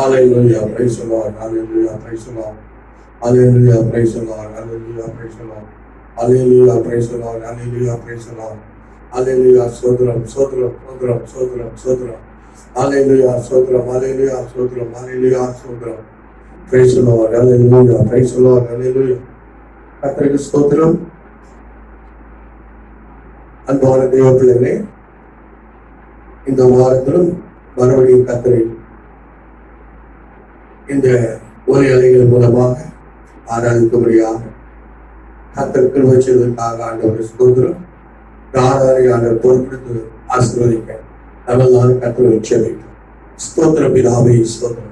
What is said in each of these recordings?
Hallelujah, praise the Lord, hallelujah, praise the Lord, hallelujah, praise the Lord, hallelujah, praise the Lord, hallelujah, praise the Lord, hallelujah, praise the Lord, hallelujah, sodram, sodram, sodram, sodram, sodram, hallelujah, sodram, hallelujah, sodram, hallelujah, sodram, praise the Lord, hallelujah, praise the Lord, hallelujah. கர்த்தருக்கு ஸ்தோத்திரம். அன்பான தேவ பிள்ளைகளே, இந்த வாரத்திலும் மறுபடியும் கர்த்தரை இந்த ஒலி அலைகள் மூலமாக ஆராதிக்கும்படியாக கர்த்தர் கிருபை செய்வதற்காக ஆண்டவரை ஸ்தோத்திரம். ஆராதனை பொறுப்பெடுத்து ஆசீர்வதிக்க நம்மளால் கர்த்தரை உச்சரிக்கும். ஸ்தோத்திரம் பிதாவே ஸ்தோத்திரம்.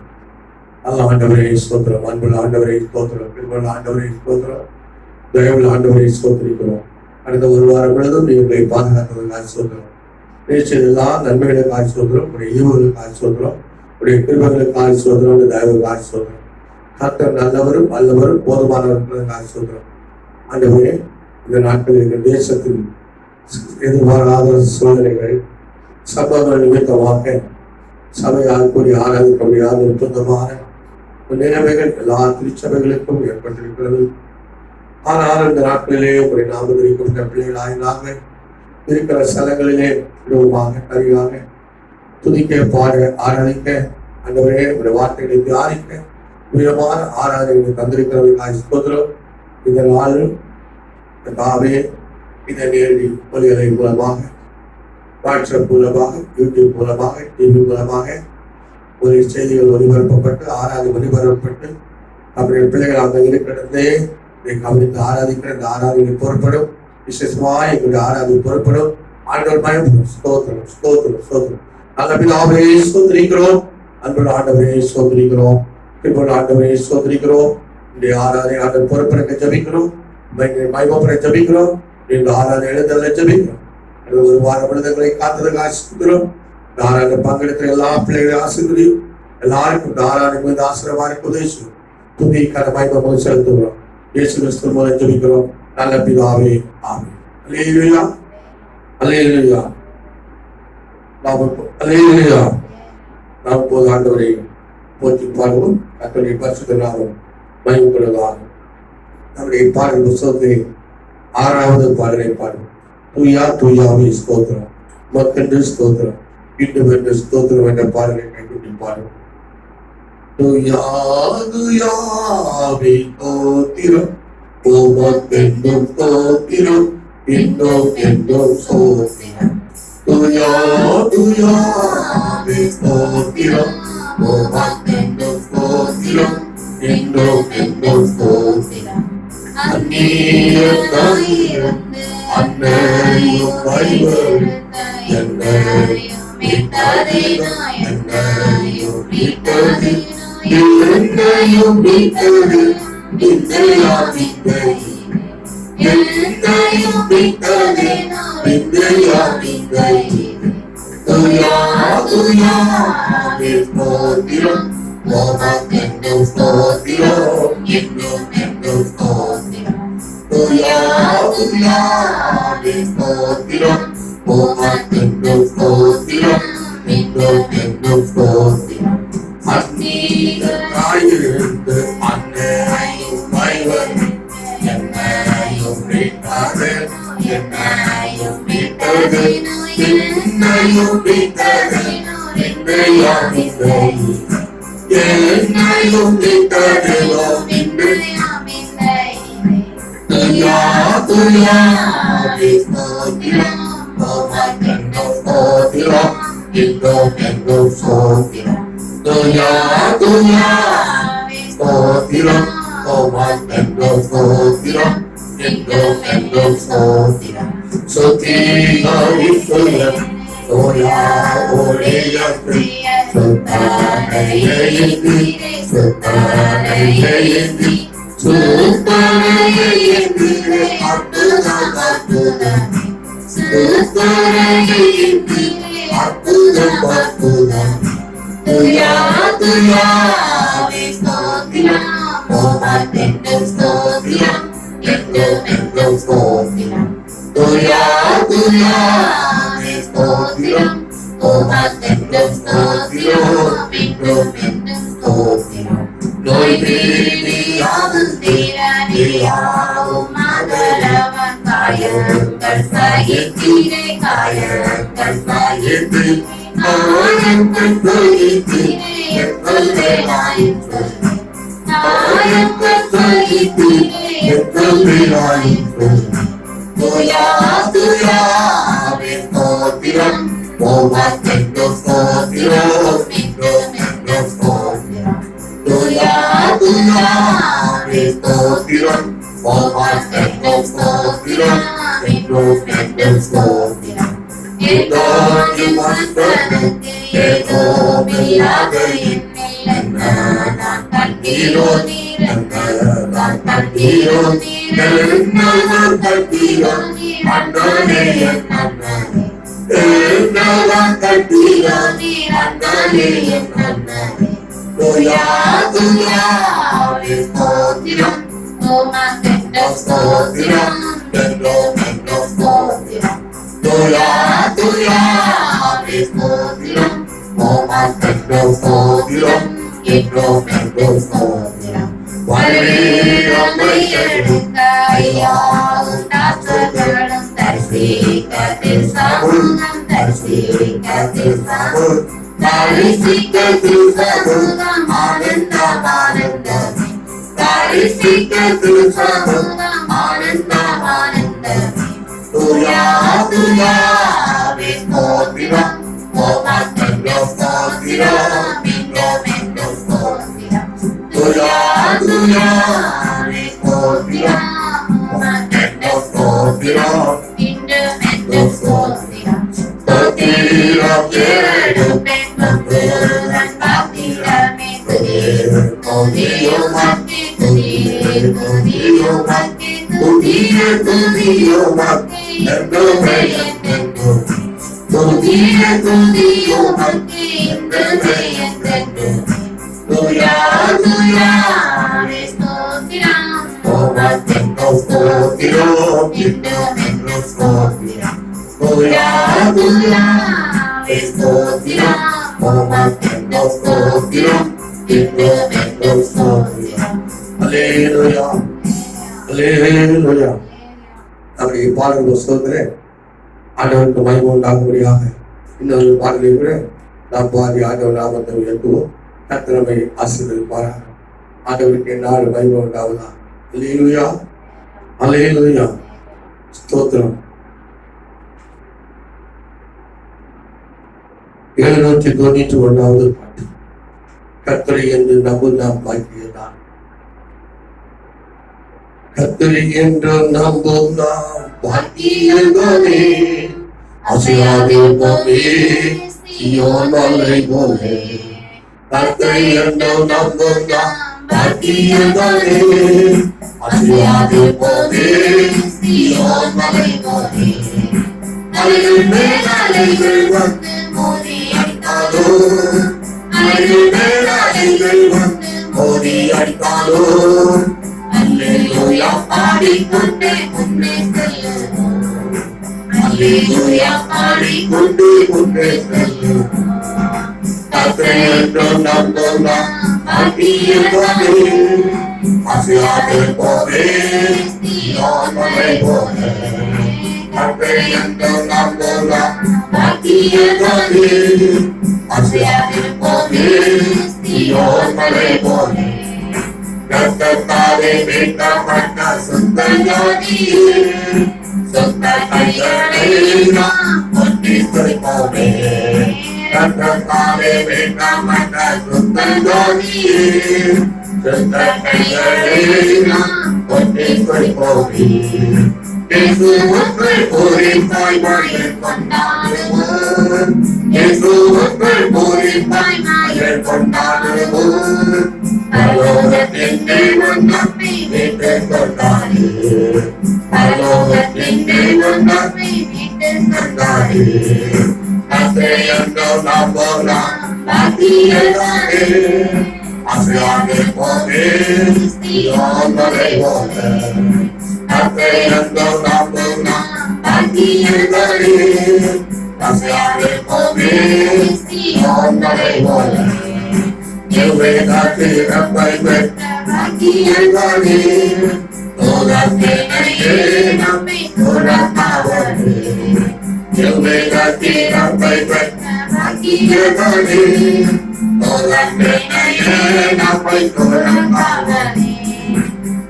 நல்ல ஆண்டவரே ஸ்தோத்திரம். அன்புள்ள ஆண்டவரே ஸ்தோத்திரம். கிருபையுள்ள ஆண்டவரே ஸ்தோத்திரம். தயவுள்ள ஆண்டவரை ஸ்தோத்திரிக்கிறோம். அடுத்த ஒரு வாரம் முழுவதும் நீங்களை பாதுகாத்தவர்களுக்காக ஸ்தோத்திரம். எல்லா நன்மைகளுக்காக ஸ்தோத்திரம். உடைய ஈவுகளுக்காக ஸ்தோத்திரம். உடைய கிருபைகளுக்காக ஸ்தோத்திரம். உடைய தயவுக்காக ஸ்தோத்திரம். கர்த்தர் நல்லவரும் வல்லவரும் போதுமானவர்களுக்காக ஸ்தோத்திரம். ஆண்டவரே, இந்த நாட்களில் இருக்கிற தேசத்தின் எதிர்பாராத சோதனைகள் சம்பவங்கள் நிமித்தமாக சபையால் கூடிய ஆராதிக்க முடியாத நிர்பந்தமான நிலைமைகள் எல்லா திருச்சபைகளுக்கும் ஏற்பட்டிருக்கிறது. ஆனால் இந்த நாட்களிலே ஒரு நாமதிரிக்கும் பிள்ளைகளாய் நாங்கள் இருக்கிற ஸ்தலங்களிலே விடுவமாக கருவியாக துதிக்க பாட ஆராதிக்க அந்தவரே ஒரு வார்த்தைகளை தியானிக்க உயரமான ஆராதனை தந்திருக்கிறவர்களாய் ஸ்தோத்திரம். இந்த நாளில் தாவே இந்த நேரடி ஒலிகளை மூலமாக வாட்ஸ்அப் மூலமாக யூடியூப் மூலமாக டிவி மூலமாக ஒரு செய்திகள் ஒளிபரப்பப்பட்டு ஆராதனை ஒளிபரப்பப்பட்டு அவருடைய பிள்ளைகள் அங்கே இருக்கிறதே கவனித்து ஆராதிக்கிற இந்த ஆராதனை பொறுப்படும். விசேஷமாய் எங்களுடைய ஆராதனை பொறுப்படும். ஆண்டவர் பயப்படும். ஸ்தோத்திரம், ஸ்தோத்திரம், ஸ்தோத்திரம். நல்ல பிதாவே ஸ்தோத்திரிக்கிறோம். அன்புள்ள ஆண்டவரே ஸ்தோத்திரிக்கிறோம். கிருபையுள்ள ஆண்டவரே ஸ்தோத்திரிக்கிறோம். இந்த ஆராதனை ஆண்டவர் பொறுப்பெடுக்க ஜெபிக்கிறோம். மகிமைப்பட ஜெபிக்கிறோம். இந்த ஆராதனை எழுதல ஜெபிக்கிறோம். ஒரு வார விழுதங்களை காத்ததுக்காக ஸ்தோத்திரம். இந்த ஆராதனை பங்கெடுக்கிற எல்லா பிள்ளைகளையும் ஆசீர்வதியும். எல்லாருக்கும் இந்த ஆராதனை மீது ஆசீர்வாதமான உதவி துதிக்கான மகிமை செலுத்துகிறோம். இயேசு கிறிஸ்து மூலம் ஜெபிக்கிறோம் நல்ல பிதாவே, ஆமென். அல்லேலூயா, அல்லேலூயா. அல்லேலூயா. நாம் போது ஆண்டவரை போற்றி பாடுவோம். கர்த்தருடைய பரிசுத்த நாமம் மகிமைப்படுவதாக. நம்முடைய பாடல் புத்தகத்தை 6வது பாடலை பாடுவோம். தூயா தூயாவே ஸ்தோத்திரம், மக்கென்று ஸ்தோத்திரம், இன்னும் என்று ஸ்தோத்திரம் என்ற பாடலை கைகூட்டி பாடுவோம். தூயா தூயாவே ஸ்தோத்திரம், உமக்கென்றும் ஸ்தோத்திரம், இன்னும் என்றும் ஸ்தோத்திரம். தூயா தூயாவே ஸ்தோத்திரம், உமக்கென்றும் ஸ்தோத்திரம், இன்னும் என்றும் ஸ்தோத்திரம். அந்நியரும் அன்னையும் கைவரும் என்னையும் மீட்டதே, என்னையும் மீட்டதே, என்னையும் மீட்டதே, விந்தையாவிந்தை, என்னையும் மீட்டதே, விந்தையாவிந்தை. தூயா தூயாவே ஸ்தோத்திரம், உமக்கென்றும் ஸ்தோத்திரம், இன்னும் என்றும் ஸ்தோத்திரம். தூயா தூயாவே ஸ்தோத்திரம், உமக்கென்றும் ஸ்தோத்திரம், இன்னும் என்றும் ஸ்தோத்திரம். அந்நியராயிருந்து அன்னையும் கைவரும் என்னையும் மீட்டதே, என்னையும் மீட்டதே, என்னையும் மீட்டதே, விந்தையாவிந்தை, என்னையும் மீட்டதே, விந்தையாவிந்தை. தூயா தூயாவே ஸ்தோத்திரம், உமக்கென்றும் ஸ்தோத்திரம், இன்னும் என்றும் ஸ்தோத்திரம். தூயா தூயாவே ஸ்தோத்திரம், உமக்கென்றும் ஸ்தோத்திரம், இன்னும் என்றும் ஸ்தோத்திரம். சுத்திகரிப்புடன் தூயா ஒளியத்து சுத்தனையேந்தி, சுத்தனையேந்தி, சுத்தனையேந்தி, அற்புதம் அற்புதம், சுத்தனையேந்தி, அற்புதம் அற்புதம். தூயா தூயாவே ஸ்தோத்திரம், உமக்கென்றும் ஸ்தோத்திரம், இன்னும் என்றும் ஸ்தோத்திரம். தூயா தூயாவே ஸ்தோத்திரம், உமக்கென்றும் ஸ்தோத்திரம், இன்னும் என்றும் வழிநீதியாகும் திறனியாகும் மகளவன் காயங்கள் சகித்திரை காயங்கள் சகித்திரை காயங்கள் சகித்திரை எங்கள் வேலாயின் சொல்லி காயங்கள் சகித்திரை எங்கள் வேலாயின் சொல்லி துயா துயாவே ஸ்தோத்திரம் ஓவாக்கெண்டோ ஸ்தோத்திரம் மெண்டோ ஸ்தோத்திரம் துயா துயாவே ஸ்தோத்திரம் ஓவாக்கெண்டோ ஸ்தோத்திரம் மெண்டோ ஸ்தோத்திரம் ஏதோக்கு மனுஷனுக்கு ஏதோ இல்லாத என்னில் நான் கண்டீரோ நான் கண்டீரோ நான் கண்டீரோ அண்ணனே அண்ணனே நான் கண்டீரோ அண்ணனே அண்ணனே துயா துயாவே ஸ்தோத்திரம் ஓமாக்கெண்டோ ஸ்தோத்திரம் மெண்டோ ஸ்தோத்திரம் துயா துயாவே ஸ்தோத்திரம் ஓமாக்கெண்டோ ஸ்தோத்திரம் மெண்டோ ஸ்தோத்திரம் வலிமையை எடுக்க ஐயாவும் தாசர்களும் தரிசிக்க திருசமூகம் தரிசிக்க திருசமூகம் ஆனந்தம் ஆனந்தமே தரிசிக்க திருசமூகம் ஆனந்தம் ஆனந்தமே துயா துயாவே ஸ்தோத்திரம் ஓமாக்கெண்டோ ஸ்தோத்திரம் மெண்டோ ஸ்தோத்திரம் துயா துயாவே ஸ்தோத்திரம் ஓமாக்கெண்டோ ஸ்தோத்திரம் மெண்டோ ஸ்தோத்திரம் ஸ்தோத்திரம் கேளுப்பெண் பக்தன் பாத்திரமே துதியோ மக்கி துதியோ மக்கி துதியோ மக்கி என்றுமே என்றென்றும் துதியோ மக்கி என்றுமே என்றென்றும் துயா துயாவே ஸ்தோத்திரம் ஓமாக்கெண்டோ ஸ்தோத்திரம் மெண்டோ ஸ்தோத்திரம் துயா துயாவே ஸ்தோத்திரம் ஓமாக்கெண்டோ ஸ்தோத்திரம் மெண்டோ ஸ்தோத்திரம் அல்லேலூயா அல்லேலூயா. நம்முடைய பாடல்கள் சொல்கிறேன் ஆண்டவருக்கு மகிமை உண்டாகும்படியாக இன்னொரு பாடலை கூட நாம் பாடி ஆண்டவர் நாமத்தை உயர்த்துவோம். கர்த்தர் நம்மை ஆசீர்வதிப்பாராக. ஆண்டவருக்கு எந்நாள் மகிமை உண்டாவதா. அல்லேலூயா அல்லேலூயா ஸ்தோத்திரம். 791வது பாட்டு. கர்த்தரை என்று நம்பும் பாக்கியதான். கர்த்தரை என்று நம்பும் பாக்கியதானே. அசையாதிருப்போமே சீயோன் மலை போலே. கர்த்தரை என்று நம்பும் பாக்கியதானே. அசையாதிருப்போமே சீயோன் மலை போலே. அலைகள் மேல் அலைகள் வந்து மோதி அடித்தாலோ. அலைகள் மேல் அலைகள் வந்து மோதி அடித்தாலோ. அல்லேலூயா பாடிக்கொண்டே முன்னே செல்லுவோம். அல்லேலூயா பாடிக்கொண்டே முன்னே செல்லுவோம். கர்த்தரை என்று நம்பும் பாக்கியதானே. அசையாதிருப்போமே சீயோன் மலை போலே. கர்த்தரை என்று நம்பும் பாக்கியதானே. அசையாதிருப்போமே சீயோன் மலை போலே. கர்த்தத்தாலே மீட்கப்பட்ட சுத்த ஞானியே. சுத்த கைகளை நாம் கொட்டி துதிப்போமே. கர்த்தத்தாலே மீட்கப்பட்ட சுத்த ஞானியே. சுத்த கைகளை நாம் கொட்டி துதிப்போமே. இயேசுவுக்குள் பூரிப்பாய் மகிழ் கொண்டாடுவோம். இயேசுவுக்குள் பூரிப்பாய் மகிழ் கொண்டாடுவோம். பரலோகத்தின் தேவன் நம்மை மீட்டுக் கொண்டாரே. பரலோகத்தின் தேவன் நம்மை மீட்டுக் கொண்டாரே. கர்த்தரை என்று நம்பும் பாக்கியதானே. அசையாதிருப்போமே சீயோன் மலை போலே. கர்த்தரை என்று நம்பும் பாக்கியதானே. அசையாதிருப்போமே சீயோன் மலை போலே. நம்மை பெற்ற பாக்கியங்களே தோலத்தேனையே நம்மை துறக்காதே எவ்வேதத்தில் நம்மை பெற்ற பாக்கியங்களே தோலத்தேனையே நம்மை துறக்காதே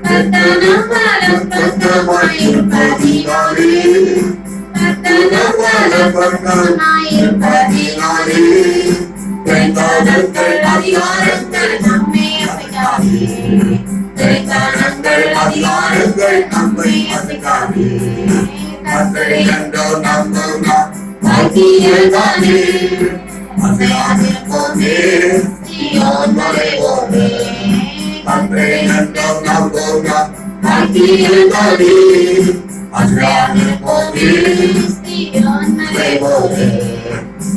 கர்த்தனம் வலம் பக்கமாயிருப்பதினாலே கர்த்தனம் வலம் பக்கமாயிருப்பதினாலே கைகாலங்கள் அதிகாரங்கள் நம்மை அசைக்காதே கைகாலங்கள் அதிகாரங்கள் நம்மை அசைக்காதே கர்த்தரை கண்டோ நம்பும் பாக்கியங்களே அசையாதிருப்போமே சீயோன் மலைவோமே கர்த்தரை கண்டோ நம்பும் பாக்கியங்களே அசையாதிருப்போமே சீயோன் மலைவோமே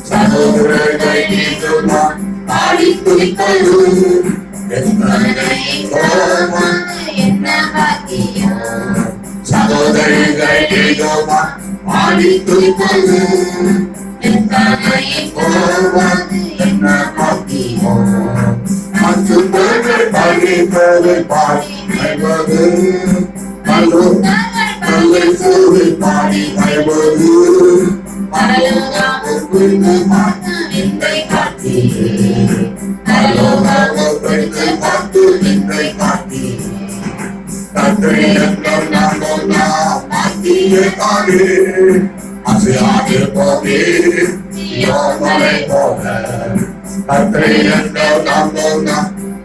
சகோதரர்கள் நீதுமா பாடி துதிப்பதும் என்ன பாக்கியம் சகோதரர்கள் நீதுமா பாடி துதிப்பதும் என்ன பாக்கியம் மசுத்தர்கள் பழிப்பது பாடி நல்ல சூழல் பாடி வருவது பரலோகமுக்கு பார்த்து நின்றை காட்டி பரலோகமுக்கு பார்த்து நின்றை காட்டி கர்த்தரை என்றும் நம்பும் பாக்கியத்தாலே அசையாதிருப்போமே சீயோன் மலை போல கர்த்தரை என்றும் நம்பும்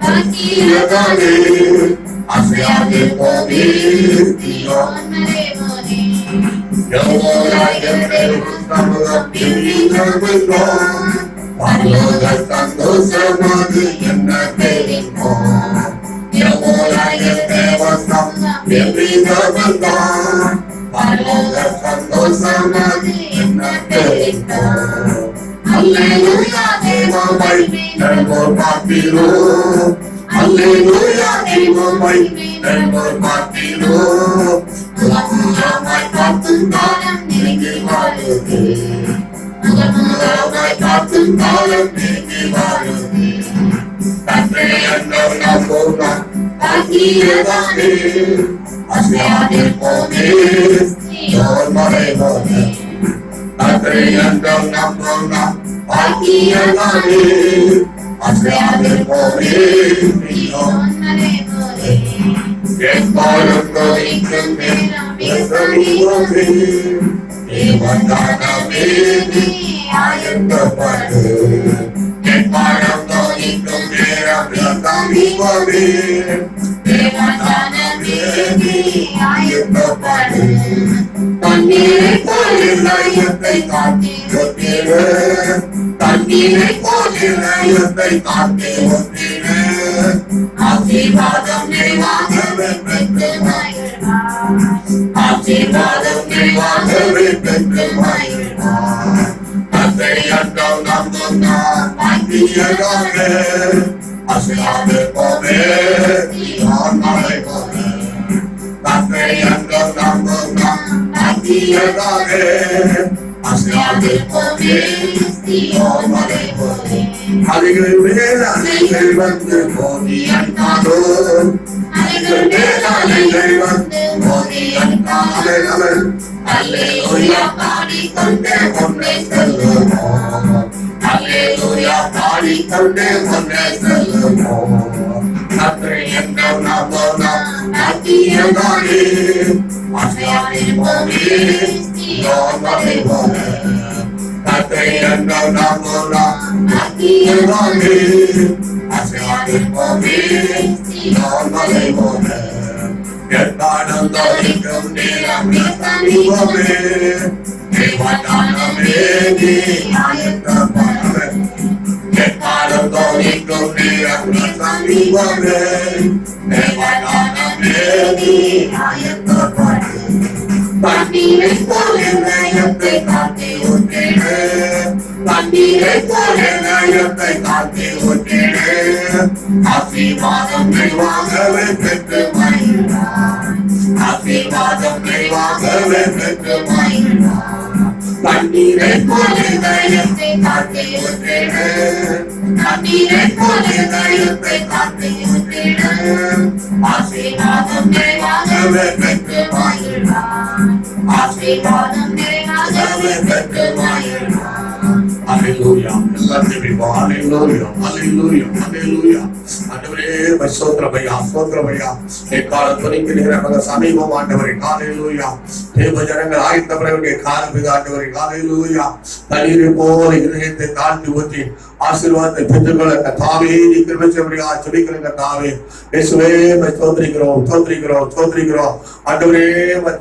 பாக்கியத்தாலே அசையாதிருப்போமே சீயோன் மலை போல பரலோக சந்தோஷமாது என்ன தெரிவிப்போம் பரலோக சந்தோஷமாது என்ன தெரிவிப்போம் அல்லேலூயா தேவமை நல்வோர் பார்ப்பீரோ அல்லேலூயா தேவமை நல்வோர் பார்ப்பீரோ முகமுகமாய் பார்த்தும் காலம் நெருங்கி வாழுது முகமுகமாய் பார்த்தும் காலம் நெருங்கி வாழுது கர்த்தரை என்றும் நம்பும் பாக்கியத்தாலே அசையாதிருப்போமே சீயோன் மலை போல கர்த்தரை என்றும் நம்பும் பாக்கியத்தாலே அசையாதிருப்போமே சீயோன் மலை போல எப்பாலும் தோனிக்கும் பேசமிவோமே தேவதானமே நீ ஆயத்தப்படு எப்பாலும் தோனிக்கும் பேசமிவோமே தேவதானமே நீ ஆயத்தப்படு தண்ணீரை போல் இதயத்தை காட்டி ஒத்திரு தண்ணீரை போல் இதயத்தை காட்டி ஒத்திரு ஆசீர்வாதம் நிறைவாகவே பெற்று மகிழ்வார் ஆசீர்வாதம் நிறைவாகவே பெற்று மகிழ்வார் கர்த்தரை என்றும் நம்பும் பாக்கியங்களே அசையாதிருப்போமே சீயோன் மலை போல கர்த்தரை என்றும் நம்பும் பாக்கியங்களே அசையாதிருப்போமே சீயோன் மலை போல அலைகள் மேல் அலைகள் வந்து மோதியன்றாரோ அலைகள் மேல் அலைகள் வந்து மோதியன்றாரோ அல்லேலூயா பாடிக்கொண்டே முன்னே செல்லுவோம் அல்லேலூயா பாடிக்கொண்டே முன்னே செல்லுவோம் கர்த்தரை என்றும் நம்பும் பாக்கியங்களே அசையாதிருப்போமே சீயோன் மலை போல கர்த்தரை என்றும் நம்பும் பாக்கியங்களே அசையாதிருப்போமே சீயோன் மலை போல எக்காலம் தோனிக்கும் நேரம் சமீபமே தேவதானமே நீ ஆயத்தப்படு எக்காலம் தோனிக்கும் நேரம் சமீபமே தேவதானமே நீ ஆயத்தப்படு தண்ணீரை போல் இதயத்தை காட்டி ஊற்றிடு தண்ணீரை போல் இதயத்தை காட்டி ஊற்றிடு ஆசீர்வாதம் நிறைவாகவே பெற்று மகிழ்வார் ஆசீர்வாதம் நிறைவாகவே பெற்று மகிழ்வார் தண்ணீரை போல் இதயத்தை காட்டி ஊற்றிடு தண்ணீரை போல் இதயத்தை காட்டி ஊற்றிடு ஆசீர்வாதம் நிறைவாகவே பெற்று வாழ்கிறான். ஆசீர்வாதம் நிறைவாகவே பெற்று வாழ்கிறான். Hallelujah. Hallelujah. Hallelujah. Hallelujah. ஆண்டவரே ஸ்தோத்திரமையா ஸ்தோத்திரமையா எக்காலத்துக்கு நேரமாக சமீபம் ஆண்டவரே ஹalleluya. தேவ ஜனங்கள் ஆயத்தப்படக்கூடிய காலம் இது ஆண்டவரே ஹalleluya. தண்ணீரை போல இதயத்தை தாழ்த்தி ஊற்றி ஆசீர்வாதத்தை பெற்றுக்கொள்ள கர்த்தாவே கிருபை செய்யும்படியா ஜெபிக்கிறேன் கர்த்தாவே. இயேசுவே ஸ்தோத்திரிக்கிறோம் ஸ்தோத்திரிக்கிறோம் ஸ்தோத்திரிக்கிறோம் ஆண்டவரே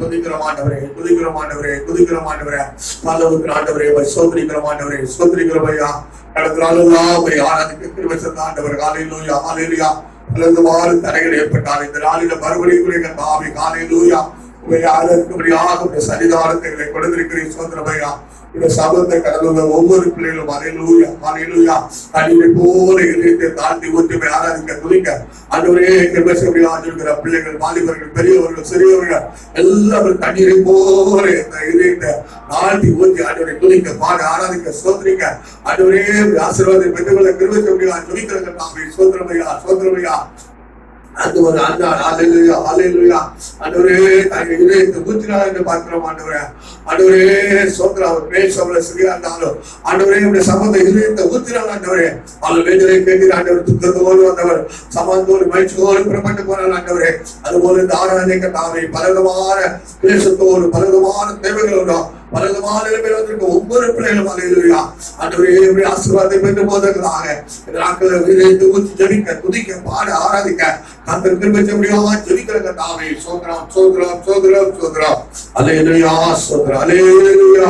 துதிக்கிறோம் ஆண்டவரே துதிக்கிறோம் ஆண்டவரே துதிக்கிறோம் ஆண்டவரே பாலவுக்கு ஆண்டவரே ஸ்தோத்திரிக்கிறோம் ஆண்டவரே ஸ்தோத்திரிக்கிறோம் ஐயா. கடந்த நாளெல்லாம் ஆராதிக்க கிருபை செய்த ஆண்டவர் ஹalleluya ஹalleluya. அல்லது மாறு தடைகள் ஏற்பட்டால் இந்த நாளில மறுபடியும் கூட கர்த்தாவே ஹalleluya உம்மை ஆராதிக்கும்படியாக சரிதானத்தை கொடுத்திருக்கிறீர் ஸ்தோத்திரமையா. இந்த சபத்தை கடந்த ஒவ்வொரு பிள்ளைகளும் ஹalleluya ஹalleluya தண்ணீரை போல இதயத்தை தாழ்த்தி ஊற்றி ஆராதிக்க துதிக்க ஆண்டவரே கிருபை செய்யும்படியாக பிள்ளைகள் வாலிபர்கள் பெரியவர்கள் சிறியவர்கள் எல்லாரும் தண்ணீரை போல இதயத்தை தாழ்த்தி ஊற்றி ஆண்டவரை துதிக்க பாட ஆராதிக்க ஸ்தோத்திரிக்க ஆண்டவரே ஆசீர்வாதத்தை பெற்றுக்கொள்ள கிருபை செய்யும்படியாக துதிக்கிறேன் நாமே ஸ்தோத்திரமையா ஸ்தோத்திரமையா. அந்த ஒரு ஹalleluya ஹalleluya ஆண்டவரே இதயத்தை ஊற்றினார் என்று பார்க்கிறோம் ஆண்டவரே. ஆண்டவரே ஸ்தோத்திரம் பேசவள சரியா இருந்தாலும் ஆண்டவரே உடைய சம்பந்த இதயத்தை ஊற்றினார் ஆண்டவரே. அவள் வேதனை கேட்கிற ஆண்டவர் துக்கத்தோடு வந்தவர் சமாந்தோடு மகிழ்ச்சியோடு புறப்பட்டு போனார் ஆண்டவரே. அதுபோல இந்த ஆராதனைக்கு தாமே பலவிதமான தேசத்தோடு பலவிதமான தேவைகளோடு பலவிதமான நிலைமையில் வந்திருக்க ஒவ்வொரு பிள்ளைகளும் ஹalleluya ஆண்டவரே ஆசீர்வாதத்தை பெற்று போவதற்காக இந்த நாட்களில் இதயத்தை ஊற்றி ஜெபிக்க துதிக்க பாட ஆராதிக்க கர்த்தர் கிருபை செய்யும்படியாக ஜெபிக்கிறேன் தாமே. ஸ்தோத்திரம் ஸ்தோத்திரம் ஸ்தோத்திரம் ஸ்தோத்திரம் ஹalleluya ஸ்தோத்திரம் ஹalleluya.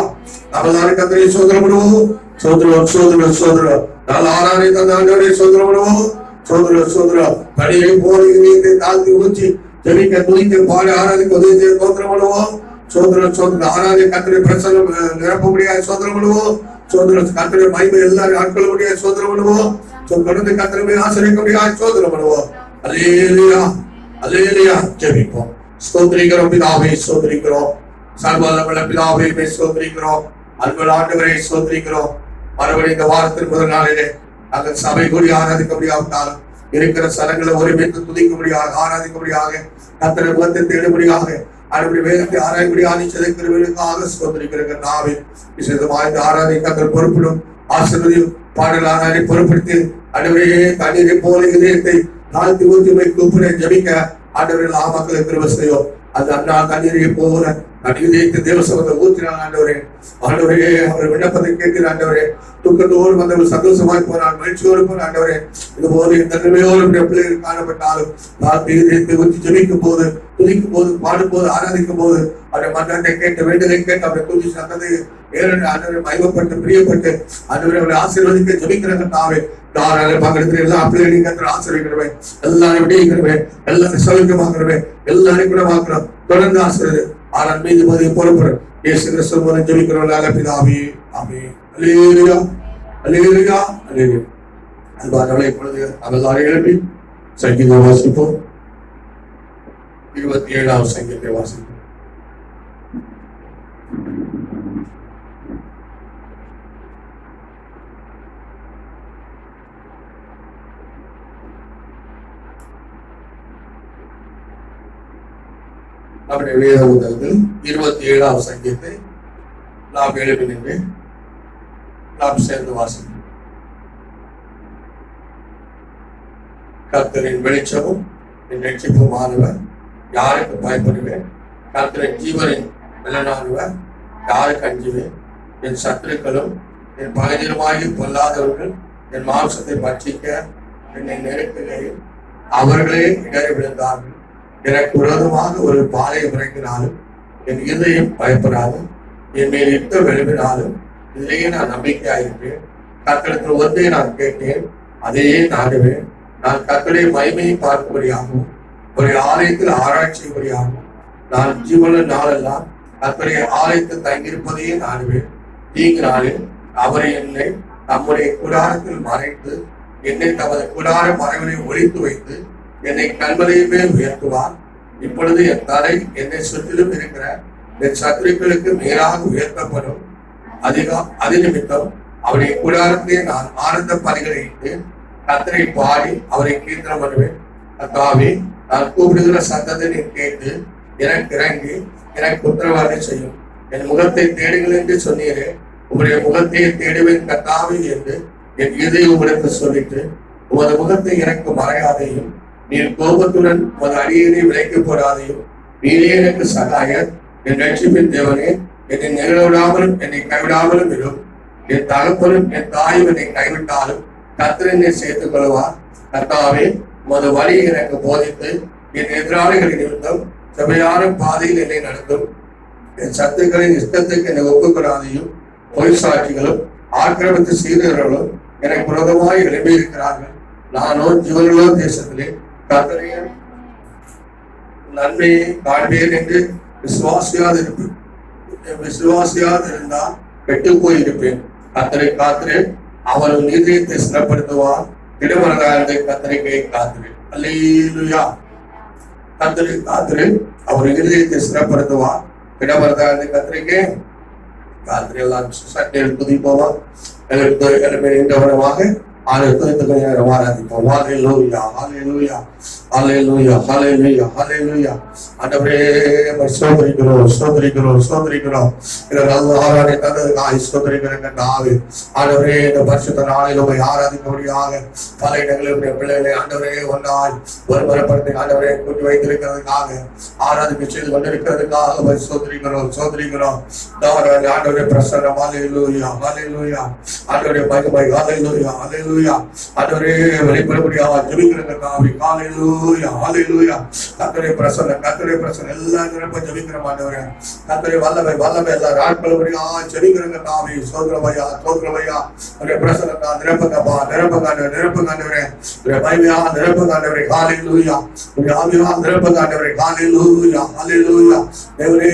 நாம கர்த்தரை ஸ்தோத்திரம் பண்ணுவோம் ஸ்தோத்திரம் ஸ்தோத்திரம் ஸ்தோத்திரம் நல்ல ஆராதனை தந்த ஆண்டவரே ஸ்தோத்திரம் பண்ணுவோம் ஸ்தோத்திரம் ஸ்தோத்திரம் தண்ணீரை போல இதயத்தை தாழ்த்தி ஊற்றி ஜெபிக்க துதிக்க பாட ஆராதிக்க உதவி செய்ய ஸ்தோத்திரம் பண்ணுவோம் சோதரம் சோதரம் ஆராதனை கர்த்தரை பிரசன்னம் நிரப்ப முடியாது சோதரம் பண்ணுவோம் சோதரம் கர்த்தரை மகிமை எல்லாரும் ஆட்கொள்ள முடியாது சோதரம் பண்ணுவோம் தொடர்ந்து கர்த்தரை ஆசிரியக்க முடியாது சோதரம் பண்ணுவோம் அல்லேலூயா அல்லேலூயா ஜெபிப்போம். ஸ்தோத்திரிக்கிறோம் பிதாவே ஸ்தோத்திரிக்கிறோம் சர்வவல்லமையுள்ள பிதாவே ஸ்தோத்திரிக்கிறோம் அன்புள்ள ஆண்டவரே ஸ்தோத்திரிக்கிறோம். மறுபடியும் இந்த வாரத்தின் முதல் நாளிலே நாங்கள் சபை கூடி ஆராதிக்க முடியாவிட்டாலும் இருக்கிற ஸ்தலங்களை ஒருமித்து துதிக்க முடியாது ஆராதிக்க முடியாது கர்த்தரை முகத்தை தேடும்படியாக அப்படி வேதத்தை ஆராய்படி ஆதிச்சதைக்கிறவர்களுக்காக ஸ்தோத்திரிக்கிற நாவே விசேஷமாக இந்த ஆராதனை கர்த்தர் பொறுப்பிடும் ஆசீர்வதியும் பாடல் ஆராதனை பொறுப்படுத்தி ஆண்டவரே தண்ணீரை போல இதயத்தை தாழ்த்தி ஊற்றி கூப்பிட ஜெபிக்க ஆண்டவர்கள் மக்களுக்கு கிருபை செய்யும். அது அண்ணா தண்ணீரை போல இதயத்தை தேவசபத்தை ஊற்றினார் ஆண்டவரே. ஆண்டவரே அவர் விண்ணப்பத்தை கேட்கிற ஆண்டவரே துக்கத்தோடு வந்தவர் சந்தோஷமாய் போனார் மகிழ்ச்சியோடு போன ஆண்டவரே. இது போது இந்த நிலைமையோடு பிள்ளைகள் காணப்பட்டாலும் தாழ்த்தி இதயத்தை ஊற்றி ஜெபிக்கும் போது துதிக்கும் போது பாடும் போது ஆராதிக்கும் போது அவருடைய மன்றத்தை கேட்டு வேண்டுதலை கேட்டு அவரை துதி சந்ததை ஏழு ஆண்டவரை மகிமைப்பட்டு பிரியப்பட்டு ஆண்டவரை அவரை ஆசீர்வதிக்க ஜெபிக்கிறாங்க தாவே. தாராள பங்கெடுத்து எல்லா பிள்ளைகளையும் கர்த்தர் ஆசீர்வதிக்கிறவன் எல்லாரும் விடைகிறவன் எல்லாரும் சௌக்கியமாக்குறவன் எல்லாரும் கூட பார்க்கிறோம் தொடர்ந்து ஆசீர்வதி ஆறாம் மீது பதிவு பொறுப்புறேன் இயேசு கிறிஸ்து மூலம் ஜெபிக்கிறவர்களாக பிதாவே ஆமென். அல்லேலூயா அல்லேலூயா அல்லேலூயா. அன்பானவர்களே இப்பொழுது அவர்கள் எழுப்பி சங்கீதம் வாசிப்போம். 27வது சங்கீதத்தை வாசிப்போம். நம்முடைய வேத புத்தகத்தில் 27வது சங்கீதத்தை நாம் எழுப்பினே நாம் சேர்ந்து வாசிப்போம். கர்த்தரின் வெளிச்சமும் என் ரட்சிப்புமானவர் யாருக்கு பயப்படுவேன்? கர்த்தரின் ஜீவனின் பலனானவர் யாருக்கு அஞ்சுவேன்? என் சத்துருக்களும் என் பகைஞருமாகி பொல்லாதவர்கள் என் மாம்சத்தை பட்சிக்க என்னை நெருக்குகையில் அவர்களே இடறி விழுந்தார்கள். எனக்கு விரோதமாக ஒரு பாளையம் இறங்கினாலும் என் இதயம் பயப்படாது. என் மேல் யுத்தம் எழுப்பினாலும் இதிலேயே நான் நம்பிக்கையாயிருப்பேன். கர்த்தரிடத்தில் ஒன்றே நான் கேட்டேன், அதையே நாடுவேன். நான் கர்த்தருடைய மகிமையை பார்க்கும்படியாகவும் ஒரு ஆலயத்தில் ஆராய்ச்சியும்படியாகவும் நான் ஜீவன நாளெல்லாம் கர்த்தருடைய ஆலயத்தில் தங்கியிருப்பதையே நாடுவேன். தீங்கு நாளில் அவரை என்னை நம்முடைய கூடாரத்தில் மறைத்து என்னை தமது கூடார மறைவினை ஒழித்து வைத்து என்னை கல்வரையின் மேல் உயர்த்துவார். இப்பொழுது என் தலை என்னை சுற்றிலும் இருக்கிற என் சத்துருக்களுக்கு மேலாக உயர்த்தப்படும். அது நிமித்தம் அவருடைய கூடாரத்திலே நான் ஆனந்த பலிகளை இட்டு கர்த்தரை பாடி அவரை கீர்த்தனம் பண்ணுவேன். கர்த்தாவே நான் கூப்பிடுகிற சத்தத்தை நீ கேட்டு எனக்கு இறங்கி எனக்கு உத்தரவாதம் செய்யும். என் முகத்தை தேடுங்கள் என்று சொன்னீரே, உங்களுடைய முகத்தை தேடுவேன் கர்த்தாவே என்று என் இதயம் உங்களுக்கு சொல்லிட்டு, உமது முகத்தை எனக்கு மறையாதையும், நீர் கோபத்துடன் உமது அடியனை விலைக்கு போடாதையும், நீரே எனக்கு சகாயர், என் ரட்சிப்பின் தேவனே, என்னை நிகழவிடாமலும் என்னை கைவிடாமலும் இரும். என் தகப்பனும் என் தாயும் என்னை கைவிட்டாலும் கர்த்தர் என்னை சேர்த்துக் கொள்வார். கர்த்தாவே, உமது வழியை எனக்கு போதித்து என் எதிராளிகளின் நிமித்தம் செவையான பாதையில் என்னை நடத்தும். என் சத்துக்களின் இஷ்டத்துக்கு என்னை ஒப்புக்கொடாதையும், பொய் சாட்சிகளும் ஆக்கிரமித்து செய்தவர்களும் எனக்கு விரோதமாய் எழுப்பி இருக்கிறார்கள். நானோ ஜீவனோ தேசத்திலே கர்த்தரைய நன்மையை காண்பேன் என்று விசுவாசியாதிருந்தால் கெட்டு போயிருப்பேன். கர்த்தரை காத்திரேன், அவர் நீதியத்தை சிறப்படுத்துவார். இடமரகாரத்தை கர்த்தரை காத்திரேன். அல்லேலூயா. கர்த்தரை காத்திரேன், அவர் இருதயத்தை சிறப்படுத்துவார். இடமரகாரத்தை கர்த்தரை காத்திரை. எல்லாம் சட்டை துதி போவார். எங்களுக்கு ஆராதிப்போம். ஹல்லேலூயா, ஹல்லேலூயா, ஹல்லேலூயா, ஹல்லேலூயா, ஹல்லேலூயா. ஆண்டவரே, ஸ்தோத்திரிக்கிறோம், ஸ்தோத்திரிக்கிறோம், ஸ்தோத்திரிக்கிறோம். இந்த நல்ல ஆராதனை தந்ததுக்காக ஸ்தோத்திரிக்கிறேன் கர்த்தாவே. ஆண்டவரே, இந்த பரிசுத்த நாளில் உம்மை ஆராதிக்கும்படியாக பல இடங்களில் பிள்ளைகளை ஆண்டவரே ஒன்றாய் ஒருமுறைப்படுத்தி ஆண்டவரே கூட்டி வைத்திருக்கிறதுக்காக ஆராதிக்க செய்து கொண்டிருக்கிறதுக்காக ஸ்தோத்திரிக்கிறோம், ஸ்தோத்திரிக்கிறோம். ஆண்டவரே பிரசன்னம். ஹல்லேலூயா, ஹல்லேலூயா. ஆண்டவரே மகிமை. ஹல்லேலூயா, ஹல்லேலூயா. ஆண்டவரே வெளிப்படக்கூடியவா ஜெபிக்கிறங்க காவி. ஹல்லேலூயா, ஹல்லேலூயா. கர்த்தரே பிரசன்னம், கர்த்தரே பிரசன்னம். எல்லாம் நிரப்ப ஜெபிக்கிறோம் ஆண்டவரே. கர்த்தரே வல்லமை, வல்லமை. எல்லா நாட்களும்படியா ஜெபிக்கிறங்க காவி. சோதரவையா, சோதரவையா. அவருடைய பிரசன்னத்தா நிரப்பங்கப்பா, நிரப்பங்காண்டவரே, நிரப்பங்காண்டவரே. மகிமையா நிரப்பங்காண்டவரே. ஹல்லேலூயா. ஆவியா நிரப்பங்காண்டவரே. ஹல்லேலூயா, ஹல்லேலூயா. தேவரே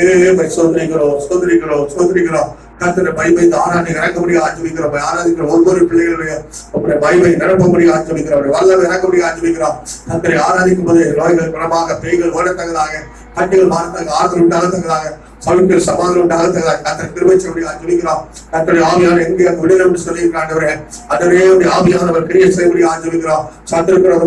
சோதரிக்கிறோம், சோதரிக்கிறோம், சோதரிக்கிறோம். கர்த்தரை மகிமை ஆராதனை இறக்கக்கூடிய ஆச்சரிக்கிறோம். ஆராதிக்கிற ஒவ்வொரு பிள்ளைகளுடைய மகிமை நிரப்பக்கூடிய ஆச்சரிக்கிறோம். வல்லமை இறக்கக்கூடிய ஆச்சரிக்கிறோம். கர்த்தரை ஆராதிக்கும் போது நோய்கள் குணமாக, பேய்கள் ஓடத்தக்கதாக, கட்டிகள் மாறத்தக்க, ஆறுதல் உண்டாகத்தக்கதாக, சவுண்கள் சமாதானம் உண்டாகத்தக்கதாக கர்த்தர் கிருபை செய்ய ஆச்சரிக்கிறோம். கர்த்தரை ஆவியான எங்கே விடுதலை என்று சொல்லியிருக்கிறாண்டவரே. அதே ஆவியானவர் கிரியை செய்யக்கூடிய ஆச்சரிக்கிறோம். சத்துருக்கிறவர்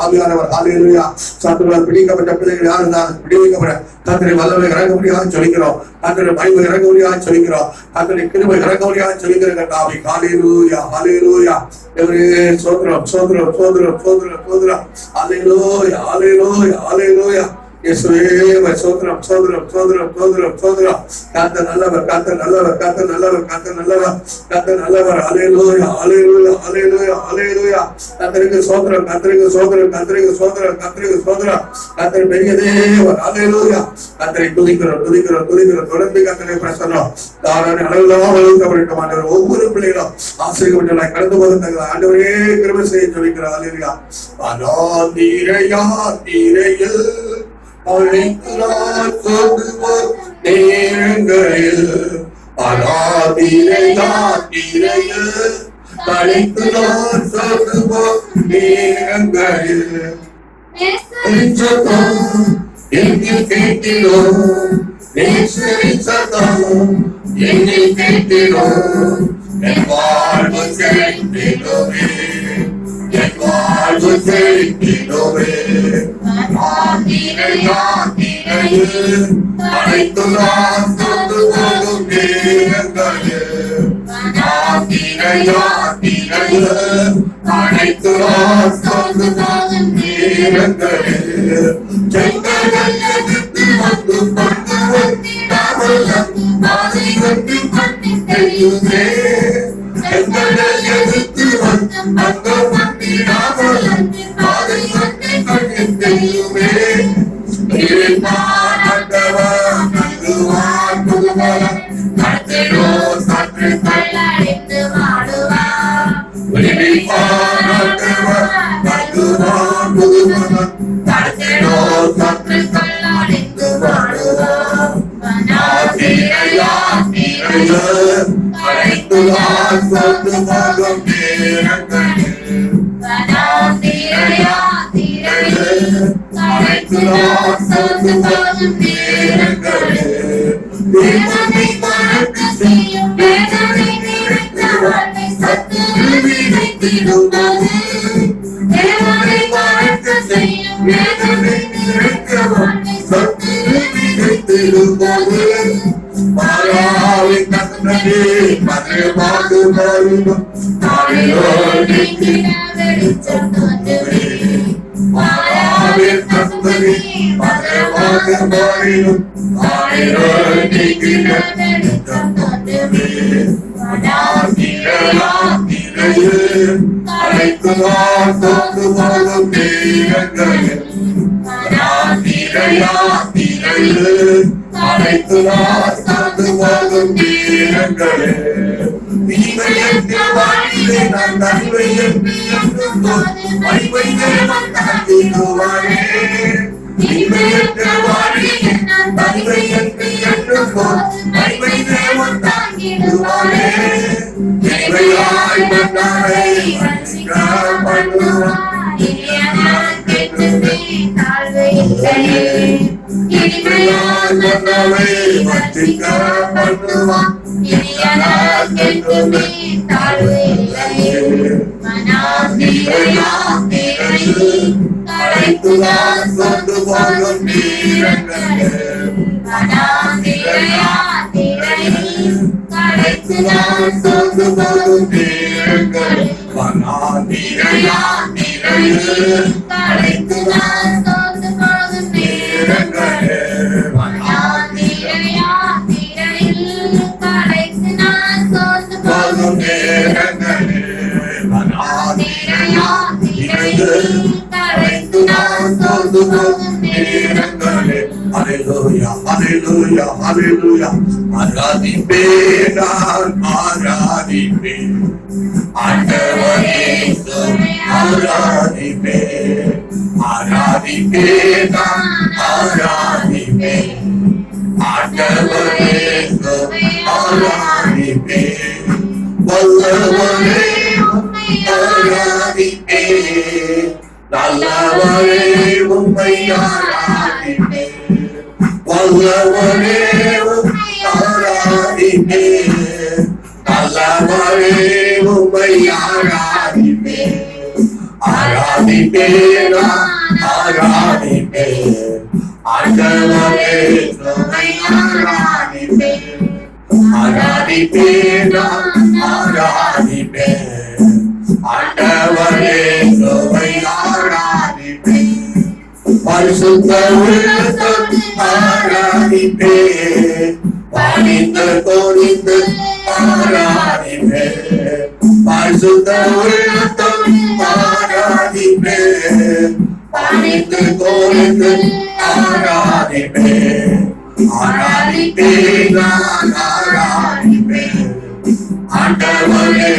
ஆவியானவர். ஹல்லேலூயா. சத்துருவால் பிடிக்கப்பட்ட பிள்ளைகள் யார் இருந்தாலும் விடுவிக்கப்பட கர்த்தரை வல்லமை இறங்க முடியாது சொல்லிக்கிறோம். கர்த்தரை மகிமை இறங்க முடியாது சொல்லிக்கிறோம். கர்த்தரை கிருபை இறங்க முடியாது சொல்லிக்கிற கர்த்தாவே. ஹல்லேலூயா, ஹல்லேலூயா. தேவரே சோதரம், சோதரம், சோதரம், சோதரம், சோதரம். ஹல்லேலூயா, ஹல்லேலூயா, ஹல்லேலூயா. இயேசுவே சோதரம், சோதரம், சோதரம், சோதரம், சோதரம். கர்த்தர் நல்லவர், கர்த்தர் நல்லவர், கர்த்தர் நல்லவர், கர்த்தர் நல்லவர், கர்த்தர் நல்லவர். ஹல்லேலூயா, ஹல்லேலூயா, ஹல்லேலூயா, ஹல்லேலூயா. கர்த்தருக்கு சோதரம், கர்த்தருக்கு சோதரம், கர்த்தருக்கு சோதரம், கர்த்தருக்கு சோதரம். கர்த்தர் பெரிய தேவன். ஹல்லேலூயா. கர்த்தரை துதிக்கிறோம், துதிக்கிறோம், துதிக்கிறோம். தொடர்ந்து கர்த்தரை பிரசன்னம் தாராள அளவில்லாம வளர்க்கப்பட மாட்டவர். ஒவ்வொரு பிள்ளைகளும் ஆசீர்வதிக்கப்பட்ட கடந்து போகிற ஆண்டவரே கிருபை செய்ய சொல்லிக்கிறார். ஹல்லேலூயா. அநாதிரையா தீரையில் அழைக்கிறார் சொல்லுவோர் நேரங்களில், அநாதிரையா தீரையில் அழைக்கிறார் சொல்லுவோர் நேரங்களில், எங்கில் கேட்டிடும் நேசரின் சத்தம் எங்கில் கேட்டிடும் என் வாழ்வு செழித்திடுமே, என் வாழ்வு செழித்திடுமே. அனைத்து நான் சொந்து போகும் நேரங்களில், அனைத்து நான் சொந்து போகும் நேரங்களில், செங்கடல் எதிர்த்து வந்து கொண்டு வந்திடாமல் பாதை கட்டி கட்டி தெரியுதே, செங்கடல் எதிர்த்து வந்து அங்கு வந்திடாமல் பாதை கட்டி கட்டி தெரியுமே. சற்று கொள்ளடித்து வாடுவார், சற்று கொள்ளடித்து வாடுவார். அழைத்துதான் சொந்து போகும் நேரங்களில், அழைத்துதான் சொந்து போகும் நேரங்களில், தேவனை மறக்க செய்யும் வேதனை நிறைந்த வாழ்வை சத்துரு விதைத்திடும்போது, தேவனை மறக்க செய்யும் வேதனை தோன்றும் காரிருள் நீங்கிட வெளிச்சம் தோன்றுமே. வாராவில் தந்தமே மதுரமாக மாறிடும் காரிருள் நீங்கிட வெளிச்சம் தோன்றுமே. வனாந்திரையில் அழைத்து நான் தோன்று போகும் நேரங்களில் வனாந்திரையில் அழைத்து நான் தோன்று போகும் நேரங்களில் நீங்கள் என்று வாழ்விலே நான் நன்மை என்று என்றும் மகிமை தேவன் தந்திடுவாரே. நீங்கள் என்று வாழ்விலே நான் நன்மை என்று என்றும் மகிமை தேவன் தந்திடுவாரே. இறையாய் மன்னாரை வஞ்சிக்க பண்ணுவார். இறையாய் மன்னாரை வஞ்சிக்க பண்ணுவார். அழைத்து நான் கொண்டு போகும் நேரங்களில் அழைத்து நான் கொண்டு போகும் நேரங்களில் வனாந்திரையில் அழைத்து நான் கொண்டு போகும் நேரங்களில் போகும் நேரங்களில் வனாந்திரையில் அழைத்து நான் கொண்டு போகும் நேரங்களில் ஹல்லேலூயா ஹல்லேலூயா ஹல்லேலூயா. ஆராதிப்பேன் நான் ஆராதிப்பேன் ஆண்டவரே ஆராதிப்பேன் ஆராதிப்பேன் நான் ஆராதிப்பேன் ஆண்டவரே ஆராதிப்பேன் வல்லவரே ஆராதிப்பேன் நல்லவரே உம்மை ஆராதிப்பேன் வல்லவரே உம்மை ஆராதிப்பேன் நல்லவரே உம்மை ஆராதிப்பேன் ஆராதிப்பேன் ஆராதிப்பேன் ஆண்டவரே உம்மை ஆராதிப்பேன் ஆராதிப்பேன் ஆராதிப்பேன் ஆண்டவரே உம்மை ஆராதிப்பேன் பரிசுத்த உள்ளத்தோடு ஆராதிப்பேன் பணிந்து துணிந்து ஆராதிப்பேன் பரிசுத்த உள்ளத்தோடு ஆராதிப்பேன் பணிந்து துணிந்து ஆராதிப்பேன் ஆராதிப்பேன் நான் ஆராதிப்பேன் ஆண்டவரே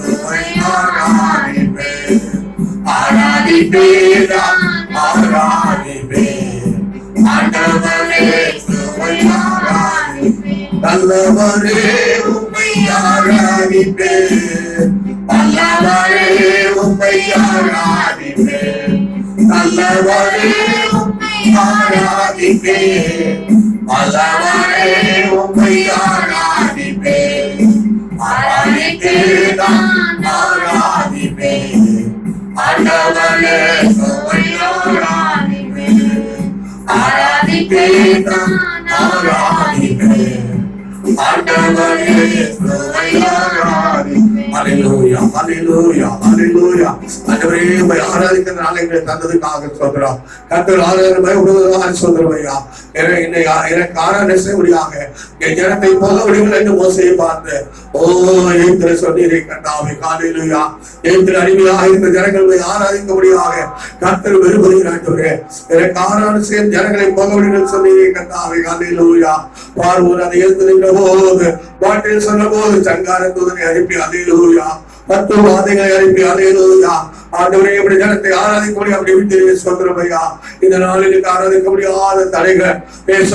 உம்மை ஆராதிப்பேன் ஆராதிப்பேன் ஆராதிப்பேன் ஆண்டவரே உம்மை ஆராதிப்பேன் நல்லவரே உம்மை ஆராதிப்பேன் நல்லவரே உம்மை ஆராதிப்பேன் நல்லவரே உம்மை ஆராதிப்பேன் நல்லவரே உம்மை ஆராதிப்பேன் ஆராதிப்பேன் ஆராதிப்பேன் ஆண்டவரே உம்மை ஆராதிப்பேன் ஆராதிப்பேன் ஆராதிப்பேன் ஆண்டவரே உம்மை ஆராதிப்பேன். ஹல்லேலூயா ஹல்லேலூயா ஹல்லேலூயா. ஆண்டவரே உம்மை ஆராதிக்கிற நாளை எங்களுக்கு தந்ததுக்காக ஸ்தோத்திரம். கர்த்தர் ஆராதனை பயப்படுவதாக ஸ்தோத்திரம் ஐயா. எனக்கு ஆராதனை செய்யும்படியாக என் ஜனத்தை போக முடியவில்லை என்று மோசையை பார்த்து எகிப்திலே சொன்னீரே கர்த்தாவே. ஹல்லேலூயா. எகிப்தில் அடிமையாக இருந்த ஜனங்களை ஆராதிக்கும்படியாக கர்த்தர் விரும்புகிறார். ஆண்டவரே எனக்கு ஆராதனை செய்யும் ஜனங்களை போக முடியும் சொன்னீரே கர்த்தாவே. ஹல்லேலூயா. பார்வோன் அதை எழுந்துகின்ற போது பாட்டில் சொன்ன போது சங்கார தூதனை அனுப்பி ஹல்லேலூயா 10 வாதைகளை அனுப்பி ஹல்லேலூயா. ஆண்டவரே இப்படி ஜனத்தை ஆராதிக்க முடியும் அப்படி விட்டு சொல்றோம் ஐயா. இந்த நாளில் ஆராதிக்க முடியாத தடைகள் பேச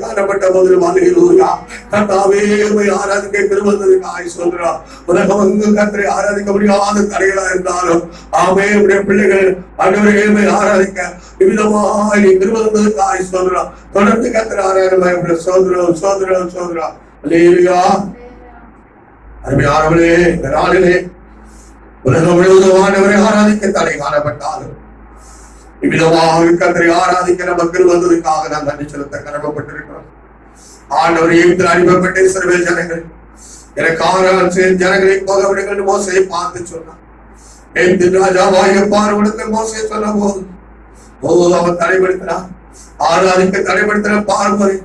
காணப்பட்ட போது ஹல்லேலூயா. கர்த்தாவே உம்மை ஆராதிக்க கிருபைக்கு ஆய் சொல்றோம். உலகம் எங்கும் கர்த்தரை ஆராதிக்க முடியாத தடைகளா இருந்தாலும் ஆமே உடைய பிள்ளைகள் ஆண்டவரே உம்மை ஆராதிக்க விதமாய் கிருபைக்கு ஆய் சொல்றோம். தொடர்ந்து கர்த்தரை ஆராதனை சோதரம் சோதரம் சோதரம் ஹல்லேலூயா. அருமையானவர்களே இந்த நாளிலே உலகம் முழுவதும் ஆண்டவரை ஆராதிக்க தடை காணப்பட்டாலும் இவ்விதமாக கர்த்தரை ஆராதிக்கிற மக்கள் வந்ததுக்காக நாம் நன்றி செலுத்த கடமைப்பட்டிருக்கிறோம். ஆண்டவர் எகிப்தில் அனுப்பப்பட்ட இஸ்ரவேல் ஜனங்கள் எனக்கு ஆறால் ஜனங்களை போக விடுங்கள் மோசையை பார்த்து சொன்னான். ராஜாவாகிய பார்வனத்தில் மோசையை சொன்ன போது அவன் தடைபடுத்தினான். ஆராதிக்க தடைபடுத்தின பார்வரை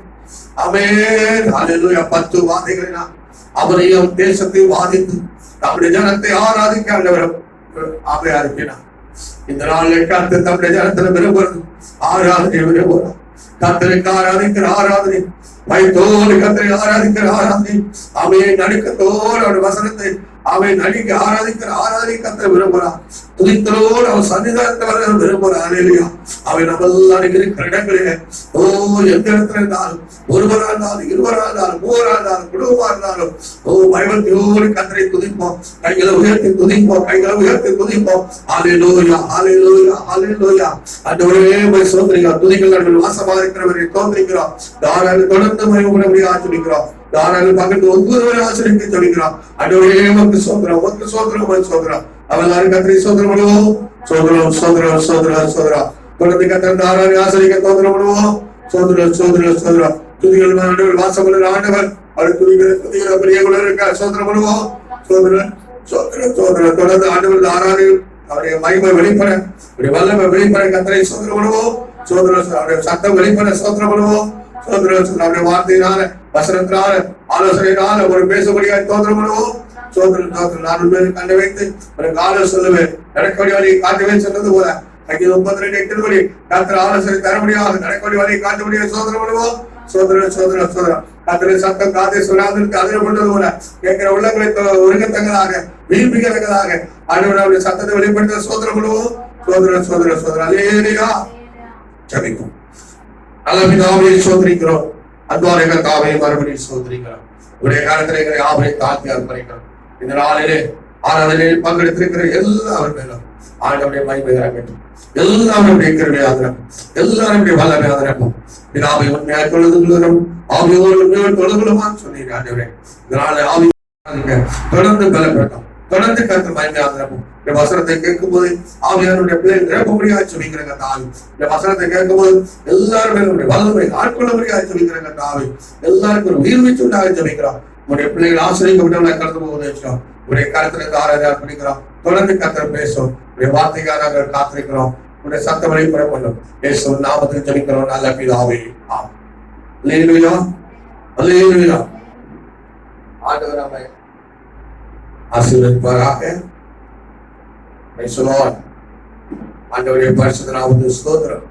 ஆமென் ஹல்லேலூயா 10 வாதைகளினால் அவரையும் தேசத்தை வாதித்து நம்முடைய ஜனத்தை ஆராதிக்க ஆண்டவர் அவை அனுப்பினார். இந்த நாளில் கர்த்தர் தம்முடைய ஜனத்துல விரும்புறது ஆராதனை விரும்புகிறார். கர்த்தருக்கு ஆராதிக்கிற ஆராதனை, பயத்தோடு கர்த்தரை ஆராதிக்கிற ஆராதனை, அவை நடுக்கத்தோடு அவருடைய வசனத்தை அவை நடிக்க ஆராதிக்கிற ஆராதனை கர்த்தர் விரும்புகிறார். துதித்தலோடு அவர் சன்னிதானத்தை வர விரும்புகிறார். அல்லேலூயா. அவை நம்ம எல்லாம் இருக்கிற இடங்களிலே எந்த இடத்துல இருந்தாலும், ஒருவரா இருந்தாலும், இருவரா இருந்தாலும், மூவரா இருந்தாலும், குடும்பமா இருந்தாலும் பயபக்தியோடு கர்த்தரை துதிப்போம். கைகளை உயர்த்தி துதிப்போம். கைகளை உயர்த்தி துதிப்போம். அல்லேலூயா, அல்லேலூயா, அல்லேலூயா. ஆண்டவரே உம்மை ஸ்தோத்திரிக்கிறோம். துதிகள் நடுவில் வாசமாக இருக்கிறவரை ஸ்தோத்திரிக்கிறோம். தாராள தொடர்ந்து மகிமைப்படும்படி ஆசீர்வதிக்கிறோம். தாராள பக்கத்து ஒவ்வொருவரை ஆசீர்வதிக்க சொல்லிக்கிறோம். ஆண்டவரே உமக்கு ஸ்தோத்திரம், உமக்கு ஸ்தோத்திரம், உமக்கு ஸ்தோத்திரம். அவளாரும் கர்த்தரை ஸ்தோத்திரம் பண்ணுவோம். ஸ்தோத்திரம், ஸ்தோத்திரம், ஸ்தோத்திரம், ஸ்தோத்திரம். தொடர்ந்து கர்த்தர் தாராள ஆசீர்வதிக்க ஸ்தோத்திரம் பண்ணுவோம். ஸ்தோத்திரம், ஸ்தோத்திரம், ஸ்தோத்திரம். துதிகள் ஆண்டவர் வாசமுள்ள ஆண்டவர் அவர் துதிக்கிற பெரிய குணம் இருக்க ஸ்தோத்திரம் பண்ணுவோம். ஸ்தோத்திரம், ஸ்தோத்திரம், ஸ்தோத்திரம். தொடர்ந்து ஆண்டவர் தாராள அவருடைய மகிமை வெளிப்பட, அவருடைய வல்லமை வெளிப்பட கர்த்தரை ஸ்தோத்திரம் பண்ணுவோம். ஸ்தோத்திரம், அவருடைய சத்தம் வெளிப்பட ஸ்தோத்திரம் பண்ணுவோம். ஸ்தோத்திரம், அவருடைய வார்த்தையினால, வசனத்தினால, ஆலோசனையினால ஒரு பேசக்கூடிய ஸ்தோத்திரம் பண்ணுவோம். சோதரன் நான் மேல் கண்டு வைத்து ஒரு காலம் சொல்லுவேன், நடக்கக்கூடிய வழியை காட்டுவேன் சொன்னது போல 32 கர்த்தர் ஆலோசனை தர முடியாது. நடக்கக்கூடிய வழியை காட்ட முடியாது. சோதனை பண்ணுவோம். சோதரன், சோதரன், சோதரன். கர்த்தரை சத்தம் காதை சொல்லாதற்கு அதிர பண்ணது போல கேட்கிற உள்ளங்களை ஒருங்கத்தங்களாக விரும்பிக்கிறதாக ஆண்டவருடைய சத்தத்தை வெளிப்படுத்த சோதனை பண்ணுவோம். சோதரன், சோதரன், சோதரன். அல்லேலூயா. ஜெபிப்போம். நல்ல பிதாவே சோதரிக்கிறோம். அன்பான கர்த்தாவே மறுபடியும் சோதரிக்கிறோம். உடைய காலத்திலே எங்களை யாவரை தாழ்த்தி அர்ப்பணிக்கிறோம். இந்த நாளிலே ஆராதனையில் பங்கெடுத்திருக்கிற எல்லாரும் மேலும் ஆண்டவருடைய மகிமை இறங்கட்டும். எல்லாருடைய கிருபையாக இருக்கும். எல்லாருடைய வல்லமையாக இருக்கும். பிதாவை உண்மையாக தொழுதுகிறோம். ஆவியோடு தொழுகிறோமான்னு சொன்னீங்க ஆண்டவரே. இதனால ஆவி தொடர்ந்து பலப்பட்டோம். தொடர்ந்து கர்த்தர் மகிமையாக இருக்கும். இந்த வசனத்தை கேட்கும் போது ஆவியானுடைய பிள்ளைகள் நிரப்ப முடியாது சொல்லிக்கிறங்க தாவி. இந்த வசனத்தை கேட்கும் போது எல்லாரும் வல்லமை ஆட்கொள்ள முடியாது சொல்லிக்கிறங்க தாவி. எல்லாருக்கும் ஒரு உயிர்வீச்சு உண்டாக சொல்லிக்கிறோம். உங்களுடைய பிள்ளைகள் ஆசிரியப்பட்டவங்களை கடந்து போவதை வச்சோம். உடைய கருத்திற்கு ஆராதனை அர்ப்பணிக்கிறோம். தொடர்ந்து கர்த்தர் பேசும். உடைய வார்த்தைக்காக நாங்கள் காத்திருக்கிறோம். உடைய சத்தம் வெளிப்பட பண்ணும். இயேசு நாமத்தில் ஜெபிக்கிறோம் நல்ல பிதாவே. ஆமென். அல்லேலூயா, அல்லேலூயா. ஆண்டவர் நம்மை ஆசீர்வதிப்பாராக. ஆண்டவருடைய பரிசுத்த நாமத்துக்கு ஸ்தோத்திரம்.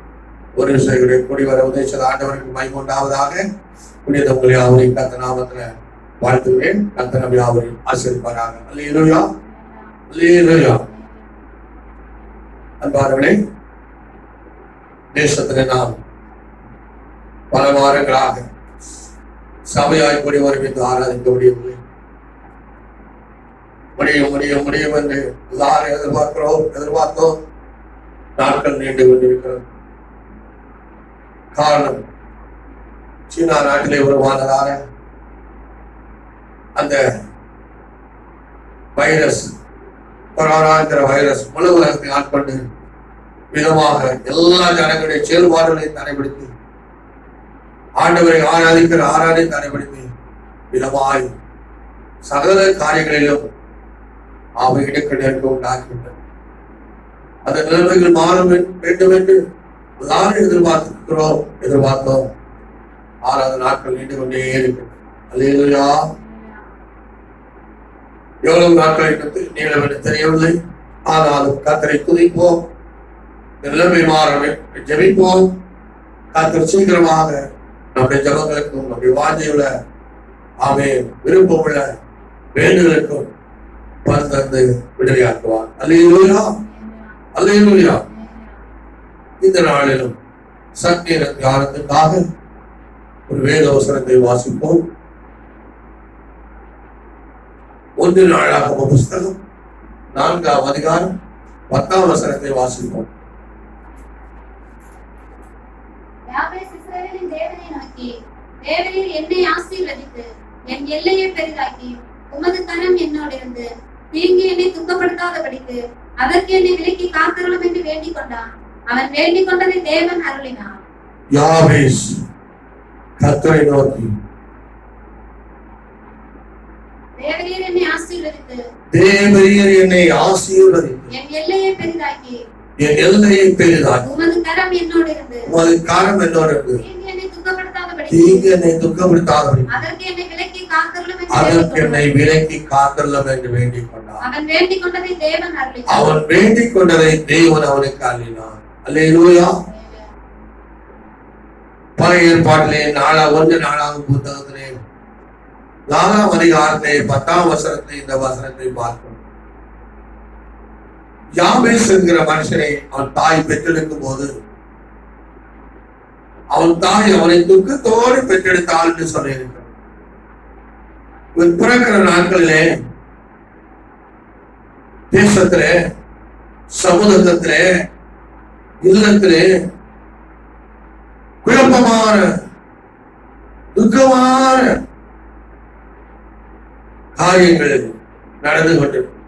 ஒரு விஷயம் கூடி வர உதேசம் ஆண்டவருக்கு மகிமை உண்டாவதாக. புனித உங்களை அவரை கர்த்தர் நாமத்துல வாழ்த்துகிறேன். கர்த்தர் நம்மை அவரை ஆசீர்வதிப்பாராக. அல்லேலூயா, அல்லேலூயா. அன்பானவர்களே, தேசத்திலே நாம் பல வாரங்களாக சபையாய் கூடி வரும் என்று ஆராதிக்க முடியவில்லை. முடியும் என்று எல்லாரும் எதிர்பார்த்தோம். நாட்கள் நீண்டு கொண்டிருக்கிறது. காரணம், சீனா நாட்டிலே உருவானதான அந்த வைரஸ், கொரோனா என்கிற வைரஸ் முழு உலகத்தை ஆட்கொண்டு விதமாக எல்லா ஜனங்களுடைய செயல்பாடுகளையும் தடைபடுத்தி ஆண்டவரை ஆராதனை தடைபடுத்தி விதமாய் சகல காரியங்களிலும் அவை இடுக்க உண்டாகிவிட்டது. அந்த நிலைமைகள் மாறும் வேண்டும் என்று எல்லாரும் எதிர்பார்த்தோம். 6 நாட்கள் நீண்டு கொண்டே இருக்கிறது. அல்லேலூயா. எவ்வளவு நாட்கள் நீளம் என்று தெரியவில்லை. ஆனாலும் கர்த்தரை துதிப்போம். நிலைமை மாற ஜெபிப்போம். கர்த்தர் சீக்கிரமாக நம்முடைய ஜபங்களுக்கும் நம்முடைய வாஞ்சையுள்ள விருப்பமுள்ள வேண்டுதலுக்கும் பரிந்து விடுதலையாக்குவார். அல்லேலூயா, அல்லேலூயா. இந்த நாளிலும் சத்திய தியானத்துக்காக ஒரு வேத வசனத்தை வாசிப்போம். 1 நாளாகமம் புஸ்தகம் 4ஆம் அதிகாரம் 10ஆம் வசனத்தை வாசிப்போம். யாபேஸ் இஸ்ரவேலின் தேவனை நோக்கி, தேவரீர் என்னை ஆசீர்வதித்து என் எல்லையை பெரிதாக்கி உமது கரம் என்னோடு இருந்து தீங்கு என்னை துக்கப்படுத்தாதபடிக்கு அதற்கு என்னை விலக்கி காத்தருளும் என்று வேண்டிக் கொண்டான். அவன் வேண்டிக் கொண்டதை தேவன் அருளினார். யாபேஸ் கர்த்தரை நோக்கி தேவரீர் என்னை ஆசீர்வதித்து தேவரீர் என்னை ஆசீர்வதித்து என் எல்லையை பெரிதாக்கி என் எல்லையை பெரிதாக்கி உமது கரம் என்னோடு இருந்து உமது கரம் என்னோடு இருந்து தீங்கு என்னை துக்கப்படுத்தாதபடி தீங்கு என்னை துக்கப்படுத்தாதபடி அதற்கு என்னை விலக்கி காத்தருளும் என்று அதற்கு வேண்டிக் என்னை விலக்கி காத்தருளும் என்று வேண்டிக் கொண்டான். அவன் வேண்டிக் கொண்டதை தேவன் அருளினார். அவன் வேண்டிக் கொண்டதை தேவன் அவனுக்கு அருளினார். அல்லேலூயா. பழைய ஏற்பாட்டிலே 4 புத்தகத்திலே 4ஆம் அதிகாரத்திலே 10ஆம் வசனத்திலே இந்த வசனத்தை பார்க்கிறோம். யாபேஸ் என்கிற மனுஷனை அவன் தாய் பெற்றெடுக்கும் போது அவன் தாய் அவனை துக்கத்தோடு பெற்றெடுத்தாள் என்று சொல்லியிருக்கிறார். இவன் பிறக்கிற நாட்களிலே தேசத்திலே, சமூகத்திலே, இல்லத்திலே குழப்பமான துக்கமான காரியங்கள் நடந்து கொண்டிருக்கும்.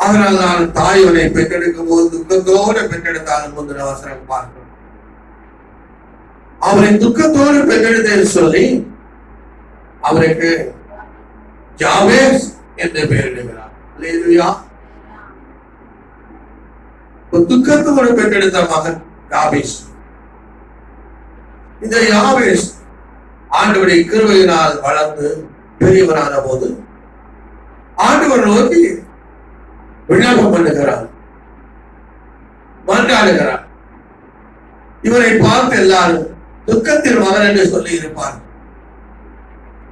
அதனால் நான் தாயவனை பெற்றெடுக்கும் போது துக்கத்தோடு பெற்றெடுத்தாலும் முந்தின அவசரம் பார்க்கிறோம். அவனை துக்கத்தோடு பெற்றெடுத்தேன்னு சொல்லி அவனுக்கு யாபேஸ் என்று பெயரிடுகிறார். அல்லேலூயா. துக்கத்தோடு பெற்றெடுத்த மகன் யாபேஸ். இந்த யாபேஸ் ஆண்டவருடைய கிருபையினால் வளர்ந்து பெரியவரான போது ஆண்டவர் நோக்கி விண்ணப்பம் பண்ணுகிறார், மன்றாடுகிறார். இவரை பார்த்து எல்லாரும் துக்கத்தின் மகன் என்று சொல்லி இருப்பார்.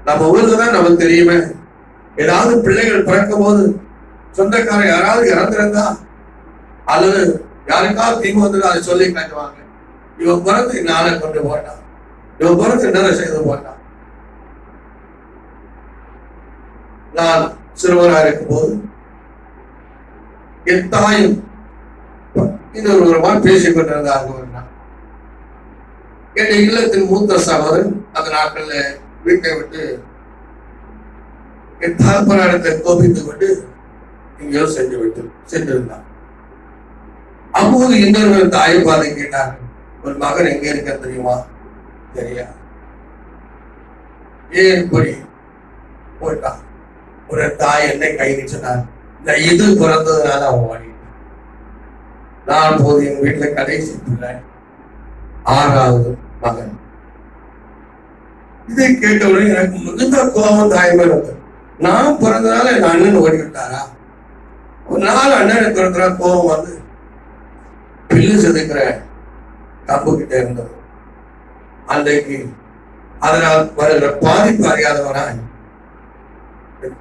நம்ம ஊர்ல தான் நமக்கு தெரியுமே, ஏதாவது பிள்ளைகள் பிறக்கும் போது சொந்தக்காரர் யாராவது இறந்திருந்தா அல்லது யாருக்காவது தீங்கு வந்து அதை சொல்லி காட்டுவாங்க. இவன் பிறந்து நாளை கொண்டு போட்டான், இவன் பிறந்து என்ன செய்து போட்டான். நான் சிறுவராக இருக்கும் போது என் தாயும் இன்னொருவருமா பேசிக் கொண்டிருந்தார்கள். என் இல்லத்தின் மூத்த சகோதரன் அந்த நாட்கள்ல வீட்டை விட்டு என் தகப்பனிடத்தை கோபித்துக் கொண்டு எங்கேயோ சென்றிருந்தான். அப்போது இன்னொரு தாயை பார்த்து கேட்டாங்க, ஒரு மகன் எங்க இருக்க தெரியுமா? தெரியா. ஏன் இப்படி போயிட்டான்? ஒரு தாய் என்னை கைது சொன்னார், இந்த இது பிறந்ததுனால அவன் ஓடிட்டான். நான் போது என் வீட்டுல கடைசி பிள்ளை, 6வது மகன். இதை கேட்டவுடனே எனக்கு மிகுந்த கோபம் தாய்மை வந்தது. நான் பிறந்தனால என் அண்ணன் ஓடி விட்டாரா? ஒரு நாள் அண்ணனை துரத்துறா கோபம் வந்து பில்லு செதுக்கிற கம்பு கிட்ட இருந்தது. அன்றைக்கு அதனால் வருகிற பாதிப்பு அறியாதவனாய்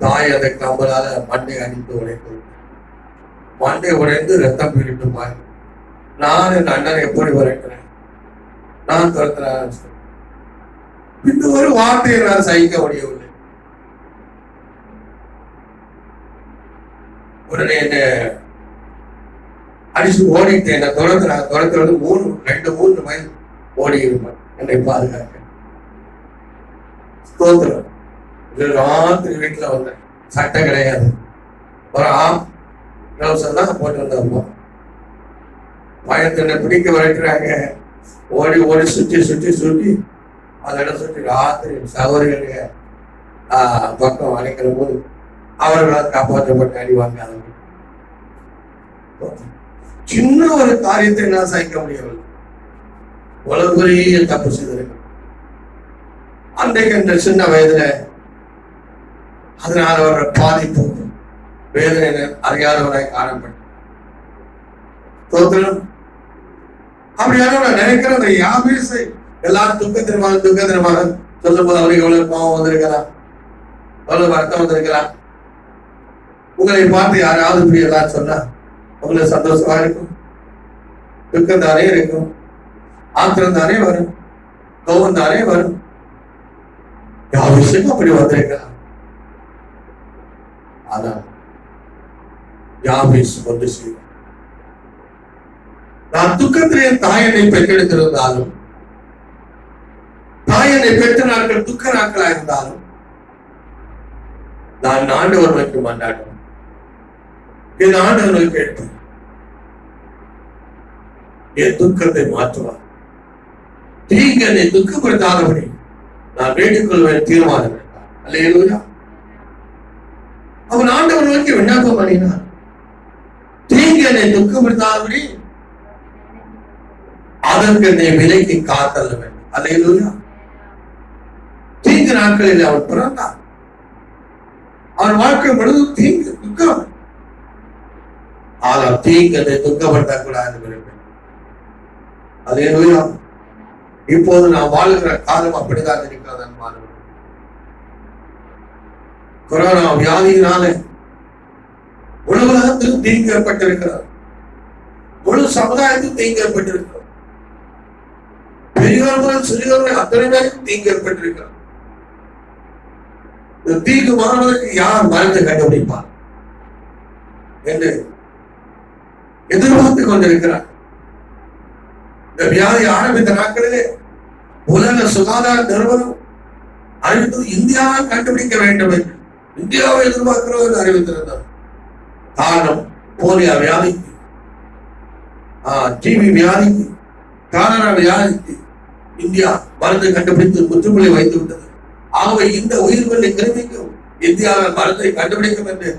தாய் அந்த கம்பலால மண்டை அடித்து உடைத்து மண்டை உடைந்து ரத்தம் பிரிட்டு பாய். நான் என் அண்ணனை எப்படி உரைக்கிறேன்? நான் துரத்துறேன். இந்த ஒரு வார்த்தையை நான் சகிக்க முடியவில்லை. உடனே என்ன அடிச்சு ஓடிட்டு என்ன துரத்துறது 2-3 மைல் ஓடி இருப்பேன் என்னை பாதுகாக்க. ஸ்தோத்திரம். ராத்திரி வீட்டுல வந்தேன், சட்டை கிடையாது, ஒரு ட்ரவுசர் தான் போட்டு வந்தோம். பயத்தினை பிடிக்க வரைக்கிறாங்க. ஓடி ஓடி சுற்றி அதெல்லாம் சுற்றி ராத்திரி சகோதரிகளுடைய பக்கம் அழைக்கிற போது அவர்களால் காப்பாற்றப்பட்டு அடிவாங்க. சின்ன ஒரு காரியத்தை நான் சகிக்க முடியவில்லை. உலக பெரிய தப்பு செய்திருக்க அன்றைக்கு இந்த சின்ன வயதுல அதனால அவர பாதிப்பு வேதனை அறியாதவராய் காணப்பட்ட தோத்திரம். அப்படியான நான் நினைக்கிறேன், அந்த யாபேசை எல்லாரும் துக்கத்திற்காக சொல்லும் போது அவருக்கு எவ்வளவு கோபம் வந்திருக்கலாம், எவ்வளவு வருத்தம் வந்திருக்கலாம். உங்களை பார்த்து யாராவது இப்படி எல்லாம் சொன்னா உங்களுக்கு சந்தோஷமா இருக்கும், துக்கம் தானே இருக்கும், ஆத்திரம் தானே வரும், கோபம் தானே வரும். யாபேசுக்கும் அப்படி வந்திருக்கலாம். அதான் யாபேஸ் கொண்டு செய்வார். நான் துக்கத்திலே தாயனை பெற்றெடுத்திருந்தாலும், தாயனை பெற்ற நாட்கள் துக்க நாட்களா இருந்தாலும், நான் ஆண்டவர்களுக்கு மன்றாடுவேன். என் ஆண்டவர்கள் கேட்பேன், என் துக்கத்தை மாற்றுவார். தீங்கு என்னை துக்கப்படுத்தாதபடி நான் வேண்டிக் கொள்வேன் தீர்மானம். அல்லேலூயா. அவன் ஆண்டவர் நோக்கி விண்ணப்பம் பண்ணினார், தீங்கு என்னை துக்கப்படுத்தாதபடி அதற்கு என்னை விலைக்கு காத்தல்ல வேண்டும். அல்லேலூயா. தீங்கு நாட்களில் அவன் பிறந்தார். அவன் வாழ்க்கை முழுவதும் தீங்கு துக்கம். ஆனால் தீங்கு என்னை துக்கப்படுத்தக்கூடாது. அல்லேலூயா. இப்போது நான் வாழ்கிற காலம் அப்படிதான் இருக்கிறது. கொரோனா வியாதியினால உலகத்துக்கும் தீங்கு ஏற்பட்டிருக்கிறது, முழு சமுதாயத்துக்கும் தீங்கு ஏற்பட்டிருக்கிறது, பெரியவர்கள் சிறியவர்கள் அத்தனை பேருக்கும் தீங்கு ஏற்பட்டிருக்கிறது. இந்த தீங்கு மாறுவதற்கு யார் மருந்து கண்டுபிடிப்பார் என்று எதிர்பார்த்துக் கொண்டிருக்கிறார். இந்த வியாதி ஆரம்பித்த நாட்களிலே உலக சுகாதார நிறுவனம் அறிவித்தது இந்தியாவை கண்டுபிடிக்க வேண்டும் என்று இந்தியாவை எதிர்பார்க்கிறோம் அறிவித்திருந்தார். காரணம் போலியோ வியாதிக்கு, டிபி வியாதிக்கு, காலரா வியாதிக்கு இந்தியா மருந்து கண்டுபிடித்து முற்றுப்புள்ளி வைத்து விட்டது. ஆகவே இந்த உயிர்கொல்லி கிருமிக்கும் இந்தியாவில் மருந்தை கண்டுபிடிக்கும் என்று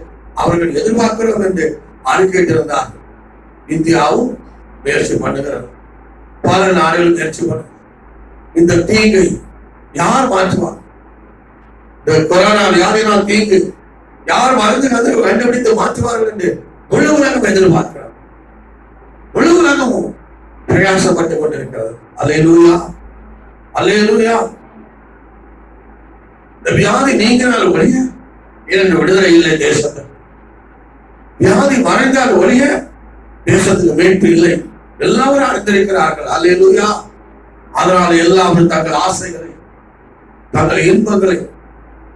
அவர்கள் எதிர்பார்க்கிறோம் என்று அறிக்கையிட்டிருந்தார். இந்தியாவும் முயற்சி பண்ணுகிறது, பல நாடுகள் முயற்சி பண்ண. இந்த தீங்கை யார் மாற்றுவார்? இந்த கொரோனா வியாதினால் தீங்கு யார் மருந்து கண்டுபிடித்து மாற்றுவார்கள் என்று முழு உலகம் எதிர்பார்க்கிறார். முழு உலகமும் பிரயாசப்பட்டுக் கொண்டிருக்கிறது. அல்லேலூயா, அல்லேலூயா. இந்த வியாதி நீங்கினால் ஒழிய இரண்டு விடுதலை இல்லை தேசத்தில். வியாதி மறைந்தால் ஒழிய தேசத்துக்கு மீட்பு இல்லை. எல்லாரும் அறிந்திருக்கிறார்கள். அல்லேலூயா. அதனால் எல்லாரும் தங்கள் ஆசைகளை, தங்கள் இன்பங்களை,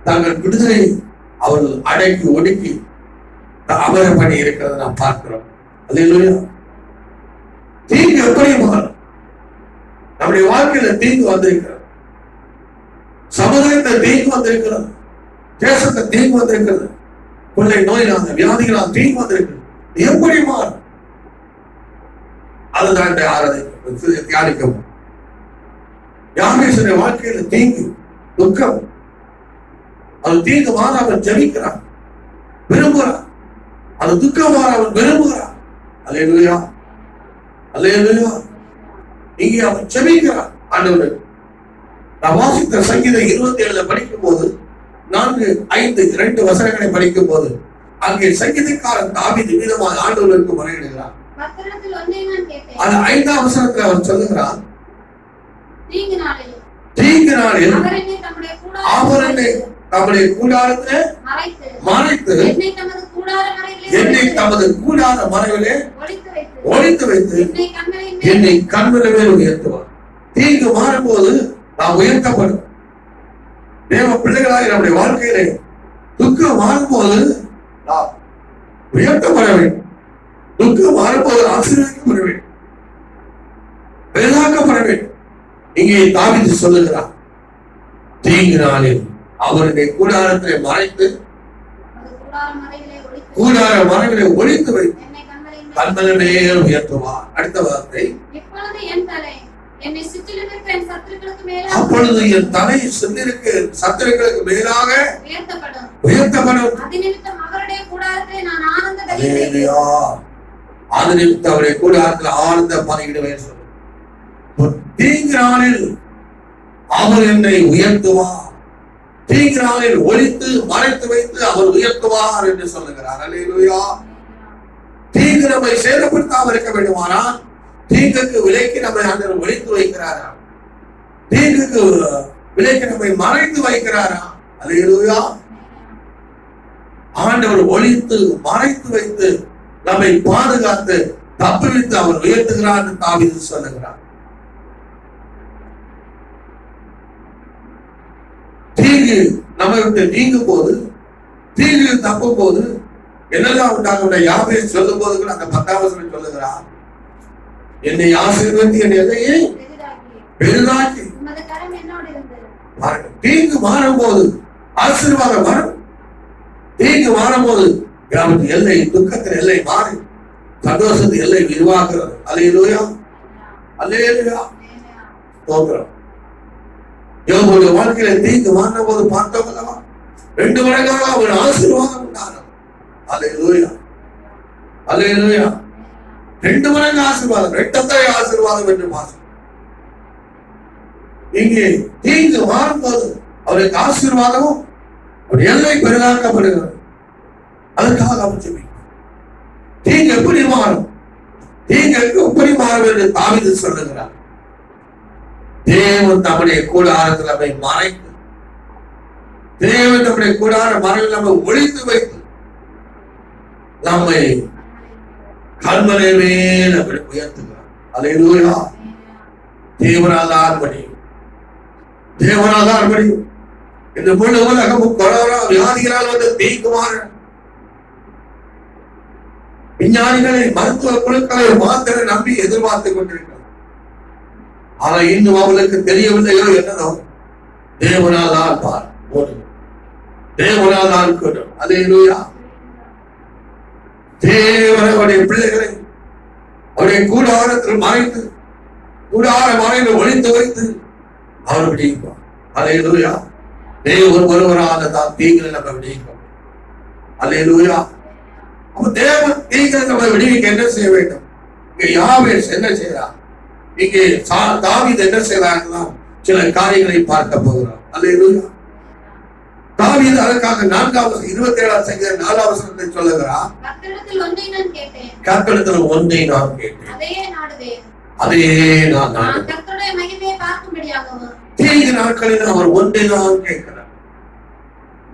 தங்கள் விடுதலை அவர்கள் அடக்கி ஒடுக்கி அமர பண்ணி இருக்கிறத நாம் பார்க்கிறோம். அல்லேலூயா. தீங்கு எப்படி மாறும்? நம்முடைய வாழ்க்கையில தீங்கு வந்திருக்கிறது, சமுதாயத்தை தீங்கு வந்திருக்கிறது, தேசத்தை தீங்கு வந்திருக்கிறது, கொள்ளை நோயினால் வியாதிகளால் தீங்கு வந்திருக்கிறது. எப்படி மாறும்? அதுதான் தியானிக்கும். யாமேசுடைய வாழ்க்கையில தீங்கு துக்கம், அது தீங்கு மாற அவன் ஜெபிக்கிறான், விரும்புகிறான். அது துக்கம் மாற அவன் விரும்புகிறான். அல்லேலூயா, அல்லேலூயா. இங்கே அவன் ஜெபிக்கிறான் ஆண்டவருக்கு. நான் வாசித்த சங்கீதம் 27 படிக்கும் போது 4, 5, 2 வசனங்களை படிக்கும் போது அங்கே சங்கீதக்காரன் தாவீது விதமாக ஆண்டவருக்கு முறையிடுகிறான். அது 5ஆம் வசனத்தில் அவர் சொல்லுகிறான், தீங்கு நாளில் அவர் என்னை தம்முடைய கூடாரத்திலே மறைத்து என்னை தமது கூடார மறைவிலே ஒளித்து வைத்து என்னை கண்மலை மேல் உயர்த்துவார். தீங்கு மாறும்போது நாம் உயர்த்தப்படும். தேவ பிள்ளைகளாக நம்முடைய வாழ்க்கையிலே துக்கம் மாறும்போது நாம் உயர்த்தப்பட வேண்டும். துக்கம் மாறும்போது ஆசீர்வதிக்கப்பட வேண்டும், பெரிதாக்கப்பட வேண்டும். இங்கே தாவீது சொல்லுகிறார், தீங்கு நாளில் அவருடைய கூடாரத்திலே மறைத்து கூடார மறைவிலே ஒளித்து வைத்து கண்மலை மேல் உயர்த்துவார். அடுத்த வார்த்தை, அப்பொழுது என் தலை சிந்திருக்கு சத்துருக்களுக்கு மேலாக உயர்த்தப்படும். அது நிமித்தம் அவருடைய கூடாரத்தில் ஆனந்த பணியிடுவேன். தீங்கு நாளில் அவர் என்னை உயர்த்துவார், தீங்கு நாளில் ஒளித்து மறைத்து வைத்து அவர் உயர்த்துவார் என்று சொல்லுகிறார். அல்லேலூயா. தீங்கு நம்மை சேதப்படுத்தாமல் இருக்க வேண்டுமானால் தீங்குக்கு விலைக்கு நம்மை ஆண்டவர் ஒளித்து வைக்கிறாரா? தீங்குக்கு விலைக்கு நம்மை மறைத்து வைக்கிறாரா? அல்லேலூயா. ஆண்டவர் ஒளித்து மறைத்து வைத்து நம்மை பாதுகாத்து தப்புவித்து அவர் உயர்த்துகிறார் என்று தாவீது சொல்லுகிறார். தீங்கு நம்மை விட்டு நீங்கும் போது, தீங்கு தப்பும் போது என்னெல்லாம் உண்டாக யாபேஸ் சொல்லும் போது கூட அந்த 10ஆம் வசனம் சொல்லுகிறார், என்னை ஆசீர்வதித்து என் எல்லையை பெரிதாக்கி. தீங்கு மாறும் போது ஆசீர்வாதம் வரும். தீங்கு மாறும் போது கிராமத்து எல்லை, துக்கத்தின் எல்லை மாறி சந்தோஷத்தின் எல்லை விரிவாக்குறது. அல்லேலூயா, அல்லேலூயா. ஸ்தோத்திரம். யோபுடைய வாழ்க்கையில தீங்கு மாறின போது பார்த்தோம் அல்லவா? 2 மடங்காக அவர் ஆசீர்வாதம் உண்டாகும். அல்லேலூயா, அல்லேலூயா. 2 மடங்கு ஆசீர்வாதம், 2 ஆசீர்வாதம் என்று பார்க்கிறோம். இங்கே தீங்கு மாறும்போது அவருக்கு ஆசீர்வாதமும் அவர் எல்லை பெரிதாக்கப்படுகிறது. அதற்காக அவர் ஜெபிக்கிறார். தீங்கு எப்படி மாறும், தீங்கு எப்படி மாறும் என்று தாவீது சொல்லுகிறார். தேவன் தம்முடைய கூடாரத்தில் நம்மை மறைத்து, தேவன் நம்முடைய கூடார மறைவில் நம்மை ஒழித்து வைத்து நம்மை கல்மனை மேல் அப்படி உயர்த்துகிறார். அல்லேலூயா. தேவனாதான் முடியும், தேவனாதான் முடியும். இந்த முழு உலகமும் கொரோனா வியாதிகளால் வந்து தீங்குமாறு விஞ்ஞானிகளை, மருத்துவ குழுக்களை மாத்திர நம்பி எதிர்பார்த்துக் கொண்டிருக்கிறார். ஆனால் இன்னும் அவளுக்கு தெரியவில்லையோ என்னதோ, தேவனால் தான் பார், தேவனால் தான் கூடும். அல்லேலூயா. தேவனுடைய பிள்ளைகளை அவருடைய கூடாரத்தில் மறைத்து, கூடார மறைவில் ஒழித்து வைத்து அவர் விடுவிப்பார். அல்லேலூயா. தேவன் ஒருவராக தான் தீங்களை நம்ம விடுவிக்கும். அல்லேலூயா. அப்ப தேவன் தீங்களை நம்ம விடுவிக்க என்ன செய்ய வேண்டும்? இங்க யாவேஸ் என்ன செய்யறார், இங்கே தாவீது என்ன செய்யறாங்க, சில காரியங்களை பார்க்க போகிறோம். அல்லேலூயா. தாவீது அதற்காக 4வது 27ஆம் சங்கீதம் 4ஆம் வசனத்தை சொல்லுகிறார். கர்த்தரிடத்தில் ஒன்றை நான் கேட்டேன், அதையே நான் கர்த்தருடைய மகிமையை பார்க்கும்படியாகவும். தீங்கு நாட்களில் அவர் ஒன்றை நான் கேட்கிறார்.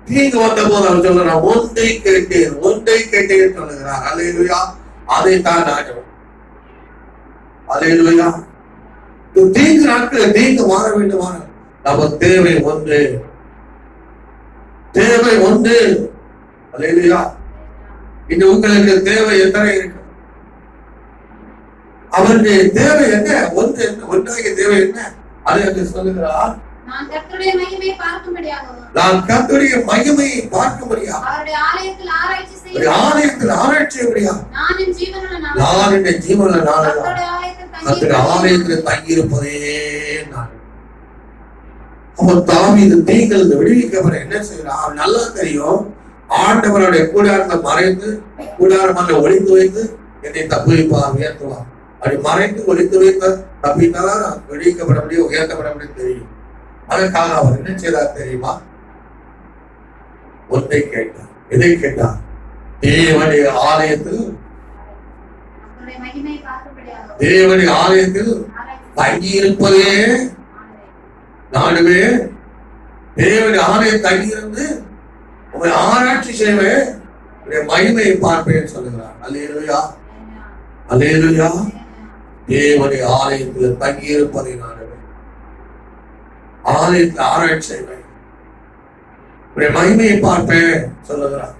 தீங்கு வந்த போது அவர் சொல்லுகிறார், ஒன்றை கேட்டேன் சொல்லுகிறார். அல்லேலூயா. அதைத்தான் நாடும். அல்லேலூயா. தீங்கு நாட்களில் தீங்கு மாற வேண்டுமான நம்ம தேவை ஒன்று, தேவை ஒன்று. அல்லேலூயா. இந்த உங்களுக்கு தேவை எத்தனை இருக்கு? அவருடைய தேவை என்ன? ஒன்று என்ன? ஒன்றாகிய தேவை என்ன? அதை அங்கு சொல்லுகிறார். நான் கர்த்தருடைய மகிமையை பார்க்கும்படியாகவும், அவருடைய ஆலயத்தில் ஆராய்ச்சி நான் என் ஜீவனுள்ள நாளெல்லாம் கர்த்தருடைய ஆலயத்தில் தங்கியிருப்பதே நான். அவன் தாவீது தீங்கில் விடுவிக்கப்பட என்ன செய்யறான்? அவன் நல்லா தெரியும், ஆண்டவருடைய கூடாரத்தை மறைத்து, கூடாரம் ஒழித்து வைத்து என்னை தப்புவிப்பார், உயர்த்துவார். அப்படி மறைத்து ஒழித்து வைத்த தப்பித்தான் விடுவிக்கப்பட முடியும், உயர்த்தப்பட முடியும் தெரியும். அதற்காக அவர் என்ன செய்தார் தெரியுமா? ஒன்றை கேட்டார். எதை கேட்டார்? தேவனுடைய ஆலயத்தில், தேவனுடைய ஆலயத்தில் தங்கி இருப்பதே நானுமே. தேவனுடைய ஆலயம் தங்கியிருந்து உங்களை ஆராய்ச்சி செய்வேன், மகிமையை பார்ப்பேன் சொல்லுகிறார். அல்லேலூயா, அல்லேலூயா. தேவனுடைய ஆலயத்தில் தங்கி இருப்பதை நானுமே, ஆலயத்தில் ஆராய்ச்சி செய்வேன், மகிமையை பார்ப்பேன் சொல்லுகிறார்.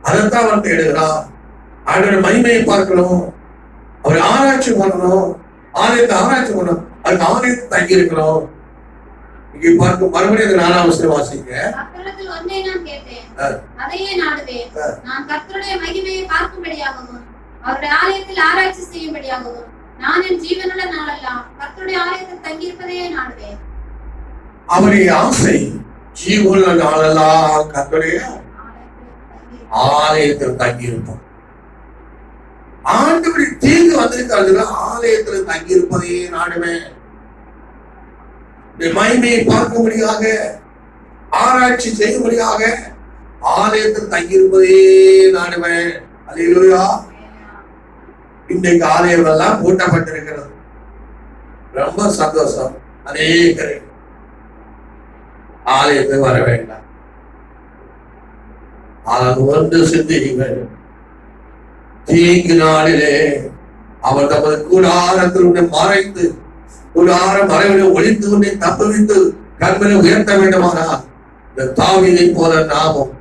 அதைத்தான் அவர் தேடுகிறார். அவருடைய மகிமையை பார்க்கணும், அவர் ஆராய்ச்சி பண்ணணும், ஆலயத்தை ஆராய்ச்சி பண்ணணும், அதுக்கு ஆலயத்தை தங்கி இருக்கணும். இங்கே பார்க்கும் மறுபடியும் 4ஆம் வசனம் வாசிங்க. கர்த்தரிடத்தில் ஒன்றை நான் கேட்டேன், அதையே நாடுவேன். நான் கர்த்தருடைய மகிமையை பார்க்கும்படியாகவும், அவருடைய ஆலயத்தில் ஆராய்ச்சி செய்யும்படியாகவும், நான் என் ஜீவனுள்ள நாளெல்லாம் கர்த்தருடைய ஆலயத்தில் தங்கியிருப்பதையே நாடுவேன். அவருடைய ஆசை ஜீவனுள்ள நாளெல்லாம் கர்த்தருடைய ஆலயத்தில் தங்கியிருப்போம். ஆண்டவருடைய தீங்கு வந்திருக்கிறது, ஆலயத்தில் தங்கியிருப்பதையே நாடுவேன். மகிமையை பார்க்கும்படியாக, ஆராய்ச்சி செய்யும்படியாக ஆலயத்தில் தங்கியிருப்பதே நாடுவேன். அல்லேலூயா. இன்றைக்கு ஆலயம் எல்லாம் பூட்டப்பட்டிருக்கிறது. ரொம்ப சந்தோஷம். அநேகர் ஆலயத்துக்கு வர வேண்டாம். ஆனால் ஒன்று சிந்தியுங்கள், தீங்கு நாளிலே அவர் தமது கூடாரத்தில் உன்னை மறைத்து, கூடார மறைவினை ஒழித்து உன்னை தப்புவித்து கண்மனை உயர்த்த வேண்டுமானால் இந்த தாவீதை போல நாமும்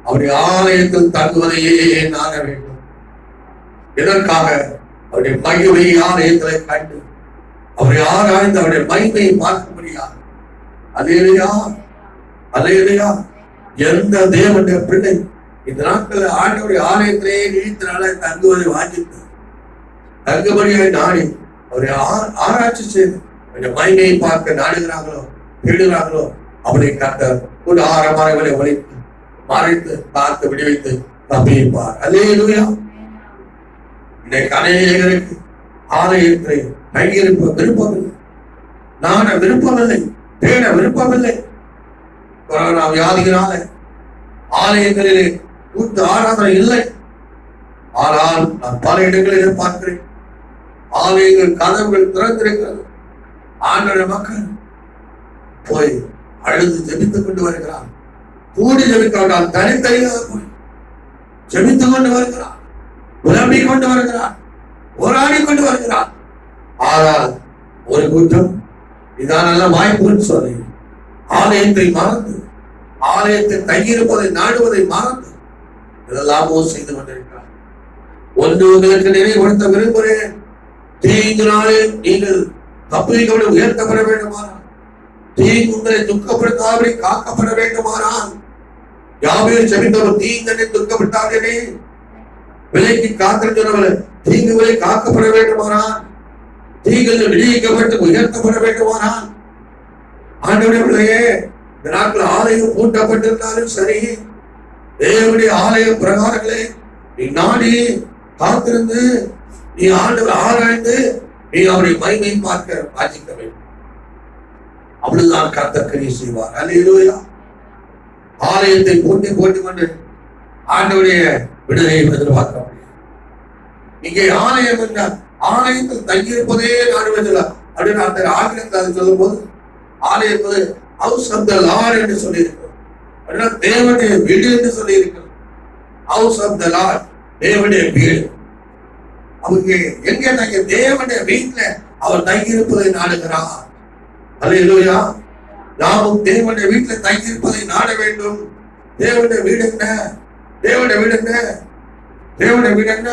அவருடைய ஆலயத்தில் தங்குவதையே நாட வேண்டும். இதற்காக அவருடைய மகிமை ஆலயங்களை கண்டு அவரை ஆராய்ந்து அவருடைய மகிமையை பார்க்க முடியாது. அல்லேலூயா, அல்லேலூயா. எந்த தேவனுடைய பிள்ளை இந்த நாட்களில் ஆண்டவருடைய ஆலயத்திலேயே நீடித்தனால தங்குவதை வாஞ்சித்து தங்குபடியாய் நாடி அவரை ஆராய்ச்சி செய்து அவருடைய மகிமையை பார்க்க நாடுகிறார்களோ, தேடுகிறார்களோ, அவரை கர்த்தர் கூட ஆரம்பங்களை ஒழித்து மறைத்து பார்த்து விடுவித்து தப்பிப்பார். அல்லேலூயா. இன்னைக்கு அநேகருக்கு ஆலயத்தை கையிருப்ப விருப்பமில்லை, நாட விருப்பமில்லை, தேட விருப்பமில்லை. கொரோனா வியாதியினால ஆலயங்களிலே கூட்டு ஆராதனை இல்லை. ஆனால் நான் பல இடங்களிலே பார்க்கிறேன், ஆலயங்கள் கதவுகள் திறந்திருக்கிறது. ஆண்டவருடைய மக்கள் போய் அழுது ஜெபித்துக் கொண்டு வருகிறார். கூடி ஜெபிக்காவிட்டால் தனித்தனியாக போய் ஜெபித்துக் கொண்டு வருகிறார், புலம்பிக் கொண்டு வருகிறார், போராடி கொண்டு வருகிறார். ஆனால் ஒரு கூட்டம் இதான் நல்ல வாய்ப்புன்னு சொல்லி ஆலயத்தை மறந்து, ஆலயத்தை தங்கியிருப்பதை நாடுவதை மறந்து இதெல்லாமோ செய்து கொண்டிருக்கிறார். ஒன்று உங்களுக்கு நினைவுபடுத்த விரும்புகிறேன். தீங்கு நாளில் நீங்கள் தப்பிக்கொண்டு உயர்த்தப்பட வேண்டுமானால், தீங்கு உங்களை துக்கப்படுத்தாமல் காக்கப்பட வேண்டுமானால், யாவையும் செபித்தவர் தீங்கனை துக்கப்படுத்தாதே விலைக்கு காத்திருந்தவர்கள் தீங்கு விலை காக்கப்பட வேண்டுமானால், தீங்கில் விடுவிக்கப்பட்டு உயர்த்தப்பட வேண்டுமானால், ஆண்டவருடைய பிள்ளையே, இந்த நாட்கள் ஆலயம் பூட்டப்பட்டிருந்தாலும் சரி, தேவனுடைய ஆலய பிரகாரங்களை நீ நாடி காத்திருந்து, நீ ஆண்டவர் ஆராய்ந்து, நீ அவரை மகிமை பார்க்க வாசிக்க வேண்டும். அப்படிதான் கர்த்தர் கிரியை செய்வார். அல்லேலூயா. ஆலயத்தை போட்டுக் கொண்டு ஆண்டவருடைய விடுதலையை எதிர்பார்க்க முடியும். இங்கே ஆலயம் என்றால் ஆலயத்தில் தங்கியிருப்பதே நாடுவதில்லை அப்படின்னு அந்த ஆங்கிலத்தில் சொல்லும் போது ஆலயம் என்பது ஹவுஸ் ஆஃப் த லார்ட் என்று சொல்லி இருக்கிறோம். தேவனுடைய வீடு என்று சொல்லி இருக்கிறோம். ஹவுஸ் ஆஃப் த லார்ட், தேவனுடைய வீடு. அவங்க எங்க தங்க தேவனுடைய வீட்டுல அவர் தங்கியிருப்பதை நாடுகிறார். அல்லேலூயா. நாமும் தேவனுடைய வீட்டுல தங்கியிருப்பதை நாட வேண்டும். தேவனுடைய வீடு என்ன? தேவனுடைய வீடு என்ன? தேவனுடைய வீடு என்ன?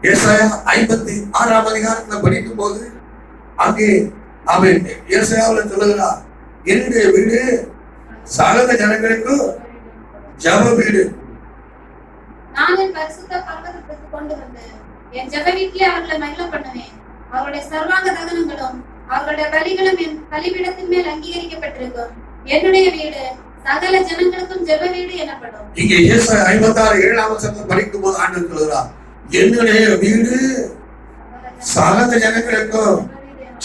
ஏசாயா 56ஆம் அதிகாரத்துல படிக்கும் போது அங்கே அவன் ஏசாயாவில் சொல்லுகிறார், என்னுடைய வீடு சகல ஜனங்களுக்கும் ஜப வீடு. நான் என் பரிசுத்த பர்வதத்துக்கு கொண்டு வந்து என் ஜப வீட்டிலே அவர்களை மகிழ பண்ணுவேன். அவருடைய சர்வாங்க தகனங்களும் அவர்களுடைய பலிகளும் என் பலிபீடத்தின் மேல் அங்கீகரிக்கப்பட்டிருக்கும். என்னுடைய வீடு சகல ஜனங்களுக்கும் ஜெப வீடு எனப்படும். இங்கே ஏசாயா 56:7ஆம் வசனத்தை படிக்கும் போது ஆண்டவர் சொல்கிறார், என்னுடைய வீடு சகல ஜனங்களுக்கும்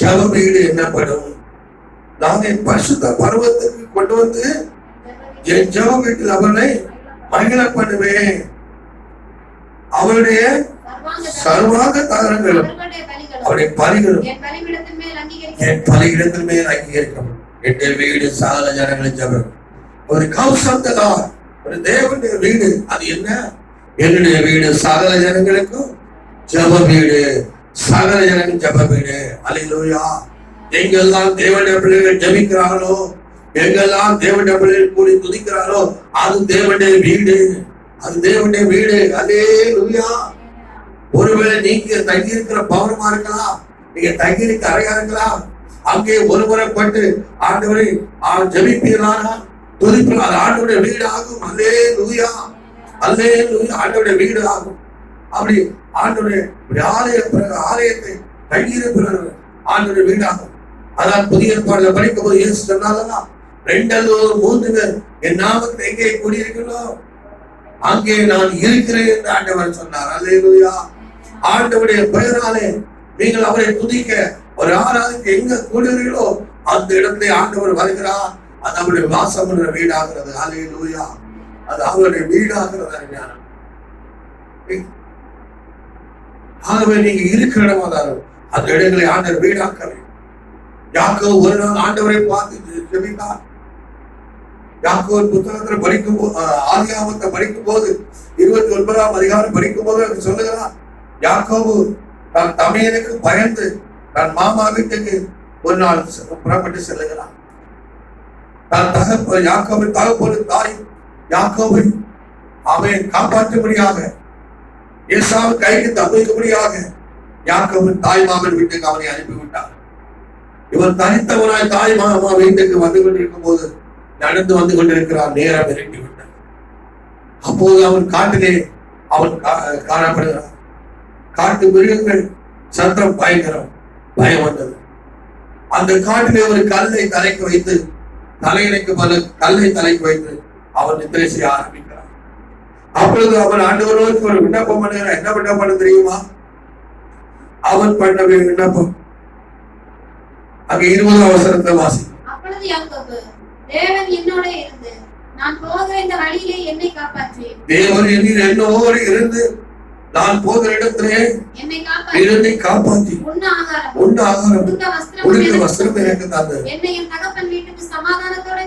ஜெப வீடு எனப்படும். நான் என் பரிசுத்த பர்வதத்துக்கு கொண்டு வந்து என் ஜெப வீட்டில் அவர்களை மகிழ பண்ணுவேன். அவருடைய சர்வாங்க தகனங்களும் அவருடைய பலிகளும் என் பலியிடத்தின் மேல் அங்கீகரிக்கப்படும். என் வீடு சகல ஜனங்களின் ஜெபம். ஒரு கௌசந்தலா, ஒரு தேவனுடைய வீடு. அது என்ன? என்னுடைய வீடு சகல ஜனங்களுக்கும் ஜெப வீடு, சகல ஜனங்களும் ஜெப வீடு. அல்லேலூயா. எங்கெல்லாம் தேவனுடைய பிள்ளைகள் ஜெபிக்கிறார்களோ, எங்கெல்லாம் தேவனுடைய பிள்ளைகள் கூடி துதிக்கிறாரோ, அது தேவனுடைய வீடு, அது தேவனுடைய வீடு. அல்லேலூயா. ஒருவேளை நீங்க தங்கி இருக்கிற பவனமா இருக்கலாம், நீங்க தங்கி இருக்க அறையா இருக்கலாம், அங்கே ஒருமுறைப்பட்டு ஆண்டவரை ஜெபிப்பீர்களானா, துதிப்பீர்கள், ஆண்டவருடைய வீடு ஆகும். அல்லேலூயா, அல்லேலூயா. ஆண்டவருடைய வீடு ஆகும். அப்படி ஆண்டவருடைய ஆலயத்தை தங்கியிருப்பிற ஆண்டவருடைய வீடு ஆகும். அதான் புதிய ஏற்பாடுல படிக்கும் போது இயேசு சொன்னாலதான் 2 அல்லது 3 பேர் என் நாமத்தை எங்கே கூடியிருக்கிறோம் அங்கே நான் இருக்கிறேன் என்று ஆண்டவர் சொன்னார். அல்லேலூயா. ஆண்டவருடைய பெயராலே நீங்கள் அவரை துதிக்க, ஒரு ஆராதிக்க எங்க கூடுகிறீர்களோ அந்த இடத்துல ஆண்டவர் வருகிறார். அது அவருடைய வாசம் என்ற வீடாகிறது. அல்லேலூயா. அது அவருடைய வீடாகிறது. ஆகவே நீங்க இருக்கிற இடமா தான் அந்த இடங்களை ஆண்டவர் வீடாக்கவே. யாக்கோபு ஒரு நாள் ஆண்டவரை பார்த்து ஜெபித்தார். யாக்கோபு புத்தகத்துல படிக்கும் போது, ஆதியாகமத்தை படிக்கும் போது 29ஆம் அதிகாரம் படிக்கும் போது சொல்லுகிறார், யாக்கோபு தன் தமையனுக்கு பயந்து தன் மாமா வீட்டுக்கு ஒரு நாள் புறப்பட்டு செல்லுகிறார். தன் தகப்ப யாக்கோபின் தகப்பொரு தாய் யாக்கோபை அவன் காப்பாற்றும்படியாக, ஏசாவு கைக்கு தப்பிக்கும்படியாக யாக்கோபின் தாய் மாமன் வீட்டுக்கு அவனை அனுப்பிவிட்டார். இவன் தனித்தவனாய் தாய் மாமா வீட்டுக்கு வந்து கொண்டிருக்கும் போது நடந்து வந்து கொண்டிருக்கிறார். நேரம் இறங்கி விட்டார். அப்போது அவன் காட்டிலே அவன் காணப்படுகிறான். காட்டு மிருகங்கள் சத்தம் பயங்கரம், பயம் வந்தது. அந்த காட்டிலே ஒரு கல்லை தலைக்கு வைத்து, தலையினைக்கு பல கல்லை தலைக்கு வைத்து அவன் நித்திரை செய்ய ஆரம்பிக்கிறான். அப்பொழுது அவன் ஆண்டவருக்கு ஒரு விண்ணப்பம் பண்ணுகிறான். என்ன விண்ணப்பம் தெரியுமா? அவன் பண்ண விண்ணப்பம் அங்க 20ஆம் வசனத்தை வாசி. அப்பொழுது யாக்கோபு, தேவன் என்னோட இருந்து நான் போகிற இந்த வழியிலே என்னை காப்பாற்றி, தேவன் என்னோடு இருந்து நான் போகிற இடத்திலே என்னை காப்பாற்றி, உண்ண ஆகாரம் உடுக்க வஸ்திரம் எனக்கு தந்து, என்னை என் தகப்பன் வீட்டுக்கு சமாதானத்தோட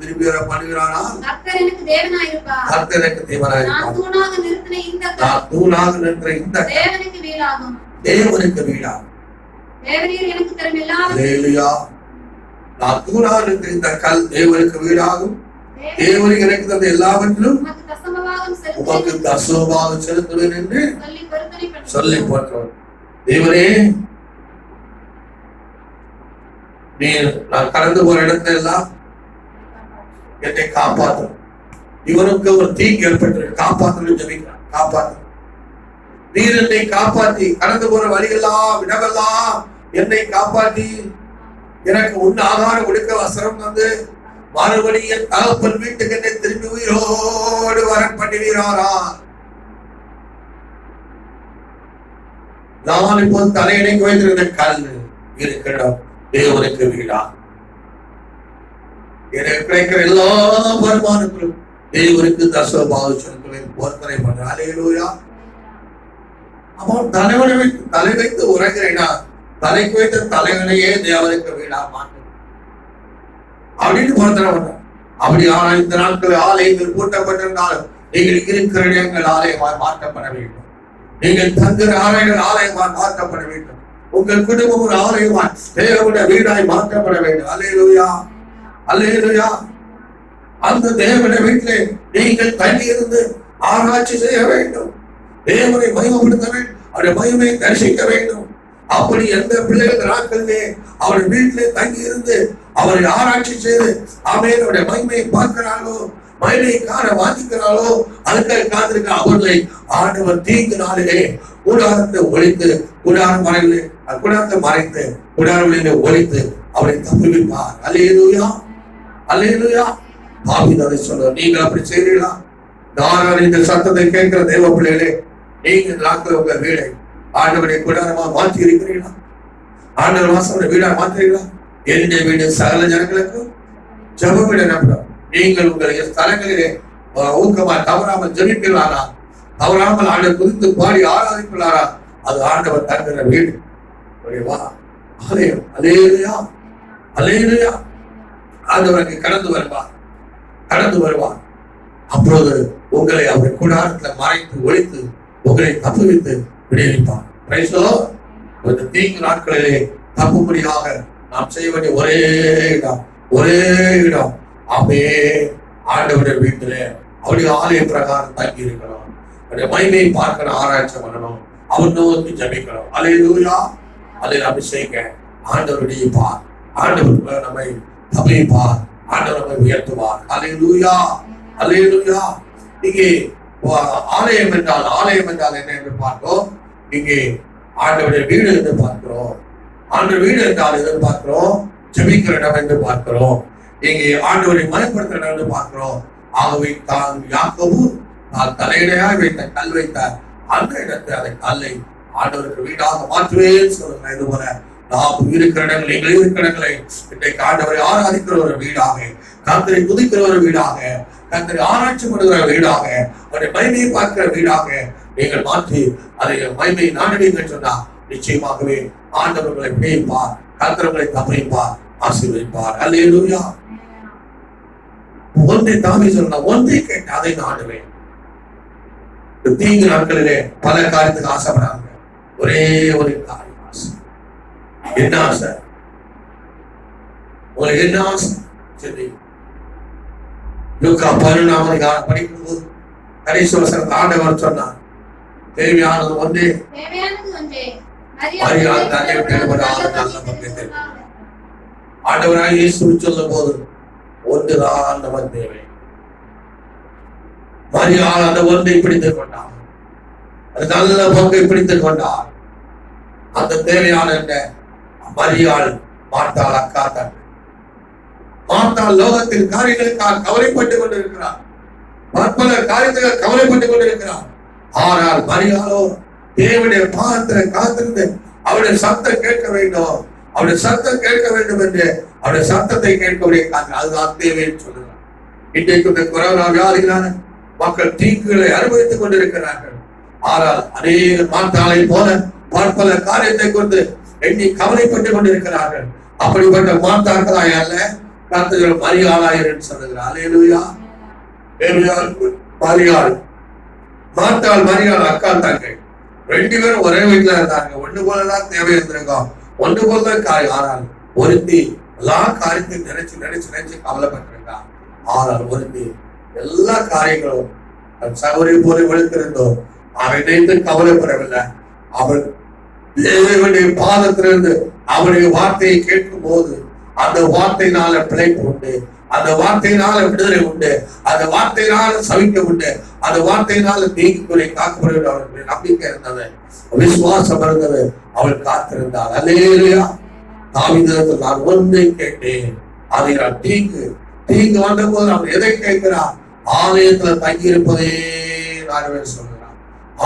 திரும்பி வர பண்ணுகிறானா? கர்த்தர் எனக்கு தேவனாயிருப்பார். கர்த்தர் எனக்கு தேவனாயிருப்பார். நான் தூணாக நிறுத்தின இந்த தேவனுக்கு வீடாகும். தேவனுக்கு வீடாகும். தேவரீர் எனக்கு தரும் எல்லாவற்றையும், அல்லேலூயா. நான் தூணாக நிறுத்தின இந்த கல் தேவனுக்கு வீடாகும். தேவன் எனக்கு தந்த எல்லாவற்றிலும் உமக்கு தசமபாகம் செலுத்துவேன் என்று சொல்லி போற்றோம். தேவனே, நீ நான் கடந்து போற இடத்துல எல்லாம் என்னை காப்பாற்றும். இவனுக்கு ஒரு தீங்கு ஏற்பட்டு காப்பாற்றணும் ஜெபிக்கிறான். காப்பாற்று, நீர் என்னை காப்பாற்றி கடந்து போற வழியெல்லாம் விடவெல்லாம் என்னை காப்பாற்றி எனக்கு உண்ண ஆகாரம் கொடுக்க வசரம் தந்து மறுபடியும் தகப்பன் வீட்டுக்கு என்னை திரும்பி உயிரோடு வர பண்ணுவீராரா? நான் இப்போ தலையணைக்கு வைத்திருந்த கல் இருக்கிற தேவனுக்கு வீடா? எனக்கு கிடைக்கிற எல்லா வருமானங்களும் தேவனுக்கு தசமபாகம் செலுத்துவேன் பொருத்தனை பண்ற. அல்லேலூயா. அவன் தலைவனை வைத்து தலை வைத்து உறங்குறேனா? தலைக்கு வைத்த தலைவனையே தேவனுக்கு வீடா மாற்ற அப்படின்னு பொருத்தனை பண்ற. அப்படி ஆனால் இந்த நாட்கள் ஆலயங்கள் பூட்டப்பட்டிருந்தாலும் நீங்கள் இருக்கிற இடங்கள் ஆலயமாய் மாற்றப்பட வேண்டும். நீங்கள் தங்குற ஆலயங்கள் ஆலயமாய் மாற்றப்பட வேண்டும். உங்கள் குடும்பம் ஒரு ஆலயமாய் தேவனுடைய வீடாய் மாற்றப்பட வேண்டும். அல்லேலூயா, அல்லேலூயா. அந்த தேவனுடைய வீட்டிலே நீங்கள் தங்கி இருந்து ஆராய்ச்சி செய்ய வேண்டும். தேவனை மகிமைப்படுத்த வேண்டும். அவருடைய மகிமையை தரிசிக்க வேண்டும். அப்படி எந்த பிள்ளைகள் நாட்களிலே அவருடைய வீட்டிலே தங்கி இருந்து அவரை ஆராய்ச்சி செய்து அவருடைய மகிமையை பார்க்கிறாளோ, மகிமையை காண வாசிக்கிறாளோ, அதுக்காக காத்திருக்க அவர்களை ஆண்டவர் தீங்கு நாளிலே கூடாரத்தை ஒழித்து கூடாரத்தை மறைத்து கூடாரங்களிலே ஒழித்து அவரை தப்புவிப்பார். அல்லேலூயா, அல்லேலூயா. தாவீது சொல்றார், நீங்கள் அப்படி செய்கிறீர்களா? நான் இந்த சத்தத்தை கேட்கிற தேவ பிள்ளைகளே, நீங்க இந்த நாட்கள் உங்க வீடை ஆண்டவருடைய கூடாரமா மாற்றி இருக்கிறீர்களா? ஆண்டவர் வாசனுடைய வீடா மாற்றுறீங்களா? என்னுடைய வீடு சகல ஜனங்களுக்கும் ஜெப வீடு நம்புறோம். நீங்கள் உங்களுடைய ஸ்தலங்களிலே ஊக்கமா தவறாமல் ஜெபிப்பீர்களா? தவறாமல் ஆண்டவர் குறித்து பாடி ஆராதிப்பீர்களா? அது ஆண்டவர் தங்குகிற வீடு. ஆலயம். அல்லேலூயா, அல்லேலூயா. ஆண்டவருக்கு கடந்து வருவார், கடந்து வருவார். அப்பொழுது உங்களை அவர் கூடாரத்துல மறைத்து ஒழித்து உங்களை தப்புவித்து விடுவிப்பார். இந்த தீங்கு நாட்களிலே தப்புபடியாக நாம் செய்ய வேண்டிய ஒரே இடம், ஒரே இடம் ஆமே ஆண்டவருடைய வீட்டிலே அவருடைய ஆலய பிரகாரம் தங்கி இருக்கணும். அவருடைய மகிமையை பார்க்கணும், ஆராய்ச்சி பண்ணணும், அவர் நோக்கி ஜெபிக்கணும். அல்லேலூயா. அதை அபிஷேக ஆண்டவருடைய பார், ஆண்டவர் நம்மை தபிப்பார், ஆண்டவர் நம்மை உயர்த்துவார். அல்லேலூயா, அல்லேலூயா. இங்கே ஆலயம் என்றால் என்ன என்று பார்த்தோம். இங்கே ஆண்டவருடைய வீடு என்று பார்க்கிறோம். ஆண்டவர் வீடு என்றால் எது பார்க்கிறோம்? ஜெபிக்கிற இடம் என்று பார்க்கிறோம். இங்கே ஆண்டவரை மயப்படுத்துற இடம் என்று பார்க்கிறோம். ஆகவே தான் யாக்கோபு தான் தலையிடையாய் வைத்த கல் வைத்தார். அந்த இடத்தை அதை கல்லை ஆண்டவருக்கு வீடாக மாற்றுவேன் சொல்லுங்க. இது போல நாம் இருக்கிற இடங்கள், நீங்கள் இருக்கிற இடங்களை இன்றைக்கு ஆண்டவரை ஆராதிக்கிற ஒரு வீடாக, கர்த்தரை துதிக்கிற ஒரு வீடாக, கர்த்தரை ஆராய்ச்சி பண்ணுகிற வீடாக, அவருடைய மகிமையை பார்க்கிற வீடாக நீங்கள் மாற்றி அதை மகிமையை நாடுவீர்கள் சொன்னா நிச்சயமாகவே ஆண்டவர்களை விடுவிப்பார், கர்த்தர்களை தப்பிப்பார், ஆசீர்வதிப்பார். அல்லேலூயா. ஒன்றை தாமே சொன்ன ஒன்றை கேட்டு அதை நாடுவேன். தீங்கு நாட்களிலே பல காரியத்துக்கு ஆசைப்படாங்க. ஒரே ஒரு காரியம் ஆசை. என்ன ஆசை? உங்களுக்கு என்ன ஆசை? சரி, லூக்கா 11 படிக்கும்போது கடைசி வசனத்தை ஆண்டவர் சொன்னார், தேவையானது ஒன்றே, மரியாதை தன்னை விட்டு நல்ல பக்கத்தில். ஆண்டவராக இயேசு சொல்லும் போது ஒன்றுதான் நமக்கு தேவை. மரியாதை அந்த ஒன்றை பிடித்துக் கொண்டார், அது நல்ல பங்கை பிடித்துக் கொண்டார். அந்த தேவையான மரியாள் மாட்டாள் அக்கா தன் மார்த்தாள் லோகத்தின் காரியங்களுக்காக கவலைப்பட்டுக் கொண்டிருக்கிறார். பற்பல காரியத்துக்காக கவலைப்பட்டுக் கொண்டிருக்கிறார். ஆனால் மரியாளோ தேவனுடைய பாதத்திலே காத்திருந்து அவருடைய சத்தம் கேட்க வேண்டும், அவருடைய சத்தம் கேட்க வேண்டும் என்று அவருடைய சத்தத்தை கேட்கக்கூடிய காத்திர, அதுதான் தேவைன்னு சொல்லுகிறார். இன்றைக்கு இந்த கொரோனா வியாதிகளான மக்கள் தீங்குகளை அனுபவித்துக் கொண்டிருக்கிறார்கள். ஆனால் அநேக மாற்றாலை போல பற்பல காரியத்தை கொண்டு எண்ணி கவலைப்பட்டுக் கொண்டிருக்கிறார்கள். அப்படிப்பட்ட மாற்றாக்களாய் அல்ல, கர்த்தர் மரியாளாயர் என்று சொல்லுகிறார். அல்லேலூயா. மரியாள், மாற்றாள் மரியாள் அக்கா தங்கை, ரெண்டு பேரும் ஒரே வீட்டுல இருந்தாங்க. ஒண்ணு போலதான் தேவை இருந்திருக்கோம், ஒன்று போலதான் காரியம். ஆனால் ஒருத்தி எல்லா காரியத்தையும் நினைச்சு நினைச்சு நினைச்சு கவலைப்பட்டிருக்கா. ஆனால் ஒருத்தி எல்லா காரியங்களும் சகோதரி போல விழுத்திருந்தோம், அவன் நினைத்து கவலைப்படவில்லை. அவள் தேவனுடைய பாதத்திலிருந்து அவருடைய வார்த்தையை கேட்கும் போது அந்த வார்த்தையினால பிழைப்பு உண்டு, அந்த வார்த்தையினால விடுதலை உண்டு, அந்த வார்த்தையினால சவிக்க உண்டு, அந்த வார்த்தையினால தீங்குக்குறை காக்கப்படுவது அவர்களுடைய நம்பிக்கை இருந்தது, விசுவாசம் இருந்தது. அவள் காத்திருந்தாள். அல்லேலூயா. தாவீது நான் ஒன்றை கேட்டேன், அதை நான் தீங்கு வந்த போது அவன் எதை கேட்கிறான்? ஆலயத்துல தங்கி இருப்பதே நான் சொல்லுகிறான்,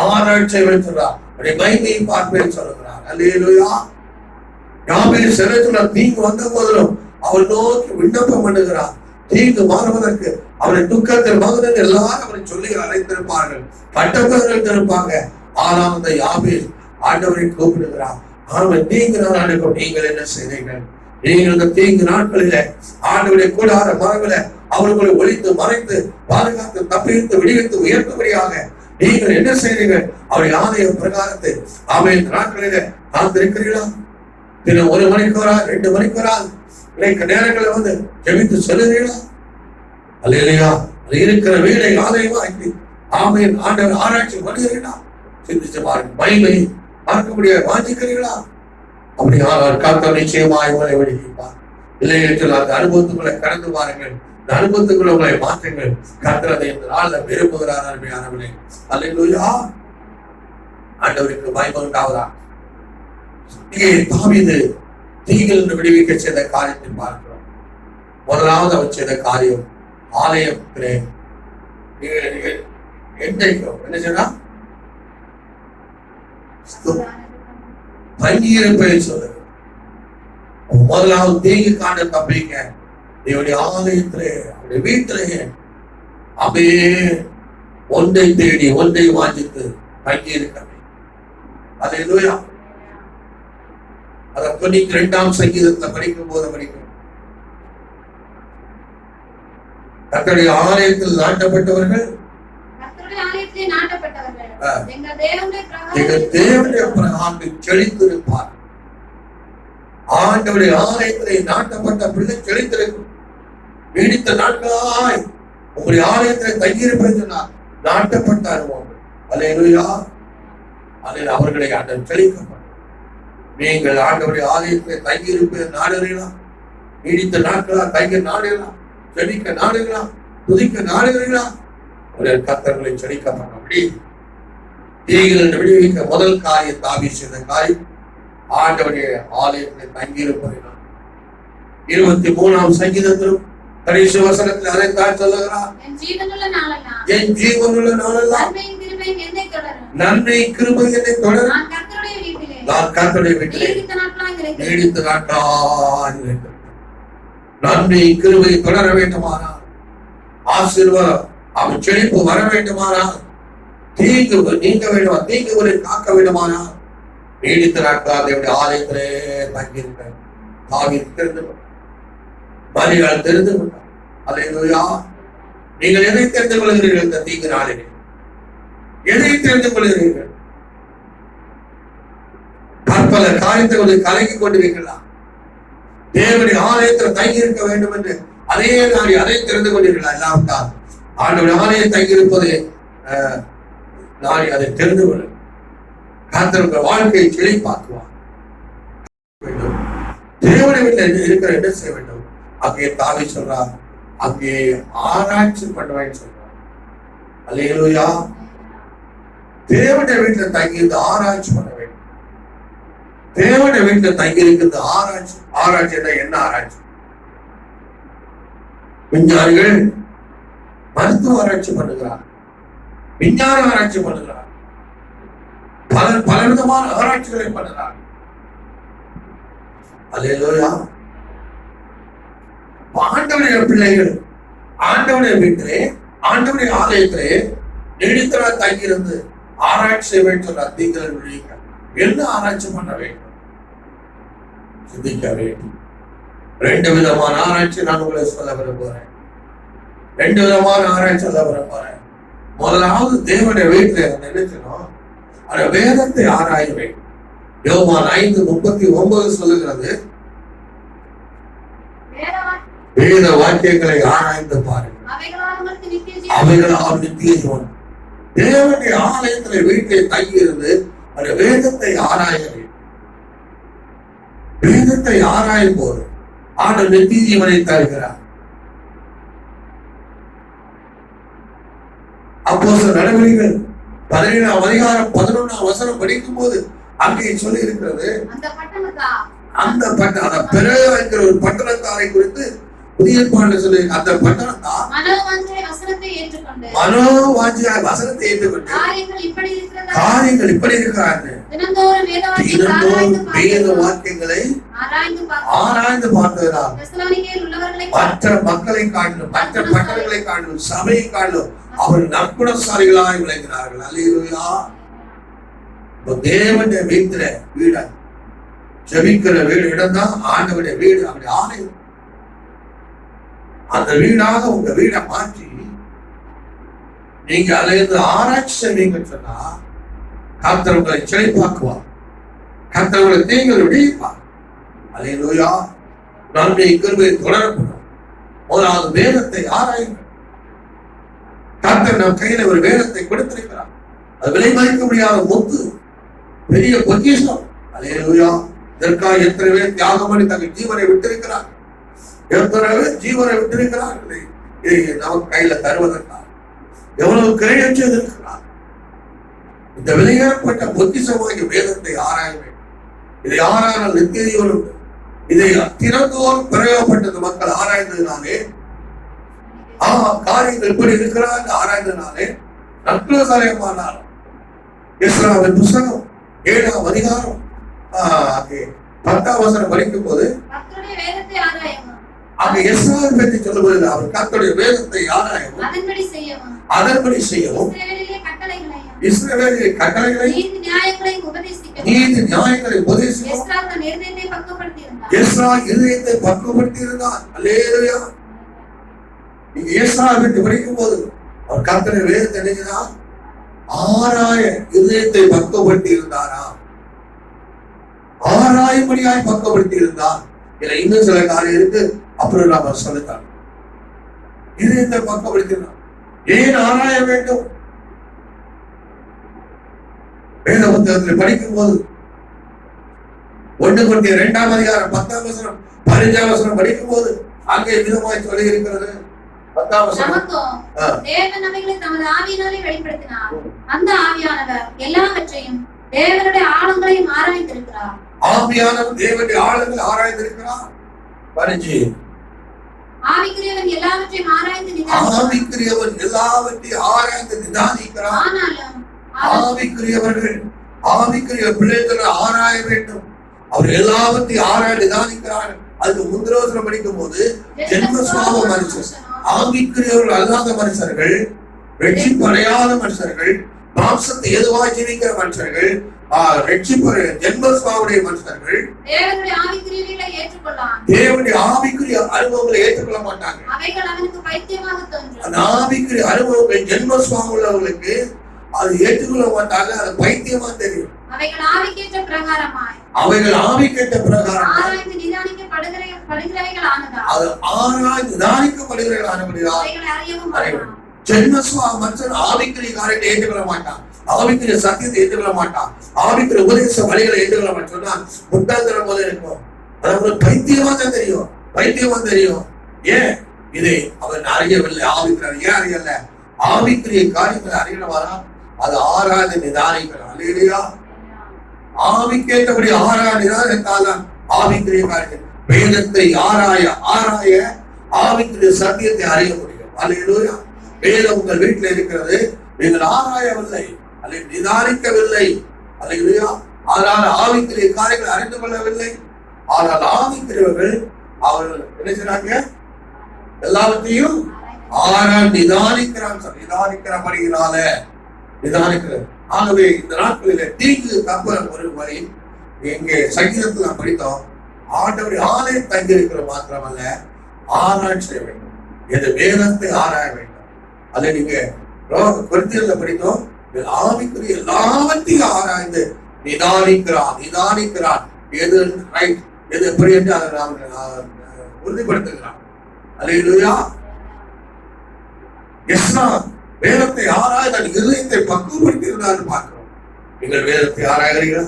ஆராய்ச்சி சொல்றான், மகிமையை பார்ப்பேன் சொல்லுகிறான். அல்லேலூயா. யாபேஸ் சிறைக்குள்ள தீங்கு வந்த போதிலும் அவள் நோக்கி விண்ணப்பம் பண்ணுகிறார். தீங்கு மாறுவதற்கு அவனை துக்கத்தில் மகன் எல்லாரும் அவனை சொல்லி அழைத்திருப்பார்கள், பட்டப்பர்கள் இருப்பாங்க. ஆனால் அந்த யாபேஸ் ஆண்டவரை கூப்பிடுகிறார். அவன் தீங்கு நாள் அனுக்கும், நீங்கள் என்ன செய்தீர்கள்? நீங்கள் இந்த தீங்கு நாட்களில ஆண்டவருடைய கூடார மரங்களை அவர்களை ஒழித்து மறைத்து பாதுகாத்து தப்பித்து விடுவித்து உயர்த்தும்படியாக நீங்கள் என்ன செய்தீர்கள்? அவருடைய ஆலய பிரகாரத்தை அவன் நாட்களில காத்திருக்கிறீர்களா? தினம் 1 மணிக்கு வரா, 2 மணிக்கு வரா, நேரங்களை வந்து ஜெபித்து சொல்லுறீங்களா? அல்லேலூயா. அது இருக்கிற வீடை ஆலயமா ஆமென் ஆண்டவர் ஆராய்ச்சி பண்ணுகிறீர்களா? சிந்திச்சு பாருங்க. மகிமை பார்க்க முடியாது வாஞ்சிக்கிறீர்களா? அப்படி ஆனால் கர்த்தர் நிச்சயமாய் உங்களை விடுவிப்பார். இல்லை என்று அந்த அனுபவத்துக்குள்ள கடந்து பாருங்கள், இந்த அனுபவத்துக்குள்ள உங்களை மாற்றுங்கள். கர்த்தர் அதை இந்த நாள்ல விரும்புகிறார். அருமையானவர்களே, அல்லேலூயா. ஆண்டவருக்கு மகிமை உண்டாவதா. இங்கே தாவீது தீங்கிலிருந்து விடுவிக்க செய்த காரியத்தை பார்க்கிறோம். முதலாவது அவர் செய்த காரியம் ஆலயத்திலே என்ன சொன்னா தங்கியிருப்பை சொல்லுங்க. முதலாவது தீங்கு காண்ட தப்பிங்க என்னுடைய ஆலயத்திலே அவருடைய வீட்டிலேயே அப்படியே ஒன்றை தேடி ஒன்றை வாஞ்சித்து தங்கி இருக்கிறேன். அல்லேலூயா. அதை 92ஆம் சங்கீதத்துல படிக்கும் போது படிக்கும், தங்களுடைய ஆலயத்தில் நாட்டப்பட்டவர்கள் எங்கள் தேவனுடைய பிரகாரத்தில் செழித்திருப்பார். ஆண்டவருடைய ஆலயத்திலே நாட்டப்பட்ட பிள்ளை செழித்திருக்கும். நீடித்த நாட்களாய் உங்களுடைய ஆலயத்திலே தங்கியிருப்பது நாட்டப்பட்ட அனுபவம். அல்லேலூயா. அதில் அவர்களை ஆண்டவர் செழிக்கப்படும். நீங்கள் ஆண்டவருடைய ஆலயத்திலே தங்கியிருப்பது நாடுகிறீர்களா? நீடித்த நாட்களா தங்கி நாடுகளா? செழிக்க நாடுகளா? துதிக்க நாடுகிறீர்களா? கர்த்தர்களை செழிக்கப்பட்டபடி தீங்கிலிருந்து விடுவிக்க முதல் காரியம் தாவீது செய்த காரியம் ஆண்டவருடைய ஆலயத்திலே தங்கியிருப்பதினால். 23ஆம் சங்கீதத்திலும் கடைசி வசனத்தில் அதைத்தான் சொல்லுகிறார், என் ஜீவனுள்ள நாளெல்லாம் நன்மை கிருபை என்னை தொடரும், நான் கர்த்தருடைய வீட்டிலே நீடித்த நாட்களாய் நன்மை கிருபை தொடர வேண்டுமானால், ஆசீர்வாதம் அவன் செழிப்பு வர வேண்டுமானால், தீங்கு நீங்க வேண்டுமா, தீங்குகளை காக்க வேண்டுமானால் நீடித்த நாட்களாக அவருடைய ஆலயத்திலே தங்கியிருக்க தாவீது தெரிந்து கொண்டார். மரியாள் தெரிந்து கொண்டார். அல்லேலூயா. நீங்கள் எதை தெரிந்து கொள்கிறீர்கள்? இந்த தீங்கு நாளிலே எதை தெரிந்து கொள்கிறீர்கள்? பற்பல காரியத்தை கலங்கி கொண்டிருக்கலாம். தேவனுடைய ஆலயத்தில் தங்கி இருக்க வேண்டும் என்று அதே நாளை அதை தெரிந்து கொண்டீர்களா? இல்லாவிட்டால் ஆண்டவருடைய ஆலயம் தங்கியிருப்பதை நாளை அதை தெரிந்து கொள்ளும். கர்த்தர் வாழ்க்கையை செழிப்பாக்குவார். தேவனுடைய வீட்டில் இருக்கிற என்ன செய்ய வேண்டும்? அங்கே தாவீது சொல்றார், அங்கே ஆராய்ச்சி பண்ணுவேன்னு சொல்றார். அல்லேலூயா. தேவனுடைய வீட்டில் தங்கியிருந்து ஆராய்ச்சி பண்ண வேண்டும். தேவனுடைய வீட்டில் தங்கி இருக்கிறது ஆராய்ச்சி. ஆராய்ச்சி என்ன ஆராய்ச்சி? விஞ்ஞானிகள் மருத்துவ ஆராய்ச்சி பண்ணுகிறார், விஞ்ஞான ஆராய்ச்சி பண்ணுகிறார், பலவிதமான ஆராய்ச்சிகளை பண்ணுகிறார். அல்லேலூயா. ஆண்டவருடைய பிள்ளைகள் ஆண்டவருடைய வீட்டிலே, ஆண்டவருடைய ஆலயத்திலே நீடித்த நாள் தங்கியிருந்து ஆராய்ச்சி செய்ய வேண்டும். அதிகள் என்ன ஆராய்ச்சி பண்ண வேண்டும்? சிந்திக்க வேண்டும். 2 விதமான ஆராய்ச்சி நான் உங்களை சொல்ல விரும்புகிறேன். 2 விதமான ஆராய்ச்சி சொல்ல விரும்புகிறேன். முதலாவது தேவனுடைய வீட்டில் நினைக்கணும், அந்த வேதத்தை ஆராய வேண்டும். யோவான் 5:39 சொல்லுகிறது, வேத வாக்கியங்களை ஆராய்ந்து பாருங்கள், அவைகளால் நித்திய ஜீவன். தேவனுடைய ஆலயத்தில் வீட்டில் தங்கியிருந்து அந்த வேதத்தை ஆராய வேண்டும். வேதத்தை ஆராயும் போது ஆண்டவர் நித்திய ஜீவனை தருகிறார். அப்போஸ்தலர் நடவடிக்கைகள் 17ஆம் அதிகாரம் 11ஆம் வசனம் படிக்கும் போது அங்கே சொல்லி இருக்கிறது, அந்த பெரிய ஒரு பட்டணத்தாரை குறித்து புதிய ஏற்பாடுல சொல்லி, அந்த பட்டணத்தார் மனோவாஞ்சியாய் வசனத்தை ஏற்றுக்கொண்டு காரியங்கள் இப்படி இருக்கிறார்கள், தினந்தோறும் வேத வாக்கியங்களை ஆராய்ந்து பார்க்கிறார். மற்ற மக்களை காட்டிலும், மற்ற பட்டணங்களை காட்டிலும், சபையை காட்டிலும் அவர்கள் நற்குணசாலிகளாய் விளங்கினார்கள். அல்லேலூயா. தேவனுடைய வீட்டுல வீடு, ஜெபிக்கிற வீடு இடம் தான் ஆண்டவருடைய வீடு, அவருடைய ஆலயம். அந்த வீடாக உங்க வீடை மாற்றி நீங்க அதிலிருந்து ஆராய்ச்சி செய்வீங்க சொன்னா கர்த்தர் உங்களை செழிப்பாக்குவார், கர்த்தர் உங்களை தீங்களை விடுவிப்பார். அல்லேலூயா. நன்மை கிருபை தொடரப்படும். முதலாவது வேதத்தை ஆராயுங்கள். கர்த்தர் நம் கையில ஒரு வேதத்தை கொடுத்திருக்கிறார். அது விலை மதிக்க முடியாத முத்து, பெரிய பொக்கிஷம். அல்லேலூயா. இதற்காக எத்தனை பேர் தியாகம் பண்ணி தங்கள் ஜீவனை விட்டிருக்கிறார், எத்தனை பேர் ஜீவனை விட்டிருக்கிறார்கள் இதை நமக்கு கையில தருவதற்காக. எவ்வளவு கிரையம் செய்திருக்கிறார். இந்த விலையேறப்பட்ட பொக்கிஷமாகிய வேதத்தை ஆராய வேண்டும். இதை ஆராய்ந்தால் நித்திய ஜீவன் உண்டு. இதை தினந்தோறும் பிரயோகப்பட்டது மக்கள் ஆராய்ந்ததுனாலே, காரியங்கள் எப்படி இருக்கிறார் ஆராய்ந்ததுனாலே நற்குணசாலிகளானார். எஸ்ராவின் புஸ்தகம் 7ஆம் அதிகாரம் 10ஆம் வசனம் படிக்கும் போது அங்க எஸ்ராவை பற்றி சொல்லும்போது அவர் கர்த்தருடைய வேதத்தை ஆராயவும் அதன்படி செய்யவும் இஸ்ரவேலிலே கட்டளைகளை நீதி நியாயங்களை உபதேசிக்கவும் எஸ்ரா இருதயத்தை பக்குவப்படுத்தி இருந்தார். அல்லேலூயா. நீங்க எஸ்ரா பற்றி படிக்கும் போது அவர் கர்த்தருடைய வேதத்தை நினைக்கிறார், ஆராய இருதயத்தை பக்குவப்படுத்தி இருந்தாரா, ஆராயும்படியாய் பக்குவப்படுத்தி இருந்தார். இதுல இன்னும் சில காரியம் இருக்கு, அப்புறம் நாம சொல்லித்தான். இதயத்தை பக்குவப்படுத்தினார். ஏன் ஆராய வேண்டும்? வேத புத்தகத்தில் படிக்கும் போது 1 Corinthians 2ஆம் அதிகாரம் 10ஆம் வசனம் 15ஆம் வசனம் படிக்கும் போது அங்கே விதமாய் சொல்லி இருக்கிறது. 10ஆம் வசனம், தேவன் அவைகளை தமது ஆவியினாலே வெளிப்படுத்தினார். அந்த ஆவியானவர் எல்லாவற்றையும் தேவனுடைய ஆழங்களையும் ஆராய்ந்திருக்கிறார். ஆவியானவர் தேவனுடைய ஆழங்களை ஆராய்ந்திருக்கிறார். பரிஞ்சு ஆவிக்குரியவன் எல்லாவற்றையும் ஆராய்ந்து நிதானிக்கிறார். ஆவிக்குரியவர்கள் ஆவிக்குரிய பிள்ளைகளை ஆராய வேண்டும். அவர் எல்லாவற்றையும் ஆராய்ந்து நிதானிக்கிறார்கள். அதுக்கு முந்திரோசனம் படிக்கும் போது ஜென்ம சுவாப மனுஷர், ஆவிக்குரியவர்கள் அல்லாத மனுஷர்கள், ரட்சிப்பு அடையாத மனுஷர்கள், மாம்சத்தை எதுவாக ஜீவிக்கிற மனுஷர்கள், ஜென்மஸ்வாவுடைய மனுஷர்கள் தேவனுடைய ஆவிக்குரிய அனுபவங்களை ஏற்றுக்கொள்ள மாட்டாங்க. அந்த ஆவிக்குரிய அனுபவங்களை ஜென்மஸ்வாம் உள்ளவர்களுக்கு அது ஏற்றுக்கொள்ள மாட்டாங்க. அது பைத்தியமா தெரியும். அவைகள் ஆவிக்கேற்ற பிரகாரமாய் அது ஆராய்ந்து நிதானிக்கப்படுகிறவர்களானபடியால் ஜென்மஸ்வா மனுஷன் ஆவிக்குரிய காரியத்தை ஏற்றுக்கொள்ள மாட்டான், ஆவிக்குரிய சத்தியத்தை ஏற்றுக்கொள்ள மாட்டான், ஆவிக்குரிய உபதேச வழிகளை ஏற்றுக்கொள்ள மாட்டான். சொன்னா முட்டாள்தனம் போல இருக்கும். அது பைத்தியமா தான் தெரியும், பைத்தியமா தெரியும். ஏன் இதை அவன் அறியவில்லை? ஆவிக்குரிய ஏன் அறியல? ஆவிக்குரிய காரியங்களை அறியணுமானா அது ஆராய்ந்து நிதானிக்கணும். இல்லையா? ஆவிக்கேற்றபடி ஆராய்ந்து நிதானித்தால்தான் ஆவிக்குரிய காரியங்கள். வேதத்தை ஆராய ஆவிக்குரிய சத்தியத்தை அறிய முடியும். அல்லேலூயா. வேதம் உங்கள் வீட்டில் இருக்கிறது, நீங்கள் ஆராயவில்லை, அல்லது நிதானிக்கவில்லை. அல்லேலூயா. அதனால் ஆவிக்குரிய காரியங்களை அறிந்து கொள்ளவில்லை. ஆனால் ஆவிக்குரியவர்கள் அவர்கள் என்ன செய்றாங்க? எல்லாவற்றையும் நிதானிக்கிறபடியினால நிதானிக்கிறது. ஆகவே இந்த நாட்களில தீங்கு தப்ப ஒரு வழி எங்கே சங்கீதத்தில் நாம் படித்தோம், ஆண்டவருடைய ஆலயம் தங்கி இருக்கிற மாத்திரமல்ல, ஆராய்ச்சி செய்ய வேண்டும். எது வேதத்தை ஆராய வேண்டும். அதை நீங்க கொரிந்தியர்ல படித்தோம், ஆவிக்குரிய எல்லாவற்றையும் ஆராய்ந்து நிதானிக்கிறான் எது ரைட் எது எப்படி என்று அதை நாம் உறுதிப்படுத்துகிறான். அல்லேலூயா. வேதத்தை ஆராய தன் இதயத்தை பக்குவப்படுத்தியிருந்தான்னு பார்க்கிறோம். நீங்கள் வேதத்தை ஆராய்கிறீர்களா?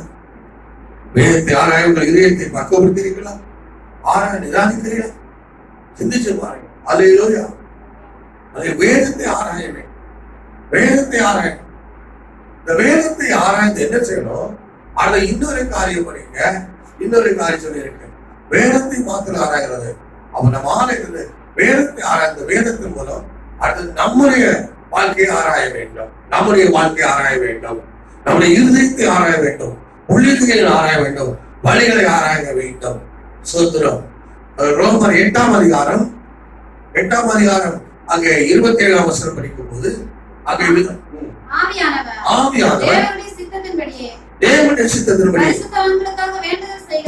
வேதத்தை ஆராய உங்கள் இதயத்தை பக்குவப்படுத்தியிருக்கிறீர்களா? ஆராய நிதானிக்கிறீர்களா? சிந்திச்சு பாருங்க. அல்லேலூயா. அதை வேதத்தை ஆராய வேண்டும். வேதத்தை ஆராய, இந்த வேதத்தை ஆராய்ந்து என்ன செய்யணும்? அதை இன்னொரு காரியம் பண்ணீங்க. இன்னொரு காரியம் சொல்லியிருக்கு, வேதத்தை மாத்திரம் ஆராய்கிறது. அப்ப நம்ம ஆராய்கிறது வேதத்தை ஆராய்ந்த வேதத்தின் மூலம் அது நம்முடைய வாழ்க்கையை ஆராய வேண்டும். நம்முடைய வாழ்க்கையை ஆராய வேண்டும். நம்முடைய இருதயத்தை ஆராய வேண்டும். உள்ளிருக்கையை ஆராய வேண்டும். வழிகளை ஆராய வேண்டும். சோத்திரம். ரோமர் 8ஆம் அதிகாரம் அங்கே 27ஆம் வசனம் படிக்கும் போது அங்கே ஆவியானவர் தேவனுடைய சித்தத்தின்படி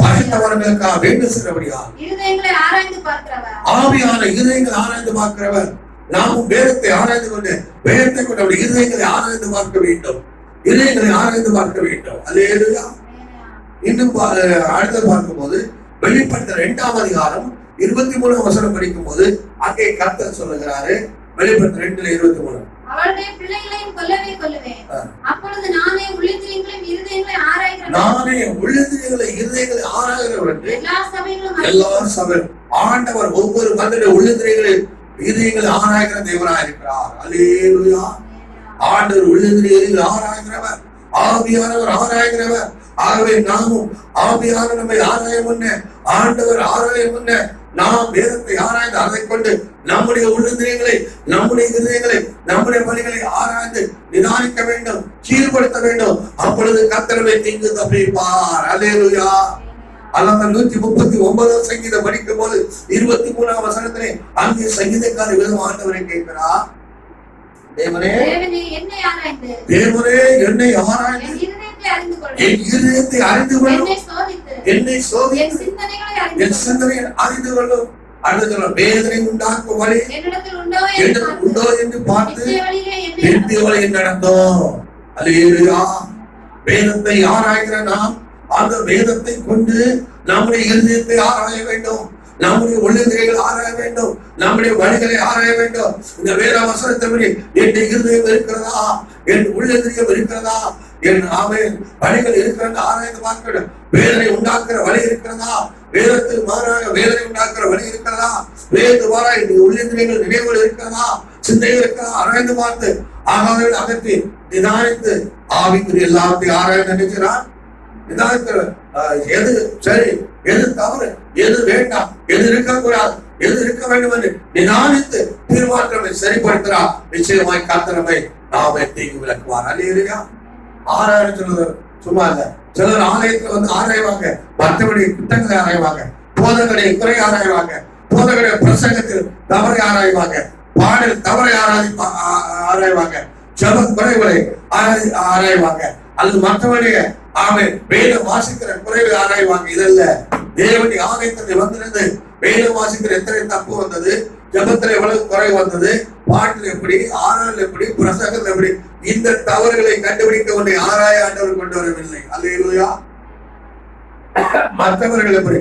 பரிசுத்தவான்களுக்காக வேண்டுதல் செய்கிறபடியால் ஆவியான இருதயங்களை ஆராய்ந்து பார்க்கிறவர். நாமும் வேதத்தை ஆராய்ந்து கொண்டு வேதத்தை கொண்டு அவருடைய இருதயங்களை ஆராய்ந்து பார்க்க வேண்டும். இருதயங்களை ஆராய்ந்து பார்க்க வேண்டும். அல்லேலூயா. இன்னும் அடுத்து பார்க்கும்போது வெளிப்படுத்தல் 2ஆம் அதிகாரம் 23ஆம் வசனம் படிக்கும் போது அங்கே கர்த்தர் சொல்லுகிறாரு. வெளிப்படுத்தல் 2:23, அவருடைய பிள்ளைகளையும் கொல்லவே கொல்லுவேன். அப்பொழுது நானே உள்ளத்திலிருந்தும் இருதயங்களை ஆராய்கிறேன். நானே உள்ளத்திலிருந்தும் இருதயங்களை ஆராய்கிறவர். எல்லா சபைகளும் ஆண்டவர் ஒவ்வொரு மனிதனுடைய உள்ளத்திலிருந்தும் இருதயங்களை ஆராய்கிற தேவனாய் இருக்கிறார். அல்லேலூயா. ஆண்டவர் உள்ளத்திலிருந்து ஆராய்கிறவர், ஆவியானவர் ஆராய்கிறவர். ஆகவே நாமும் ஆவியான நம்மை ஆராய முன்ன, ஆண்டவர் ஆராய முன்ன நாம் வேதத்தை ஆராய்ந்து அதை கொண்டு நம்முடைய உள்ளந்திரியங்களை, நம்முடைய இருதயங்களை, நம்முடைய வழிகளை ஆராய்ந்து நிதானிக்க வேண்டும், சீர்படுத்த வேண்டும். அப்பொழுது கர்த்தரை தீங்கு தப்பிப்பார். அல்லேலூயா. அல்லது 139 சங்கீதம் படிக்கும் போது 23ஆம் வசனத்திலே அங்கே சங்கீதக்கார விதம் ஆண்டவரை கேட்கிறார், தேவனே என்னை ஆராய்ந்து என் இருதயத்தை அறிந்து கொள்ளும், என்னை சோதித்து என் சிந்தனையை அறிந்து கொள்ளும். அடுத்த வேதனை உண்டாக்கும் வழி உண்டோ என்று பார்த்து நித்திய வழியை நடந்தோம். அல்லேலூயா. வேதத்தை ஆராய்கிற நாம் அந்த வேதத்தை கொண்டு நம்முடைய இருதயத்தை ஆராய வேண்டும், நம்முடைய உள்ளங்கைகள் ஆராய வேண்டும், நம்முடைய வழிகளை ஆராய வேண்டும். இந்த வேத வசனத்தின்படி என் இருதயம் இருக்கிறதா, என் உள்ளந்திரியம் இருக்கிறதா, என் வழிகள் இருக்கிறதா ஆராய்ந்து பார்க்க. வேதனை உண்டாக்குற வழி இருக்கிறதா, வேதத்தில் மாறாக வேதனை உண்டாக்குற வழி இருக்கிறதா, வேதத்து மாறா உள்ளந்திரியங்கள் நினைவுகள் இருக்கிறதா, சிந்தைகள் இருக்கிறதா ஆராய்ந்து பார்த்து ஆகாத அகற்றி நிதானித்து ஆவிக்குரிய எல்லாத்தையும் ஆராய்ந்து நினைக்கிறார். எது சரி, எது தவறு, எது வேண்டாம், எது இருக்கக்கூடாது, எது இருக்க வேண்டும் என்று நிதானித்து தீர்மானத்தை சரிப்படுத்துறார். நிச்சயமாய் கர்த்தரை நாமே தீங்கு விளக்குவார். அல்லேலூயா. ஆராய சொல்றது சும்மா இல்ல. சிலர் ஆலயத்துல வந்து ஆராய்வாங்க, மற்றவருடைய குற்றங்களை ஆராய்வாங்க, போதகருடைய குறை ஆராய்வாங்க, போதகருடைய பிரசங்கத்தில் தவறை ஆராய்வாங்க, பாடல் தவறை ஆராய்வாங்க, ஜப குறைகளை ஆராய்வாங்க, அல்லது மற்றவருடைய வேதம் வாசிக்கிற குறைவை ஆராய்வாங்க. இதல்ல, தேவனுடைய ஆலயத்தை வந்திருந்து வேதம் வாசிக்கிற எத்தனை தப்பு வந்தது, ஜபத்துல எவ்வளவு குறை வந்தது, பாட்டில் எப்படி, ஆறாள் எப்படி, பிரசங்கத்தில் எப்படி, இந்த தவறுகளை கண்டுபிடிக்க ஒன்றை ஆராய ஆண்டவர் கொண்டு வரவில்லை. அல்லேலூயா. மற்றவர்கள் எப்படி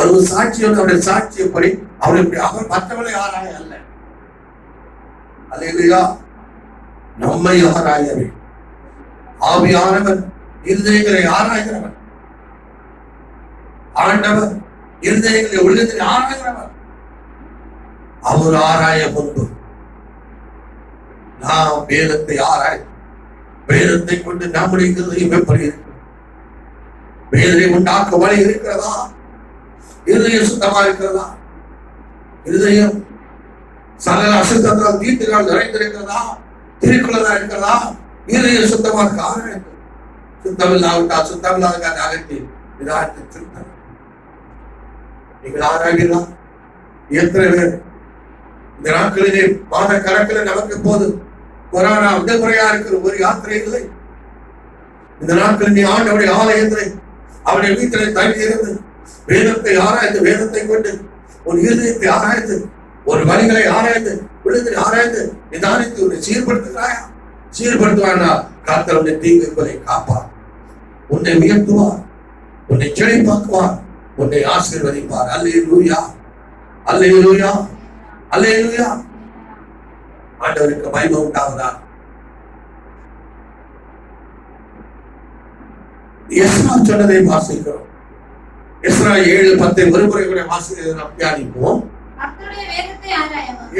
ஒரு சாட்சி வந்து அவருடைய சாட்சி எப்படி அவர் எப்படி அவர் மற்றவர்களை ஆராய அல்ல. அல்லேலூயா. நம்மை ஆராயவே ஆவியானவர் இருதயங்களை ஆராய்கிறவர். ஆண்டவர் இருதயங்களை உள்ளத்தில் ஆராய்கிறவர். அவர் ஆராய முன்பு நாம் வேதத்தை ஆராய், வேதத்தை கொண்டு நம்முடைய இருதயம் எப்படி இருக்கு, வேதனை உண்டாக்க வழி இருக்கிறதா, இருதயம் சுத்தமா இருக்கிறதா? இருதயம் சகல அசுத்தத்தால் தீட்டுகள் நிறைந்திருக்கிறதா? திருக்குள்ளதா இருக்கிறதா? இருதயம் சுத்தமா இருக்க ஆராய்ந்து, சுத்தம் இல்லாவிட்டால் சுத்தம் இல்லாத அகற்றி நிதானத்தை திருத்தம். நீங்கள் ஆராய்கிறா? எத்தனை பேர் இந்த நாட்களிலே மாத கணக்கில் நமக்கு போது கொரோனா விடுமுறையா இருக்கிற ஒரு யாத்திரை இல்லை. இந்த நாட்களில் நீ ஆண்டவருடைய ஆலயத்திலே அவருடைய வீட்டிலே தங்கி இருந்து வேதத்தை ஆராய்ந்து, வேதத்தை கொண்டு ஒரு இருதயத்தை ஆராய்ந்து, ஒரு வழிகளை ஆராய்ந்து, விழுதை ஆராய்ந்து நிதானித்து உன்னை சீர்படுத்துகிறாயா? சீர்படுத்துவானா கர்த்தர் உன்னை தீங்குகளை காப்பார், உன்னை உயர்த்துவார், உன்னை செழிப்பாக்குவார், உன்னை ஆசீர்வதிப்பார். அல்லேலூயா, அல்லேலூயா, அல்லேலூயா. ஆண்டவருக்கு மகிமை உண்டாவதா. எஸ்ரா சொன்னதை வாசிக்கிறோம். எஸ்ரா 7:10 ஒருமுறை கூட வாசிக்கிறதை நாம் தியானிப்போம்.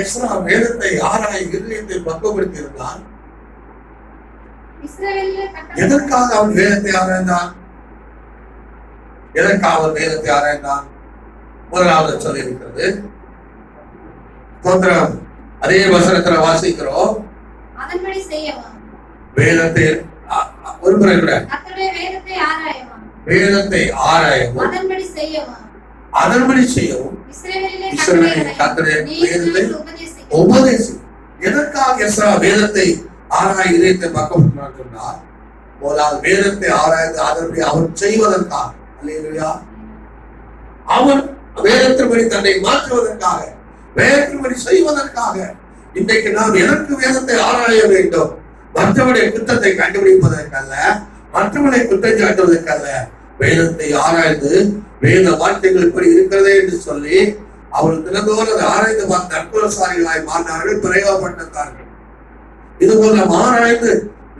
எஸ்ரா வேதத்தை ஆராய இருதயத்தை பக்குவப்படுத்தி இருந்தான். எதற்காக அவன் வேதத்தை ஆராய்ந்தான்? எதற்காக அவன் வேதத்தை ஆராய்ந்தான்? முதலாவது சொல்லி இருக்கிறது. அதே வசனத்துல வாசிக்கிறோம். வேதத்தை ஒருமுறை கூட வேதத்தை ஆராயவும் அதன்படி செய்யவும் உபதேசி. எதற்காக எஸ்ரா வேதத்தை ஆராய இதயத்தை பக்குவப்படுத்தினான் சொன்னார்? முதலாவது வேதத்தை ஆராய்ந்து அதன்படி அவன் செய்வதற்காக. அல்லேலூயா. அவன் வேதத்தின்படி தன்னை மாற்றுவதற்காக, வேதத்தின்படி செய்வதற்காக. இன்றைக்கு நாம் எதற்கு வேதத்தை ஆராய வேண்டும்? மற்றவனுடைய குற்றத்தை கண்டுபிடிப்பதற்கல்ல, மற்றவனை குற்றம் சாட்டுவதற்கல்ல. வேதத்தை ஆராய்ந்து வேத வார்த்தைகள் இப்படி இருக்கிறதே என்று சொல்லி அவர்கள் தினந்தோறும் ஆராய்ந்து பார்த்து அற்புதசாலிகளாய் மாறினார்கள், பிரயோகப்பட்டார்கள். இது போல ஆராய்ந்து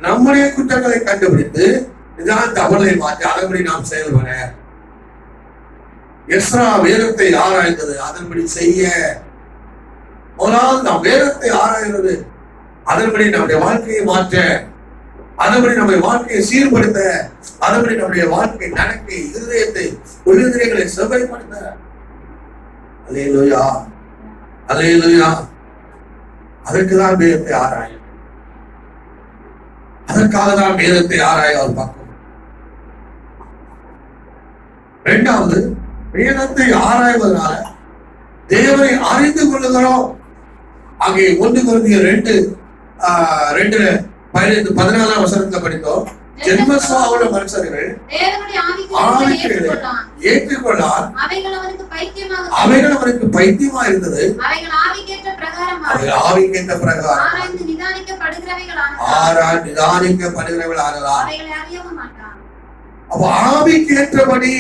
நம்முடைய குற்றங்களை கண்டுபிடித்து இதான் தவறை மாற்றி அதன்படி நாம் செயல்பட. எஸ்ரா வேதத்தை ஆராய்ந்தது அதன்படி செய்ய. முதலாவது நாம் வேதத்தை ஆராய்வது அதன்படி நம்முடைய வாழ்க்கையை மாற்ற, அதன்படி நம்முடைய வாழ்க்கையை சீர்படுத்த, அதன்படி நம்முடைய வாழ்க்கை நடக்கை இருதயத்தை உள்ளிந்திரியங்களை செவ்வாய்ப்படுத்த. அல்லேலூயா, அல்லேலூயா. அதற்குதான் வேதத்தை ஆராயும். அதற்காக தான் வேதத்தை ஆராய அவர் பார்க்கும். இரண்டாவது, வேதத்தை ஆராய்வதனால தேவனை அறிந்து கொள்ளுகிறோம். அங்கே 1 கொரிந்தியர் 2:14 வசனத்தை படித்தோம். ஜென்மஸ்வாவுள்ள மனுஷர்கள் ஏற்றுக்கொள்ளார், அவைகள் அவனுக்கு பைத்தியமா இருந்தது, அவைகள் ஆவிக்கேற்ற பிரகாரம் ஆராய்ந்து நிதானிக்கப்படுகிறவைகள் ஆனதால் அப்ப ஆவிக்கேற்றபடி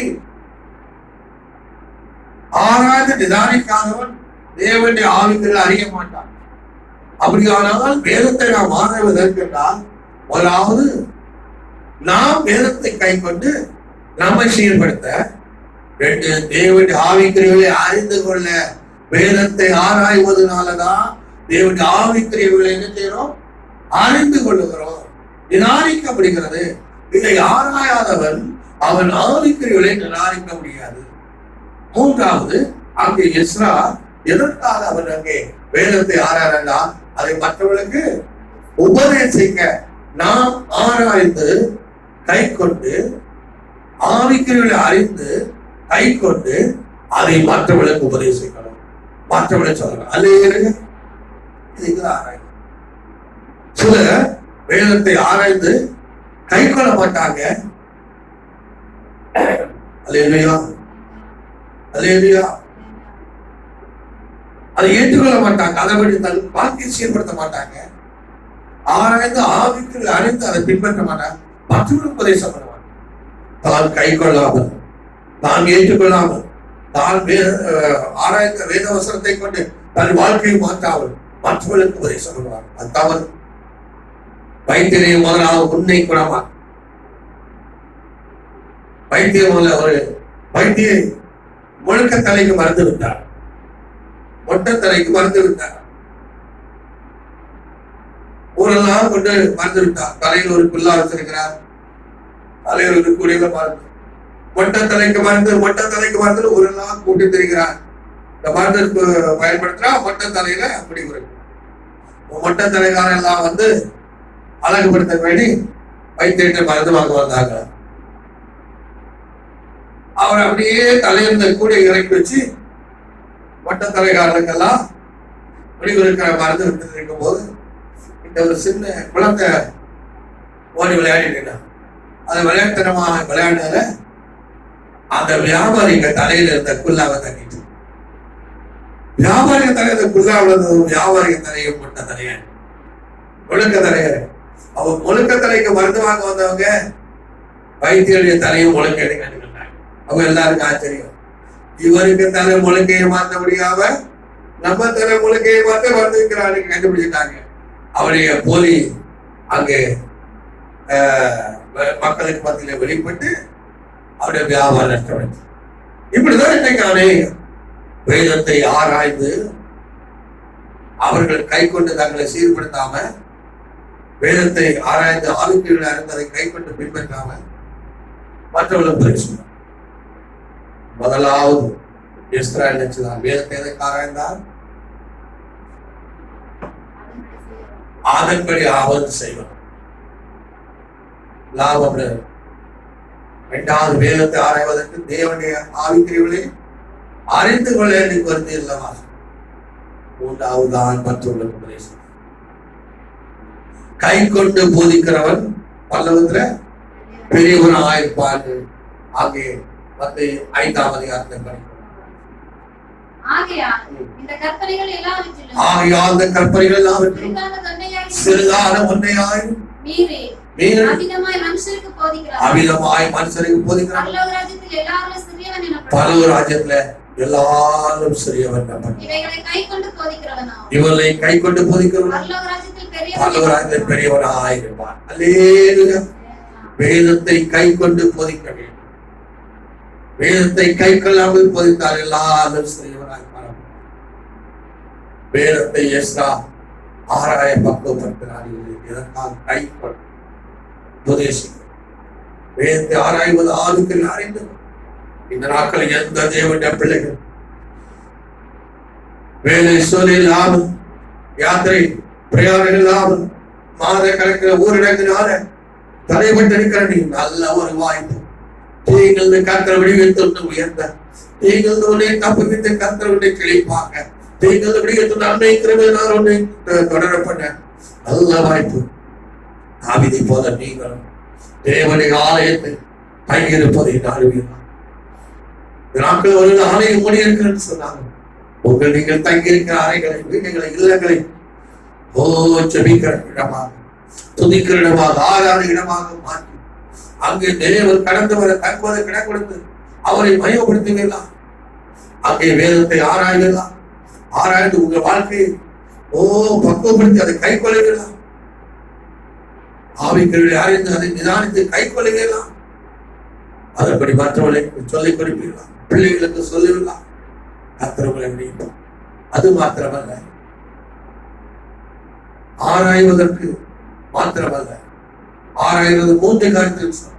ஆராய்ந்து நிதானிக்காதவன் தேவனுடைய ஆவிகள் அறிய மாட்டான். அப்படியானால் வேதத்தை நாம் ஆராய்வதற்கென்றால் முதலாவது நாம் வேதத்தை கை கொண்டு நம்மை சீர்படுத்த, 2 தேவனுடைய ஆவிக்கிரியர்களை அறிந்து கொள்ள. வேதத்தை ஆராய்வதனாலதான் தேவனுடைய ஆவிக்கிரியர்களை என்ன செய்யறோம்? அறிந்து கொள்ளுகிறோம், நிதானிக்கப்படுகிறது. இதை ஆராயாதவன் அவன் ஆவிக்கிரியர்களை நிதானிக்க முடியாது. மூன்றாவது, அங்கே எஸ்ரா எதற்காக அவன் அங்கே வேதத்தை ஆராய்ந்தா? அதை மற்றவர்களுக்கு உபதேசிக்க. நாம் ஆராய்ந்து கை கொண்டு ஆவிக்கிரியர்களை அறிந்து கை கொண்டு அதை மற்றவர்களுக்கு உபதேசிக்கணும், மற்றவர்களை சொல்லணும். அல்லேலூயா. இதுதான் ஆராய்ந்து. சில வேதத்தை ஆராய்ந்து கை கொள்ள மாட்டாங்க. அல்லேலூயா, அல்லேலூயா. அதை ஏற்றுக்கொள்ள மாட்டாங்க, அதன்படி தன் வாழ்க்கையை சீர்படுத்த மாட்டாங்க. ஆராய்ந்து ஆவிக்கு அறிந்து அதை பின்பற்ற மாட்டாங்க, மற்றவர்களுக்கு உபதேசம் பண்ணுவாங்க. தான் கை கொள்ளாமல், தான் ஏற்றுக்கொள்ளாமல், தான் ஆராய்ந்த வேத வசனத்தை கொண்டு தன் வாழ்க்கையை மாற்றாமல் மற்றவர்களுக்கு உபதேசம் பண்ணுவாங்க. அது தவறு. வைத்தியரை முதலாவது உன்னை குணமா. வைத்தியம் ஒரு வைத்தியை முழுக்க தலைக்கு மறந்து விட்டார், மொட்டை தலைக்கு மறந்து விட்டார், ஊரெல்லாம் கொண்டு மறந்து விட்டார். தலையில் ஒரு புல்லா வச்சிருக்கிறார், தலையில் ஒரு குடியில மறந்து மொட்டை தலைக்கு மருந்து ஒரு நாள் கூட்டி தெரிகிறார். இந்த மருந்து பயன்படுத்துறா மொட்டை தலையில அப்படி இருக்கும். மொட்டை தலைக்காரன் எல்லாம் வந்து அழகுபடுத்த வேண்டி வைத்தியத்தை மருந்து வாங்க வந்தாங்க. அவர் அப்படியே தலையில கூட இறக்கி வச்சு மொட்டை தலைக்காரனுக்கெல்லாம் முடிவெடுக்கிற மருந்து இருக்கும் போது இந்த ஒரு சின்ன குழந்தை ஓடி விளையாடிட்டு அது விளையாட்டுத்தனமா விளையாடுறத அந்த வியாபாரிங்க தலையில இருந்த குல்லாவை தட்டிட்டு, வியாபாரிக தலையில குல்லாவில வியாபாரிக தலையை போட்ட தலைய முழுக்க தலையர். அவங்க முழுக்க தலைக்கு மருந்து வாங்க வந்தவங்க வைத்தியருடைய தலையும் முழுக்க கண்டுக்கிட்டாங்க. அவங்க எல்லாருக்கும் ஆச்சரியம். இவருக்கு தலை முழுக்கையை மாற்ற முடியாம நம்ம தலை முழுக்கையை மாற்ற மருந்துக்கிறாரு கண்டுபிடிச்சிட்டாங்க. அவருடைய போலி அங்கே மக்களுக்கு மத்தியில வெளிப்பட்டு அவருடைய வியாபாரம் நஷ்டம். இப்படிதான் இன்னைக்கு அநேகம் வேதத்தை ஆராய்ந்து அவர்கள் கை கொண்டு தங்களை சீர்படுத்தாம, வேதத்தை ஆராய்ந்து ஆளுநர்கள் அறிந்ததை கை கொண்டு பின்பற்றாம மற்றவர்களும் பேசுவார். முதலாவது எஸ்ரா நினைச்சுதான் வேதத்தை எதற்கு ஆராய்ந்தார்? அதன்படி ஆவது செய்வார். லாபம். இரண்டாவது வேதத்தை ஆராய்வதற்கு தேவனுடைய ஆவிக்கிரிகளை அறிந்து கொள்ள வருது இல்லவா? மூன்றாவது ஆண் மற்றவர்களுக்கு உபதேசம். கை கொண்டு போதிக்கிறவன் பல்லவத்துல பெரியவன் ஆயிருப்பான். ஆகிய 5ஆம் அதிகாரத்தை படிக்கிறோம். ஆகையால் இந்த கற்பனைகள் எல்லாவற்றிலும் சிறிதான ஒன்றையாய் அமிதமாய் மனுஷருக்கு போதிக்கிறார். பரலோக ராஜ்யத்துல எல்லாரும் சிறியவன். இவர்களை கை கொண்டு போதிக்கிறவன் பரலோக ராஜ்யத்தில் பெரியவனாயிருப்பான். அல்லேலூயா. வேதத்தை கை கொண்டு போதிக்க வேண்டும். வேதத்தை கை கொள்ளாமல் போதித்தால் எல்லாரும் சிறியவனாயிருப்பான். வேதத்தை எஸ்ரா ஆராய பக்குவப்படுத்தினார். இதற்காக கை கொண்டு உபதேசிக்க வேதத்தை ஆராய்வது ஆளுக்கு அறிந்து இந்த நாட்கள் எந்த தேவனுடைய பிள்ளைகள் வேலை சொல்லி லாபம், யாத்திரை பிரயாணங்கள் லாபம், மாத கணக்கில் ஊரடங்கினால தடைபட்டிருக்கிற நீ நல்ல ஒரு வாய்ப்பு. நீங்கள் கத்திர விடுவித்து உயர்ந்த, நீங்கள் உன்னை தப்புவித்து கத்திர உன்னை கிழிப்பாங்க, நீங்கள் விடுவித்து நன்மை கிருமையினால் உன்னை தொடரப்பட்ட நல்ல வாய்ப்பு. தாவீதை போல நீங்களும் தேவனுடைய ஆலயத்தை தங்கியிருப்பதை நாடுவீர்கள். நாட்கள் ஒரு ஆலயம் மூடி இருக்கிறது சொன்னாங்க. உங்கள் நீங்கள் தங்கியிருக்கிற அறைகளை, வீடுகளை, இல்லங்களை ஜெபிக்கிற இடமாக, துதிக்கிற இடமாக, ஆராத இடமாக மாற்றி அங்கே தேவன் கடந்து வர தங்குவதை கிட கொடுத்து அவரை மையப்படுத்துவீர்களா? அங்கே வேதத்தை ஆராய்வீர்களா? ஆராய்ந்து உங்கள் வாழ்க்கையை பக்குவப்படுத்தி அதை கை கொள்ளுவீர்களா? ஆவிக்கருளை அறிந்து அதை நிதானித்து கை கொள்ளுவீர்களா? அதன்படி மற்றவர்களுக்கு சொல்லிக் கொடுப்பீர்களா? பிள்ளைகளுக்கு சொல்லுவீர்களா? கர்த்தர்களை முடியும். அது மாத்திரமல்ல, ஆராய்வதற்கு மாத்திரமல்ல, ஆராய்வது 3 காரியத்தில்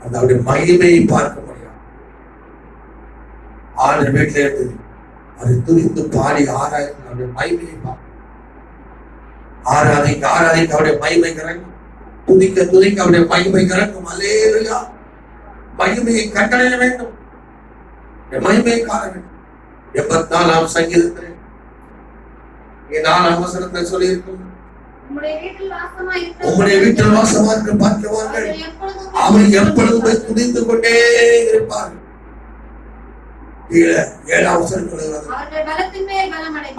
அந்த அவருடைய மகிமையை பார்க்க முடியும். ஆண்டு வீட்டில இருந்து அதை துதித்து பாடி ஆராய்ந்து அவருடைய மகிமையை பார்க்க, ஆராதிக்க ஆராதிக்க அவருடைய மகிமை கறக்கும், துதிக்க துதிக்க அவருடைய மகிமை கறக்கும். அல்லேலூயா. மகிமையை கட்டளையிட வேண்டும், மகிமையை காண வேண்டும். 84ஆம் சங்கீதத்தில் 4ஆம் வசனத்தை சொல்லி இருக்கும், உம்முடைய வீட்டில் வாசமா இருக்க பாக்கியவான்கள், அவர் எப்பொழுதும் துதித்து கொண்டே இருப்பார்கள். 7ஆம் வசனம் சொல்லுகிறது,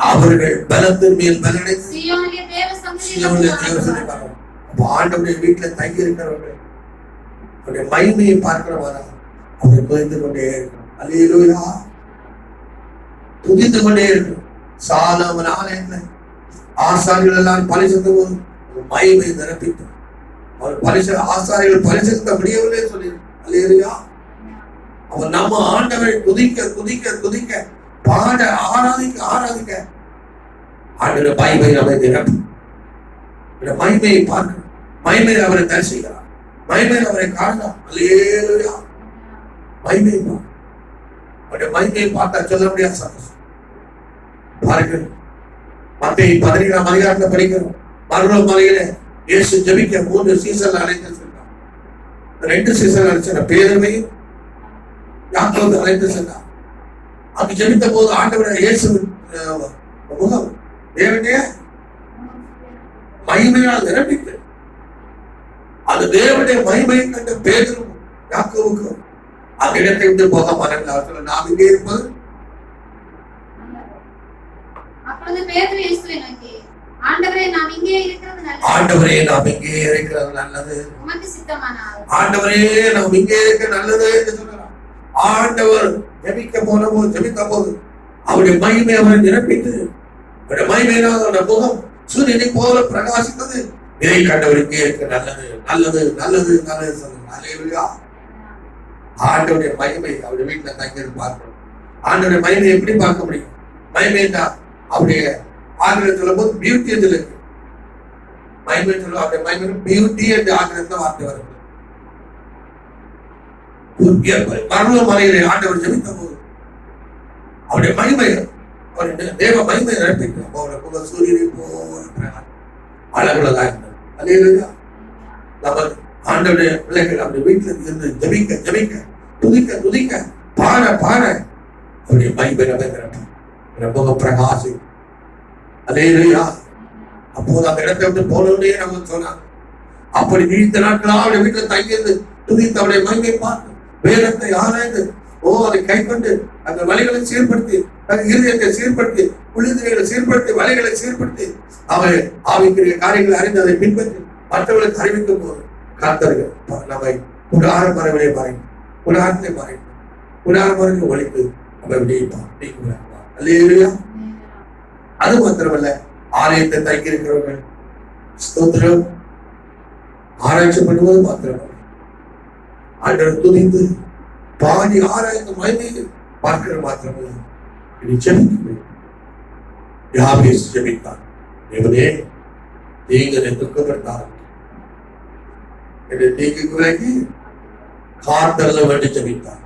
அவர்கள் பலத்தின் மேல் பலனடைந்து சீயோனிலே தேவ சந்நிதியில். ஆண்டவருடைய வீட்டுல தங்கி இருக்கிறவர்கள் அவருடைய மகிமையை பார்க்கிறவரா அவரை துதித்து கொண்டே இருக்கிறோம். அல்லேலூயா. துதித்து கொண்டே இருக்கும். சாலமோன் ஆலயத்தில் ஆசாரிகள் எல்லாம் பரிசுத்த போது மகிமை நிரப்பிட்டு அவர் ஆசாரிகள் பரிசுத்த முடியவில்லை சொல்லி. அல்லேலூயா. அவர் நம்ம ஆண்டவரை துதிக்க துதிக்க துதிக்க பாட ஆராதிக்க ஆராதிக்க ஆண்டவர் மகிமை நம்மை நிரப்பும். மகிமையை பார்க்கணும், மகிமையை அவரை தரிசிக்கிறார். மகிமையில் அவரை காணலாம். அல்லேலூயா. மகிமை அவருடைய மகிமையை பார்த்தா சொல்ல முடியாத சந்தோஷம். பாருங்கள், மத்தேயு 17ஆம் அதிகாரத்துல படிக்கிறோம். மறுபடிய மலையில இயேசு ஜெபிக்க 3 சீசன் அழைத்து சென்றார். 2 சீசன் அழைச்ச பேதுருவையும் யாக்கோபு அழைத்து சென்றார். அங்கு ஜெபித்த போது ஆண்டவருடைய இயேசு முகம் தேவனுடைய மகிமையால் நிரம்பிட்டு, அது தேவனுடைய மகிமையை கண்ட பேதுருவும் யாக்கோபுக்கும் அந்த இடத்தை விட்டு போக மாட்டார்கள். நாம் இங்கே இருப்பது. அப்பொழுது பேதுரு இயேசுவை நோக்கி, ஆண்டவரே நாம் இங்கே இருக்கிறது நல்லது. ஆண்டவரே நாம் இங்கே இருக்கிறது நல்லது. உமக்கு சித்தமானால். ஆண்டவரே நாம் இங்கே இருக்க நல்லது என்று சொல்றார். ஆண்டவர் ஜெபிக்க ஜெபித்த போது அவருடைய மகிமை அவரை நிரப்பிட்டு, அவருடைய மகிமையினால் அவருடைய முகம் சூரியனை போல பிரகாசித்தது. இதை கண்டவருக்கு இருக்க நல்லது நல்லது நல்லது நல்லது சொல்லுங்க. ஆண்டவருடைய மகிமை அவருடைய வீட்டுல தங்கி பார்க்கணும். ஆண்டவருடைய மகிமை எப்படி பார்க்க முடியும்? மகிமை தான் அவருடைய ஆங்கிலம் சொல்லும் போது பியூட்டி என்று இருக்கு. மகிமை சொல்லும் அவருடைய மகிமை பியூட்டி என்று ஆங்கிலத்தை வார்த்தை வருது. மரண மலையிலே ஆண்டவர் ஜெபித்த போது அவருடைய மகிமை, அவருடைய தேவ மகிமை நிரப்பிட்டு அவருடைய முக சூரியனை போல அழகுள்ளதா இருந்தது. அல்லேலூயா. நம்ம ஆண்டவருடைய பிள்ளைகள் அவருடைய வீட்டுல இருந்து ஜெபிக்க ஜெபிக்க துதிக்க துதிக்க பாட பாட அவருடைய மகிமை நிரப்பி முக பிரகாசி. அல்லேலூயா. அப்போது அந்த இடத்தை விட்டு போனோடனே நம்ம சொன்னாங்க. அப்படி நீண்ட நாட்களா அவருடைய வீட்டுல தங்கியிருந்து துதித்து அவருடைய மகிமை பார்த்து வேதத்தை ஆராய்ந்து அதை கைக்கொண்டு அந்த வழிகளை சீர்படுத்தி, இருதயத்தை சீர்படுத்தி, உள்ளிந்திரிகளை சீர்படுத்தி, வழிகளை சீர்படுத்தி அவை ஆவிக்குரிய காரியங்களை அறிந்து அதை பின்பற்றி மற்றவர்களுக்கு அறிவிக்கும் போது கர்த்தர்கள் நம்மை குடார மரவிலே மறைந்து குடாரத்தை மறைந்து குடார மரத்தை ஒழித்து நம்ம விடிப்பார். அல்லேலூயா. அது மாத்திரமல்ல, ஆலயத்தை தங்கி இருக்கிறவர்கள் ஸ்தோத்திரம் ஆராய்ச்சி பண்ணுவது மாத்திரமல்ல, ஆண்டவர் துதித்து பாடி ஆராய்ந்து மகிமையை பார்க்கிற மாத்திரமல்ல, இனி ஜெபிக்க யாபேஸ் ஜெபித்தார். தேவனே, நீங்கள் துக்கப்படுத்தார் என்று தீங்குக்கு விலகி காத்தல்ல வேண்டி ஜெபித்தார்.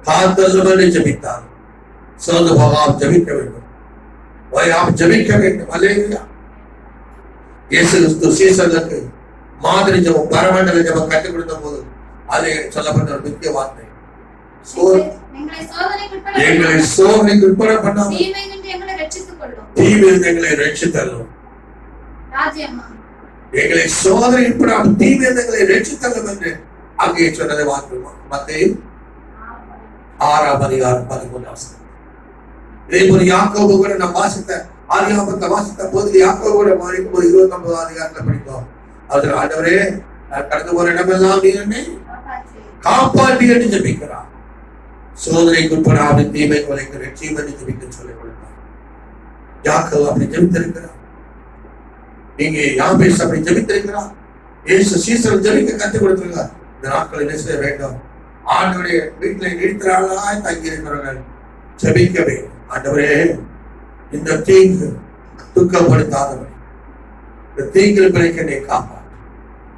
காத்தல்ல வேண்டி ஜெபித்தார். சோது பகாம் ஜெபிக்க வேண்டும். நாம் ஜெபிக்க வேண்டும். அல்லேலூயா. இயேசு கிறிஸ்து சீசர்களுக்கு மாதிரி ஜெபம், பரமண்டல ஜெபம் கற்றுக் கொடுத்த போது அது சொல்லப்பட்ட ஒரு முக்கிய வார்த்தை, எங்களை சோதனைக்கு உட்பட பண்ணாமல் தீமையிலிருந்து எங்களை ரட்சித்தள்ளும். எங்களை சோதனை உட்படாமல் தீமையிலிருந்து எங்களை ரட்சித்தள்ளும் என்று அங்கே சொன்னதை வாக்குமா. மத்தேயு 6ஆம் அதிகாரம் 13. இதே போல யாக்கோபு கூட நாம் வாசித்த ஆதியாகமத்தை வாசித்த போது யாக்கோபு கூட மாறிக்கும் போது 29ஆம் அதிகாரத்துல படித்தோம். அதில் ஆண்டவரே, கடந்து போற இடமெல்லாம் நீ என்னை காப்பாற்றி என்று ஜெபிக்கிறார். சோதனைக்கு உட்படாமல் தீமை கொலைக்கு ரட்சியம் என்று ஜெபிக்க சொல்லிக் கொடுத்தார். யாக்கோபு அப்படி ஜெபித்திருக்கிறார். நீங்க யாபேஸ் அப்படி ஜெபித்திருக்கிறார். இயேசு சீசர் ஜெபிக்க கற்றுக் கொடுத்திருக்கிறார். இந்த நாட்கள் என்ன செய்ய வேண்டும்? ஆண்டவருடைய வீட்டில் நீடித்தராளாய் தங்கி இருக்கிறவர்கள் ஜெபிக்க வேண்டும். ஆண்டவரே, இந்த தீங்கு துக்கப்படுத்தாதவன், இந்த தீங்கில் பிழைக்க என்னை காப்பாற்று.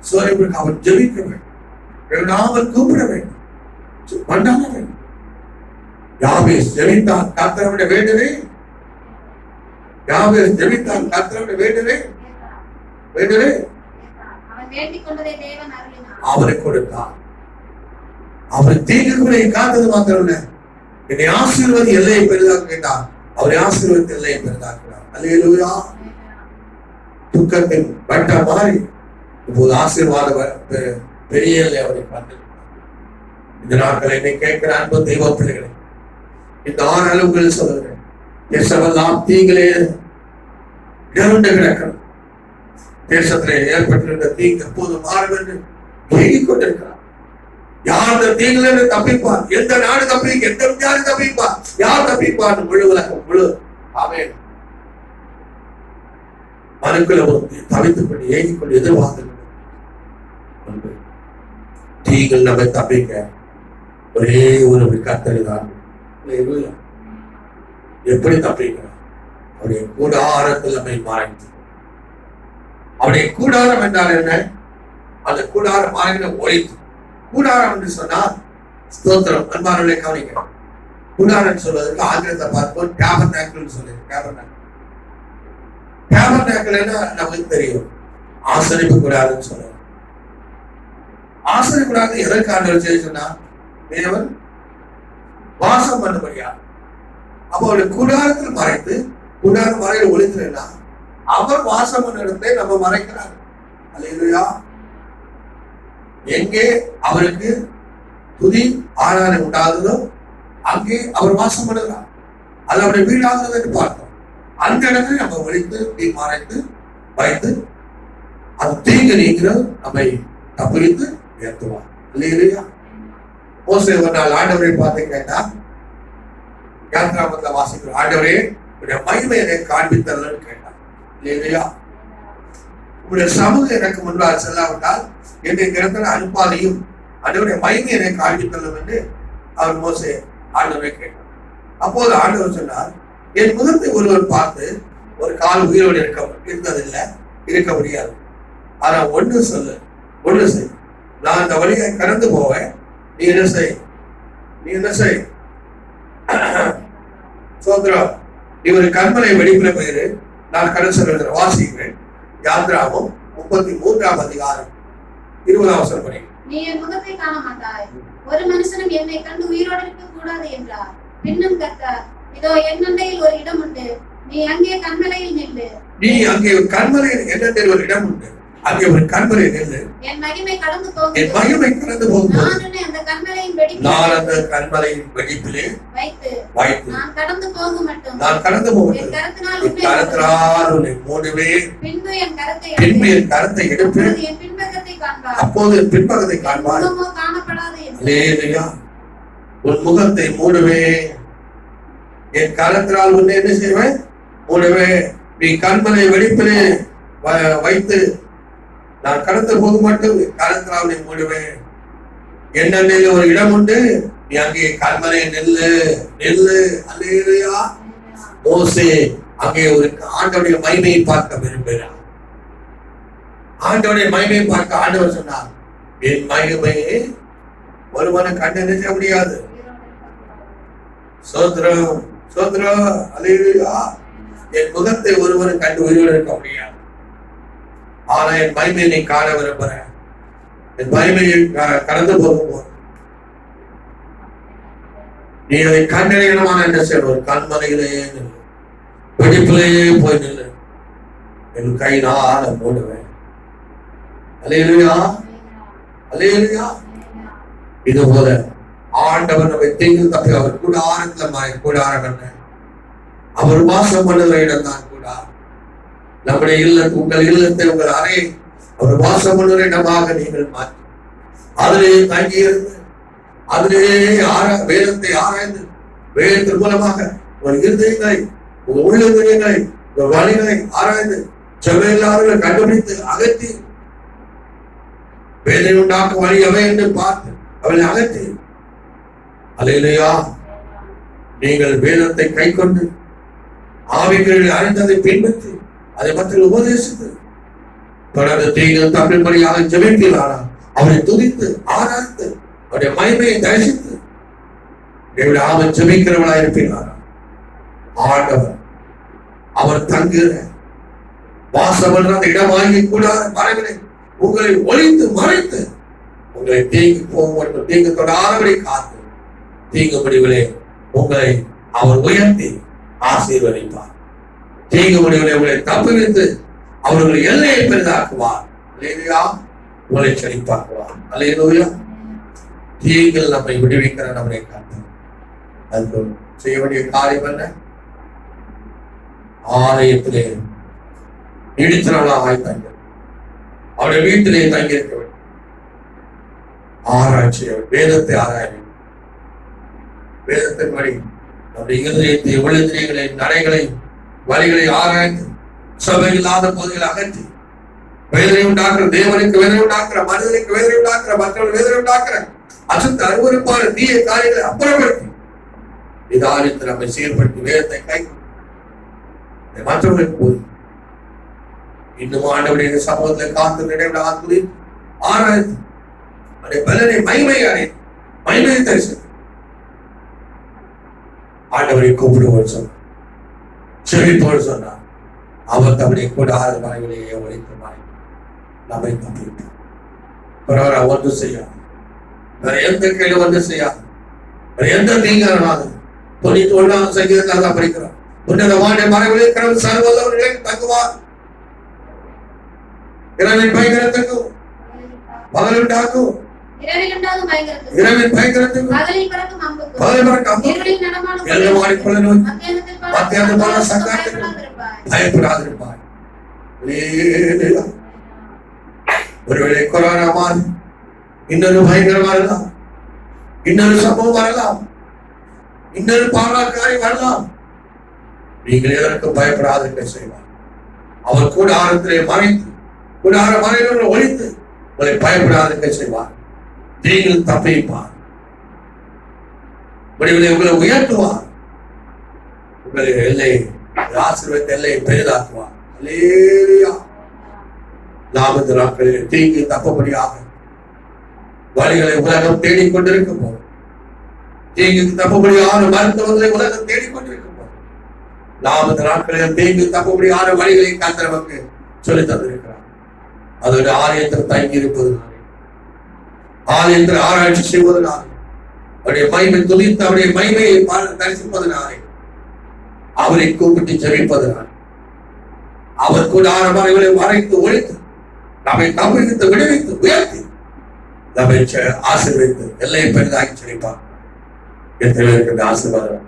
சோதனைக்கு அவர் ஜெபிக்க வேண்டும். நாமல் கூப்பிட வேண்டும், மண்டாட வேண்டும். யாபேஸ் ஜெபித்தான், கர்த்தருடைய வேண்டுவே. யாபேஸ் ஜெபித்தான், கர்த்தருடைய வேண்டுவே வேண்டுவே அவரை கொடுத்தார். அவர் தீங்குகளை காத்தது மாத்திரம் இல்ல, என்னை ஆசீர்வாதி எல்லையை பெரிதாக கேட்டார். அவரை ஆசீர்வாதத்தை எல்லையை பெரிதாக்கிறார். அல்லேலூயா. துக்கத்தின் வட்ட மாறி இப்போது ஆசீர்வாத பெரிய எல்லை அவரை பார்த்து. இந்த நாட்களை என்னை கேட்கிற அன்பு தெய்வ பிள்ளைகளை, இந்த 6 அளவுகள் சொல்லுகிறேன். தேசமெல்லாம் தீங்களே இறந்து கிடக்கணும். தேசத்திலே ஏற்பட்டிருந்த தீங்கு எப்போது மாறும் என்று கேள்விக் கொண்டிருக்கிறார். யார் இந்த தீங்கிலிருந்து தப்பிப்பார்? எந்த நாடு தப்பிக்க, எந்த யாரு தப்பிப்பார்? யார் தப்பிப்பார்? முழு உலகம் முழு ஆமென் மனுக்குள்ள தவித்துக் கொண்டு ஏங்கிக் கொண்டு எதிர்பார்த்து தீங்கள் நம்மை தப்பிக்க ஒரே ஒரு கர்த்தர் தான். எப்படி தப்பிக்கிறார்? அவருடைய கூடாரத்தில் நம்மை மறைத்து. அவருடைய கூடாரம் என்றால் என்ன? அந்த கூடாரம் ஆகின ஒழித்து. கூடாரம் என்று சொன்னா ஸ்தோத்திரம். அன்பானவர்களே கவனிக்க, கூடாரம் சொல்வதற்கு ஆங்கிலத்தை பார்ப்போம் டேபர்நாக்கிள் சொல்லி. டேபர்நாக்கிள் நமக்கு தெரியும், ஆசரிப்பு கூடாரம் சொல்லுவோம். ஆசரிப்பு கூடாரம் எதற்காக சொன்னா தேவன் வாசம் பண்ணும்படியா. அப்ப அவருடைய கூடாரத்தில் மறைத்து கூடாரம் மறையில் ஒளிந்துனா அவர் வாசம் பண்ண இடத்தை நம்ம மறைக்கிறார். அல்லேலூயா. எங்கே அவருக்கு துதி ஆராதனை உண்டாகுதோ அங்கே அவர் வாசம் பண்ணுகிறார். அது அவருடைய வீடாகிறது என்று பார்த்தோம். அந்த இடத்தை நம்ம ஒழித்து மறைத்து வைத்து அது தீங்கு நீங்கிறது நம்மை தப்பித்து உயர்த்துவார். இல்லையா? மோசே ஒரு நாள் ஆண்டவரை பார்த்து கேட்டா, யாத்ராமத்தில் வாசிக்கிற ஆண்டவரே உடைய மகிமையை காண்பித்தல் கேட்டார். இல்லையா? உடைய சமூகம் எனக்கு முன்பால் செல்லாவிட்டால் என்னை இடத்துல அனுப்பாதையும் ஆண்டவருடைய மகிமையை காண்பித்தல்லும் என்று அவர் மோசே ஆண்டவரை கேட்டார். அப்போது ஆண்டவர் சொன்னார், என் முகத்தை ஒருவர் பார்த்து ஒரு கால் உயிரோடு இருந்ததில்லை, இருக்க முடியாது. ஆனா ஒன்று சொல்லு, ஒன்று செய், நான் அந்த வழியை கடந்து போவேன், நீ என்ன செய் சோதரம், நீ ஒரு கண்மலை வெடிப்புல பெயரு நான் கடல் செல்கிற வாசிக்கிறேன். யாத்ராவும் 33ஆம் அதிகாரம் 20ஆம் வசனம் படி. நீ என் முகத்தை காண மாட்டாய், ஒரு மனுஷனும் என்னை கண்டு உயிரோடு இருக்க கூடாது என்றார். பின்னும் கர்த்தர், இதோ என் அண்டையில் ஒரு இடம் உண்டு, நீ அங்கே கண்மலையில் நில்லு. நீ அங்கே கண்மலையில் என்ன ஒரு இடம் உண்டு, அங்கே ஒரு கண்மலை நில்லு. என் மகிமை கடந்து போகும், என் மகிமை கடந்து போகும். நான் அந்த கண்மலையின் வெடிப்பிலே, நான் அந்த கண்மலையின் வெடிப்பிலே வைத்து நான் கடந்து போகும் மட்டும், நான் கடந்து போகும் என் கரத்தினால் உன்னை மூடுவேன். பின்பு என் கரத்தை எடுத்து என் பின்பக்கத்தை காண்பார். அப்போது என் பின்பக்கத்தை காண்பார். காணப்படாது. அல்லேலூயா. உன் முகத்தை மூடுவேன், என் கரத்தினால் உன்னை என்ன செய்வேன், மூடுவேன். நீ கண்மலை வெடிப்பிலே வைத்து நான் கடந்து போக மட்டும் கரத்தினால் உன்னை மூடுவேன். என்னென்ன ஒரு இடம் உண்டு, நீ அங்கே கண்மலை நெல்லு. அல்லேலூயா. மோசே அங்கே ஒரு ஆண்டவருடைய மகிமையை பார்க்க விரும்புகிறார். ஆண்டவருடைய மகிமையை பார்க்க ஆண்டவர் சொன்னார், என் மகிமையை ஒருவனை கண்டு நிற்க முடியாது. சோத்ரம் சோத்ரம். அல்லேலூயா. என் முகத்தை ஒருவனை கண்டு உயிரோடு இருக்க முடியாது. ஆனா என் மகிமையை நீ காண விரும்புறேன். என் மகிமையை கடந்து போகும்போது நீ அதை கண்டறியணுமான என்ன செய்யணும், ஒரு கண்மலையிலேயே நில்லு, வெடிப்பிலேயே போய் நில்லு, என் கையினால மூடுவேன். அல்லேலூயா. அல்லேலூயா. இது போல ஆண்டவர் நம்மை தீங்கு தப்பி அவர் கூடாரம் என்ன, அவர் வாசம் பண்ணுகிற இடம் தான் கூடாரம். நம்முடைய இல்லத்தை, உங்கள் இல்லத்தை, உங்கள் அறை அவர் வாசம் பண்ணுகிற இடமாக நீங்கள் மாற்றி அதிலே தங்கியிருந்து அதிலே வேதத்தை ஆராய்ந்து வேதத்தின் மூலமாக உங்கள் இருதயங்களை, உங்கள் உள்ளங்களை, உங்கள் வழிகளை ஆராய்ந்து செவ்வையில்லாதவர்களை கண்டுபிடித்து அகற்றி வேதனை உண்டாக்கும் வழி அவை என்று பார்த்து அவளை அகற்றி. அல்லேலூயா. நீங்கள் வேதத்தை கை கொண்டு ஆவிகளில் அறிந்ததை பின்பற்றி அதை மற்ற உபதேசித்து தொடர்ந்து தீங்கள் தப்பின்படியாக ஜெபிப்பீர்களானா அவரை துதித்து ஆராய்ந்து அவருடைய மகிமையை தரிசித்து அவன் ஜெபிக்கிறவளா இருப்பீர்களானா ஆண்டவர் அவர் தங்குகிற வாசம் அந்த இடமாகி கூட மறைவினை உங்களை ஒழித்து மறைத்து உங்களை தீங்கு போகும் மட்டும் தீங்கு தொடாதபடி காத்து தீங்கு முடிவிலே உங்களை அவர் உயர்த்தி ஆசீர்வதிப்பார். தீங்கு முடிவிலே உங்களை தப்புவித்து அவர்கள் எல்லையை பெரிதாக்குவார். அல்லேலூயா. உங்களை செழிப்பாக்குவார். அல்லேலூயா. தீங்கில் நம்மை விடுவிக்கிற நம்முடைய காத்து அது செய்ய வேண்டிய காரியம் என்ன, ஆலயத்திலே இடித்தனவளாக தங்க அவருடைய வீட்டிலே தங்கியிருக்க வேண்டும். ஆராய்ச்சி வேதத்தை ஆராய வேண்டும். வேதத்தின் வழி நம்முடைய இருதயத்தை, உள்ளத்திரைகளை, நடைகளை, வழிகளை ஆராய்ந்து சபை இல்லாத போதுகளை அகற்றி வேதனை உண்டாக்குற தேவனுக்கு வேதனை உண்டாக்குற மனிதனுக்கு வேதனை உண்டாக்குற மற்றவர்கள் வேதனை உண்டாக்குற அசுத்த அருவருப்பான தீய காரியங்களை அப்புறப்படுத்தி நிதானித்து நம்மை சீர்படுத்தி வேதத்தை கை மற்றவர்களுக்கு போது இன்னும் ஆண்டவருடைய சமூகத்தில் காத்து நினைவிட ஆத்துதி ஆராய்ந்து அவருடைய பலனை மகிமை அடைந்து மகிமையை தரிசனம் ஆண்டவரை கூப்பிடுவோம் சொன்னார், செவிப்போடு சொன்னார். அவர் தம்முடைய கூடார மலைகளையே ஒழித்து மாறி நம்மை தப்பிவிட்டார். பரவாயில்ல, ஒன்று செய்யாது, வேற எந்த கேள்வி ஒன்று செய்யாது, வேற எந்த தீங்கானது 91ஆம் சங்கீதத்தில் தான் படிக்கிறோம். உன்னதமான மறைவில் கடவுள் சர்வதோர்களை தங்குவார், இரவின் பயங்கரத்துக்கும் பகலுண்டாக்கும் இரவின் பயங்கரத்துக்கும் பகலில் பறக்கும் மத்தியான சங்காரத்துக்கும் பயப்படாதிருப்பார். ஒருவேளை கொரோனா மாதிரி இன்னொரு பயங்கரம் வரலாம், இன்னொரு சம்பவம் வரலாம், இன்னொரு பாராட்டுக்காரி வரலாம். நீங்கள் எதற்கு பயப்படாதிருக்க செய்வார். அவர் கூடாரத்திலே மறைத்து கூடார மறைகளை ஒழித்து உங்களை பயப்படாதிருக்க செய்வார். நீங்கள் தப்பிப்பார், முடிவிலே உங்களை உயர்த்துவார், உங்களை எல்லை ஆசீர்வாத எல்லையை பெரிதாக்குவார். அல்லேலூயா. லாபத்து நாட்களில் தீங்கு தப்பபடியாக வழிகளை உலகம் தேடிக்கொண்டிருக்கும் போது, தீங்குக்கு தப்பபடியான மருத்துவங்களை உலகம் தேடிக்கொண்டிருக்கும் போது, லாபத்து நாட்களில் தீங்கு தப்பபடியான வழிகளை கர்த்தர் சொல்லி தந்திருக்கிறார். அதோட ஆலயத்தில் தங்கி இருப்பதனாலே, ஆலயத்தில் ஆராய்ச்சி செய்வதனாலே, அவருடைய மகிமை துதித்து அவருடைய மகிமையை தரிசிப்பதனாலே, அவரை கூப்பிட்டு ஜெபிப்பதனாலே, அவர் கூட ஆரம்பங்களை மறைத்து ஒழித்து நம்மை தப்பித்து விடுவித்து உயர்த்தி நம்மை ஆசீர்வதித்து எல்லையை பெரிதாக்கி செழிப்பார். எத்தனை பேருக்கு ஆசீர்வாதம்.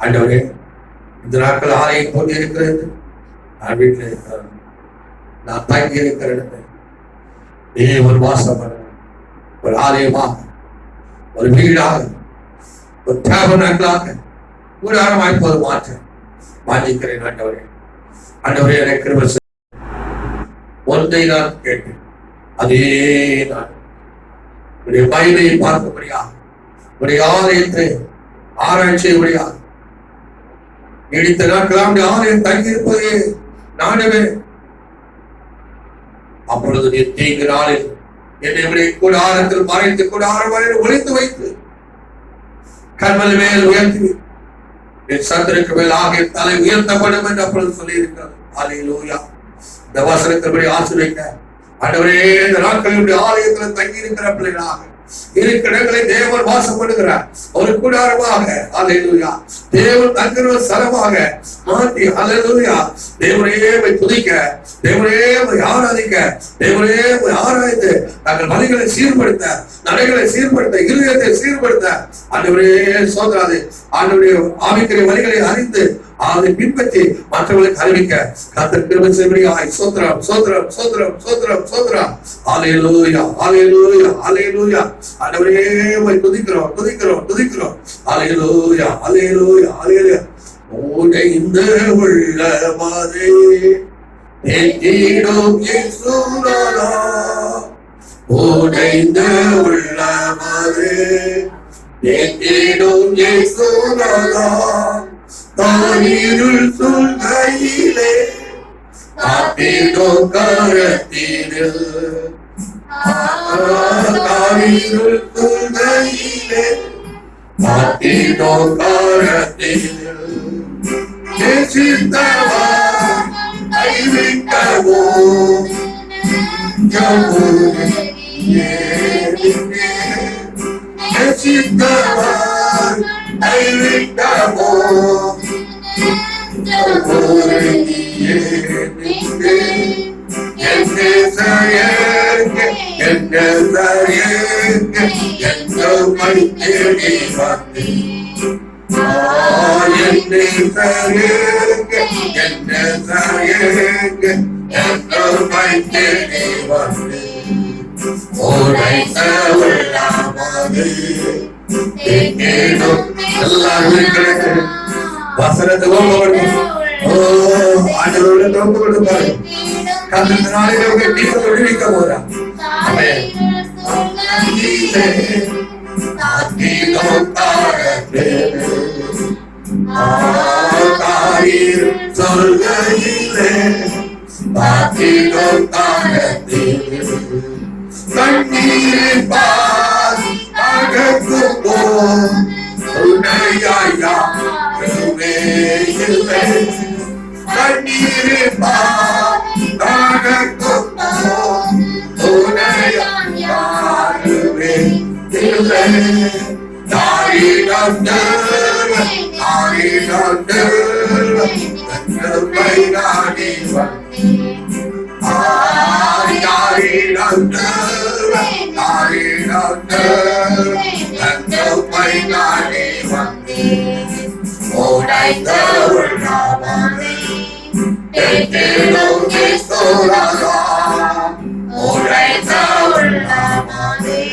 ஆண்டவரே, இந்த நாட்கள் ஆலயம் போட்டு இருக்கிறது, நான் வீட்டில் இருக்கிறேன், நான் தங்கி இருக்கிற இடத்தை நீ ஒரு வாசம் பண்ண, ஒரு ஆலயமாக, ஒரு வீடாக, ஒரு டேபர்னக்கிளாக கூடாரமாய் போது மாற்றிக்கிறேன். ஆண்டவரே, ஆண்டவரே எனக்கு கிருபை செய்யும். ஒன்றை நான் கேட்டேன், அதே நான் உடைய மகிமையை பார்க்கும்படியாக, உடைய ஆலயத்தை ஆராய்ச்சியும்படியாக நீடித்த நாட்கள் ஆலயம் தங்கியிருப்பதே நானவே. அப்பொழுது நீ தீங்கு நாளில் என்னை கூடாரத்தில் மறைத்து கூடாரம் ஒழித்து வைத்து கண்மலை மேல் உயர்த்தி என் சந்திரக்கு மேல் ஆகிய தலை உயர்த்தப்படும் என்று அப்பொழுது சொல்லி இருக்கிறது. அல்லேலூயா. இந்த வசனத்தின்படி ஆசீர்வதிக்க ஆண்டவரே, இந்த நாட்களில் ஆலயத்தில் தங்கி இருக்கிற பிள்ளைகளாக இருக்கிற இடங்களை தேவன் வாசப்படுகிறார் ஒரு கூடாரமாக. அல்லேலூயா. தேவன் தங்குற ஸ்தலமாக மாற்றி, அல்லேலூயா, தேவனே துதிக்க, தேவனே ஆராதிக்க, தேவனே ஆராய்ந்து தங்கள் வழிகளை சீர்படுத்த, நடைகளை சீர்படுத்த, இருதயத்தை சீர்படுத்த, ஆண்டவரே சோதராது, ஆண்டவருடைய ஆவிக்குரிய வழிகளை அறிந்து அதை பின்பற்றி மற்றவர்களுக்கு அறிவிக்க கர்த்தர் கிருபை செய்யும்படியாய் ஸ்தோத்திரம் ஸ்தோத்திரம் ஸ்தோத்திரம் ஸ்தோத்திரம் ஸ்தோத்திரம். அல்லேலூயா அல்லேலூயா அல்லேலூயா. ஆண்டவரே உம்மை துதிக்கிறோம் துதிக்கிறோம் துதிக்கிறோம். அல்லேலூயா அல்லேலூயா அல்லேலூயா. உடைந்த உள்ளமதே தேற்றிடும் இயேசுநாதா, உடைந்த உள்ளமதே தேற்றிடும் இயேசுநாதா, தானிருள் சூழ்கையிலே காத்திடோ கரத்தினில், தானிருள் சூழ்கையிலே காத்திடோ கரத்தினில், நேசித்தவா கைவிட்டவோ நேசித்தவா கைவிட்டவோ வசனத்தை ஆண்டவரோட நோக்கு கொடுப்பாரு. கந்த நாளில் நீங்க விடுவிக்க போறா. கண்ணீரின் பாதை அகற்றும் போது துணையாய் யாருமே இல்லை. கண்ணீரின் பாதை அகற்றும் போது துணையாய் யாருமே இல்லை. யாரிடம் நாடி வந்தேன். யாரிடம் நாடி வந்தேன். உடைந்த உள்ளாமலே தேடினோக்கி சோழலாம். உடைந்த உள்ளாமலே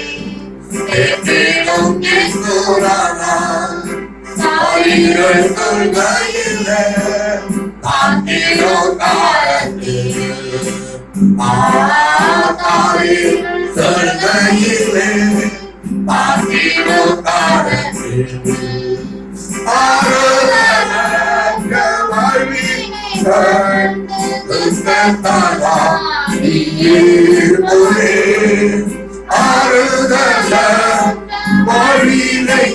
தேடினோக்கி சோழலாம். சாரிகள் சொல்கையில்லை காத்திரோ காலத்தில். சொல்கையில்லை காத்திரோ காலத்தில். ஆறுதலற்ற வாழ்வினை துக்கத்தாலா நீர் போலே. ஆறுதலற்ற வாழ்வினை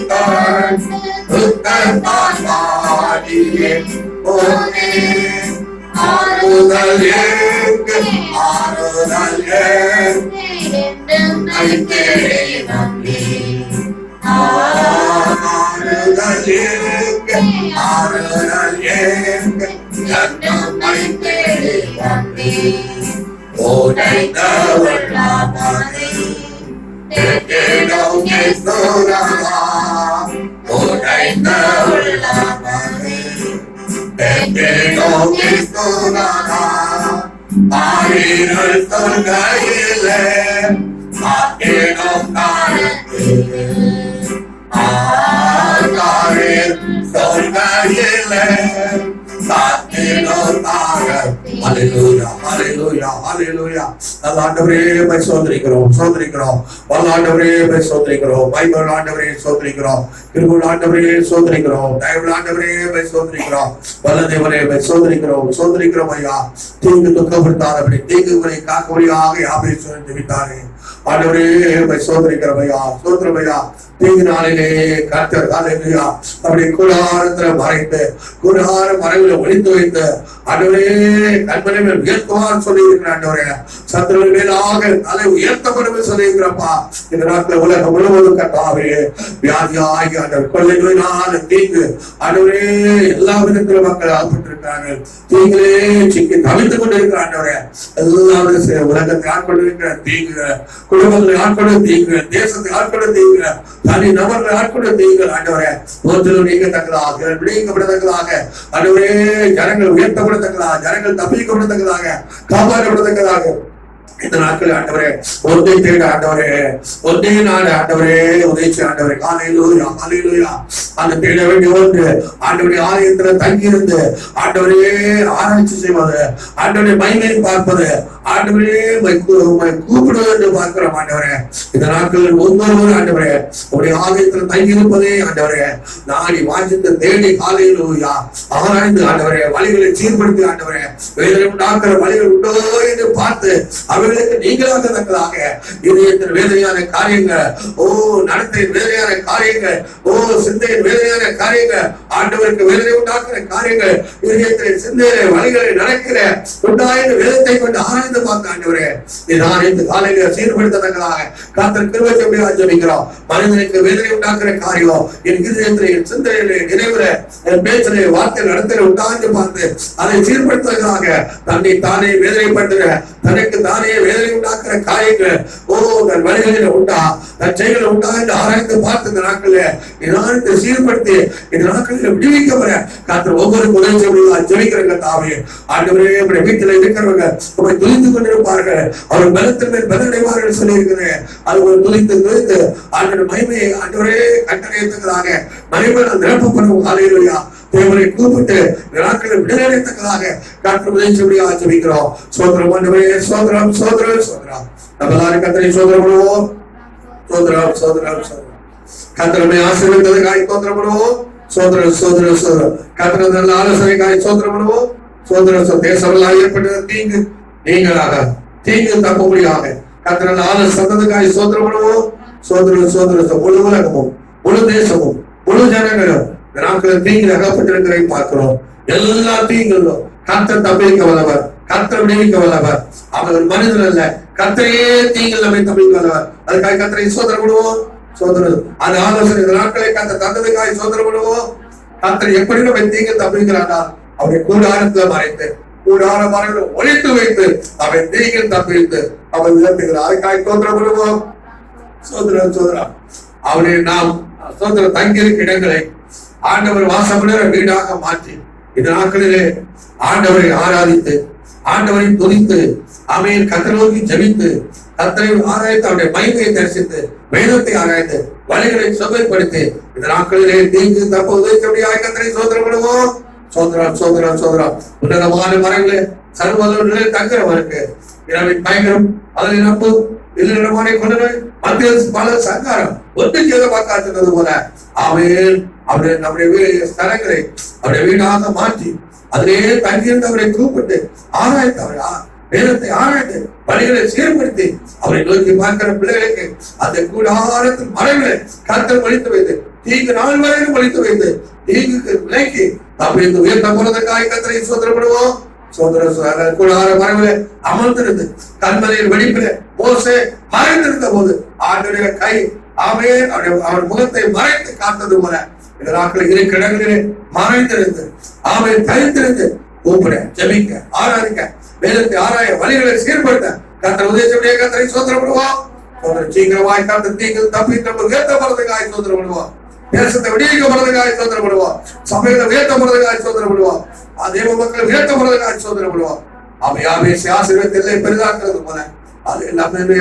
துக்கத்தாலா நீர் போலே. ஆறுதல் ஏற்று ஆறுதல் ஏற்று தேடி வந்தேன். ஆறுதல் ஏற்று ஆறுதல் ஏற்று என்னை தேடி வந்தேன். உடைந்த உள்ளாமலே தேடினோக்கி சோழலாம். உடைந்த உள்ளாமலே தேடினோக்கி சோழலாம். ஆயிரம் சொல்கையிலே காத்திரோ காலத்தில். சொல்கையிலே காத்திரோ காலத்தில். ஹல்லேலூயா ஹல்லேலூயா ஹல்லேலூயா. நல்ல ஆண்டவரே உம்மை ஸ்தோத்திரிக்கிறோம் ஸ்தோத்திரிக்கிறோம். வல்ல ஆண்டவரே உம்மை ஸ்தோத்திரிக்கிறோம். பைபிள் ஆண்டவரே ஸ்தோத்திரிக்கிறோம். கிருபை ஆண்டவரே ஸ்தோத்திரிக்கிறோம். தயவுள்ள ஆண்டவரே உம்மை ஸ்தோத்திரிக்கிறோம். வல்ல தேவனே உம்மை ஸ்தோத்திரிக்கிறோம் ஸ்தோத்திரிக்கிறோம் ஐயா. தீங்கு துக்கப்படுத்தாதபடி தீங்குகளை காக்கும்படியாக யாபேசு ஜெபித்தாரே. ஆண்டவரே உம்மை ஸ்தோத்திரிக்கிறோம் ஐயா ஸ்தோத்திரம் ஐயா. தீங்கு நாளிலே கர்த்தர் ஹல்லேலூயா அப்படி கூடாரத்துல மறைத்து கூடார மறைவுல ஒளித்து வைத்து ஆண்டவரே கண்மனை மேல் உயர்த்துவார் சொல்லி இருக்கிற ஆண்டவரே. சத்துருவின் மேலாக தலை உயர்த்தப்படும் சொல்லி இருக்கிறப்பா. இந்த நாட்கள் உலகம் முழுவதும் கர்த்தாவே வியாதியாகி ஆண்டவர் கொள்ளை நோயினால தீங்கு ஆண்டவரே எல்லா விதத்திலும் மக்கள் ஆட்பட்டிருக்கிறார்கள். தீங்கிலே சிக்கி தவித்துக் கொண்டிருக்கிற ஆண்டவரே எல்லா உலகத்தை ஆட்கொண்டிருக்கிற தீங்கு, குடும்பங்களை ஆட்கொண்ட தீங்கு, தேசத்தை ஆட்கொண்ட தீங்கு, தனி நபர்களை ஆட்கொண்ட தீங்கு ஆண்டவரே ஒருத்தரும் நீங்கத்தக்கதாக விடுவிக்கப்படத்தக்கதாக ஆண்டவரே ஜனங்கள் உயர்த்தப்படத்தக்கதாக ஜனங்கள் தப்பிக்கப்படத்தக்கதாக காப்பாற்றப்படத்தக்கதாக இந்த நாட்கள் ஆண்டவரே ஒன்றை தேட ஆண்டவரே ஒன்றே நாடு ஆண்டவரே உதவி ஆண்டவரே. ஹல்லேலூயா ஹல்லேலூயா. அந்த தேட வேண்டிய ஒன்று ஆண்டவருடைய ஆலயத்துல தங்கியிருந்து ஆண்டவரே ஆராய்ச்சி செய்வது, ஆண்டவருடைய மகிமையை பார்ப்பது, ஆண்டவரே கூப்பிடுவது என்று பார்க்கிறோம் ஆண்டவரே. இந்த நாட்களில் ஒவ்வொருவரும் ஆண்டவரே உடைய ஆலயத்துல தங்கியிருப்பதே ஆண்டவரே நாடி வாசித்து தேடி ஹல்லேலூயா ஆராய்ந்து ஆண்டவரே வழிகளை சீர்படுத்தி ஆண்டவரே வேதனை உண்டாக்குற வழிகள் உண்டோ என்று பார்த்து அவர்களுக்கு நீங்களாக தக்கதாக இதயத்தின் வேதனையான காரியங்கள், நடத்தையின் வேதனையான காரியங்கள், சிந்தையின் வேதனையான காரியங்கள், ஆண்டவருக்கு வேதனை உண்டாக்குற காரியங்கள், இதயத்தின் சிந்தையில வழிகளை நடக்கிற உண்டாயின வேதத்தை கொண்டு ஆராய்ந்து பார்க்க ஆண்டவரே இதான் இந்த காலையில சீர்படுத்தத்தக்கதாக கர்த்தர் கிருபை செய்ய ஜெபிக்கிறோம். மனிதனுக்கு வேதனை உண்டாக்குற காரியம் என் இதயத்திலே என் சிந்தையிலே நினைவுல என் பேச்சிலே வார்த்தை நடத்தில உண்டாந்து பார்த்து அதை சீர்படுத்தத்தக்கதாக தன்னை தானே வேதனைப்படுத்துற தனக்கு தானே வேதனை உண்டாக்குற காரியங்கள் தன் வழிகளில உண்டா தன் செயல்களை உண்டா என்று ஆராய்ந்து பார்த்து இந்த நாட்களில் இதை சீர்படுத்தி இந்த நாட்களில் விடுவிக்கப்பட கர்த்தர் ஒவ்வொரு உதவி செய்ய ஜெபிக்கிறங்க தாவே. ஆண்டவரே நம்முடைய வீட்டில் இருக்கிறவங்க உங்களை துதித்துக் கொண்டிருப்பார்கள், அவர் பலத்தின் மேல் பலனடைவார்கள் சொல்லி இருக்கிறேன். அது ஒரு துதித்து ஆண்டவர் மகிமையை ஆண்டவரே கட்டளையத்தக்கதாக மகிமையால் நிரப்பப்படும் ஹல்லேலூயா. தேவனை கூப்பிட்டு நாட்களில் விடுதலைத்தக்கதாக கர்த்தர் உதவி செய்ய ஜெபிக்கிறோம். சோதரம் ஆண்டவரே சோதரம் சோதரம் சோதரம் நம்ம எல்லாரும் கர்த்தரை சோதரம் பண்ணுவோம். சோதரம் சோதரம் சோதரம் கர்த்தரை ஆசீர்வதித்ததற்காக ஸ்தோத்திரம் பண்ணுவோம். சோதரம் சோதரம் சோதரம் கர்த்தர் நல்ல ஆலோசனைக்காக ஸ்தோத்திரம் பண்ணுவோம். சோதரம் தேசமெல்லாம் ஏற்பட்டது தீங்கு நீங்களாக தீங்கு தப்பும்படியாக கர்த்தர் ஆள சந்ததுக்காய் சோதனை பண்ணுவோம். சோதனை முழு உலகமும் முழு தேசமும் முழு ஜனங்களும் நாட்களில் தீங்கில் அகப்பட்டிருக்கிறதை பார்க்கிறோம். எல்லா தீங்களும் கர்த்தர் தப்பிக்க வல்லவர், கர்த்தர் விடுவிக்க வல்லவர். அவர் மனிதன் அல்ல, கர்த்தரையே தீங்கில் நம்மை தப்பிக்க வல்லவர். அதுக்காக கர்த்தரை சோதனை பண்ணுவோம். அந்த ஆலோசனை இந்த நாட்களை கர்த்தர் தந்ததுக்காக சோதனை பண்ணுவோம். கர்த்தர் எப்படி நம்ம தீங்கில் தப்பிக்கிறானா அவரை கூடாரத்துல மறைத்து கூடார மறைவில் ஒழித்து வைத்து அவை தீங்கில் தப்பித்து அவர் உயர்த்துகிறார். அதுக்காக சோதனை பண்ணுவோம். சோதரம் அவரை நாம் சோதர தங்கியிருக்க இடங்களை ஆண்டவர் வாசமுள்ள வீடாக மாற்றி இந்த நாட்களிலே ஆண்டவரை ஆராதித்து ஆண்டவரை துதித்து அவையில் கர்த்தரை நோக்கி ஜெபித்து கர்த்தரை ஆராய்த்து அவருடைய மகிமையை தரிசித்து வேதத்தை ஆராய்ந்து வழிகளை சுவைப்படுத்தி இந்த நாட்களிலே தீங்கு தப்ப உதவிக்கபடியாக கர்த்தரை சோதரம் பண்ணுவோம். சோதரம் உன்னதமான மரங்களே சர்வதோடு தங்குறவருக்கு இரவின் பயங்கரம் அதில் நப்பு இல்லிடமான கொண்டவை மத்திய பல சங்காரம் ஒன்று செய்த பார்க்காது போல அவையில் அவருடைய நம்முடைய ஸ்தலங்களை அவருடைய வீடாக மாற்றி அதிலே தங்கியிருந்து அவரை கூப்பிட்டு ஆராய்த்து அவரை வேதத்தை ஆராய்ந்து வழிகளை சீர்படுத்தி அவரை நோக்கி பார்க்கிற பிள்ளைகளுக்கு அந்த கூடாரத்தில் மறைகளை கர்த்தர் ஒழித்து வைத்து தீங்கு நாள் வரைக்கும் ஒழித்து வைத்து தீங்குக்கு விலைக்கு அப்படி உயர்த்த போனதற்காக கர்த்தரை சோதனைப்படுவோம். கூடார மறைவில அமர்ந்திருந்து கண்மலையில் வெடிப்பில மோசே மறைந்திருந்த போது ஆண்டுடைய கை அவர் முகத்தை மறைத்து காத்தது போல இந்த நாட்களில் இரு கிடங்களிலே மறைந்திருந்து ஆமை தரித்திருந்து கூப்பிட ஜெபிக்க ஆராதிக்க வேதத்தை ஆராய வழிகளை சீர்படுத்த கர்த்தர் உதவிய கர்த்தரை சோதனைப்படுவோம். சீக்கிரமாய் கர்த்தர் தீங்கு தப்பி நம்ம உயர்த்த போறதுக்காக சோதனைப்படுவோம். தேசத்தை விடிவிக்கப்படுறதுக்காக சோதனைப்படுவோம். சபைகளை உயர்த்தப்படுறதுக்காக சோதனைப்படுவோம். தேவ மக்களை உயர்த்தப்படுறதுக்காக சோதனைப்படுவோம். அவை ஆவேசி ஆசீர்வாதத்தை பெரிதாக்குறது போல அது எல்லாமே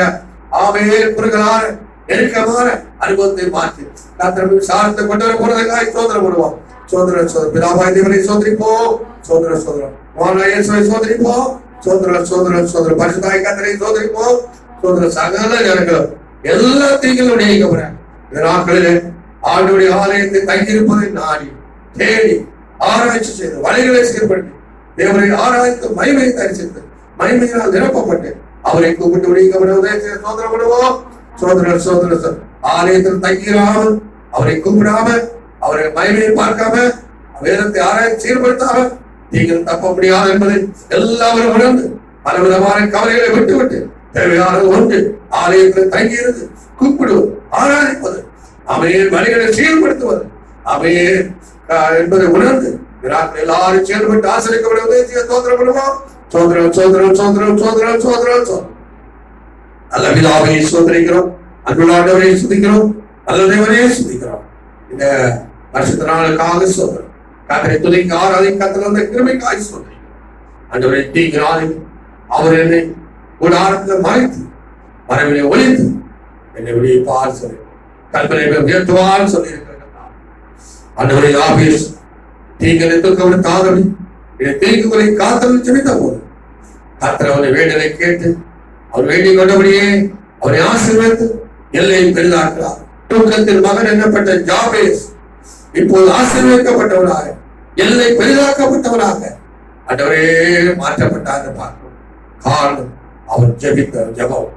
ஆவையே குறுகலான நெருக்கமான அனுபவத்தை மாற்றி கர்த்தர் சாரத்தை கொண்டு வர போறதுக்காக சோதனைப்படுவோம். பிதாவாய் தேவனை சோதரிப்போம். சோதரம் இயேசுவை சோதரிப்போம். சோதரம் பரிசுத்தாய் கர்த்தரை சோதரிப்போம். சகல ஜனங்களும் எல்லா தீங்களும் நீக்கப்பட இந்த நாட்களிலே ஆண்டுடைய ஆலயத்தை தங்கியிருப்பதை நாடி தேடி ஆராய்ச்சி செய்து வழிகளை சீர்படுத்தி தேவனை ஆராய்த்து மகிமையை தரிசித்து மகிமையினால் நிரப்பப்பட்டு அவரை கூப்பிட்டு விடுவிக்கப்பட சோதனைப்படுவோம். சோதரர் ஆலயத்தில் தங்கிராமல் அவரை கூப்பிடாம அவரை மகிமையை பார்க்காம வேதத்தை ஆராய்ச்சி சீர்படுத்தாம நீங்கள் தப்ப முடியாது என்பதை எல்லாரும் உணர்ந்து பலவிதமான கவலைகளை விட்டுவிட்டு தேவையான ஒன்று ஆலயத்தில் தங்கியிருந்து கூப்பிடுவது ஆராதிப்பது அவையின் வழிகளை சீர்படுத்துவது அவையே என்பதை உணர்ந்து எல்லாரும் செயல்பட்டு ஆசிரியப்படுவதை சோதனைப்படுவோம். சோதரம் நல்ல பிதாவை சோதரிக்கிறோம், அன்புள்ளவரை சுதிக்கிறோம், நல்ல தேவனே சுதிக்கிறோம். இந்த வருஷத்து நாளுக்காக சோதரம் கர்த்தரை துதிக்க ஆராதிக்க கர்த்தர் அந்த கிருபைக்காக சோதரிக்கிறோம். ஆண்டவரை தீங்கு அவர் என்னை கூடாரத்தில் மறைத்து மறைவிலே ஒளித்து என்னை விடுவிப்பார் சொல்லி கல்பனை உயர்த்துவார் சொல்லி இருக்கிறார். ஆண்டவரை ஆபீஸ் தீங்களை தூக்க தாதவி தீங்குகளை காத்தல் செவித்த போது கர்த்தர் அவரை வேண்டலை கேட்டு அவர் வேண்டிக் கொண்டபடியே அவரை ஆசீர்வதித்து எல்லையை பெரிதாக்கிறார். தூக்கத்தில் மகன் என்னப்பட்ட ஜாபேஸ் இப்போது ஆசீர்வதிக்கப்பட்டவராக எல்லை பெரிதாக்கப்பட்டவராக ஆண்டவரே மாற்றப்பட்டார் பார்க்கிறோம். காரணம் அவர் ஜெபித்த ஜெபம்,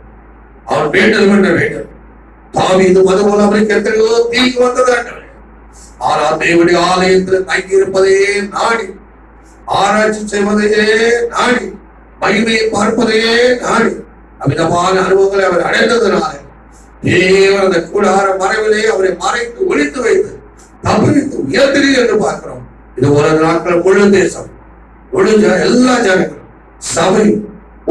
அவர் வேண்டல் என்ற வேண்டல். தாவீது அதுபோல அவருக்கு எத்தனையோ தீங்கு வந்தது. ஆனால் தேவனுடைய ஆலயத்தில் தங்கி இருப்பதே நாடி ஆராய்ச்சி செய்வதையே நாடி மகிமையை பார்ப்பதையே நாடி அமிதமான அனுபவங்களை அவர் அடைந்ததுனால தேவன் அந்த கூடார மறைவிலே அவரை மறைத்து ஒழித்து வைத்து தப்பித்து உயர்த்தி என்று பார்க்கிறோம். இது ஒரு நாட்கள் முழு தேசம் முழு எல்லா ஜனங்களும் சபை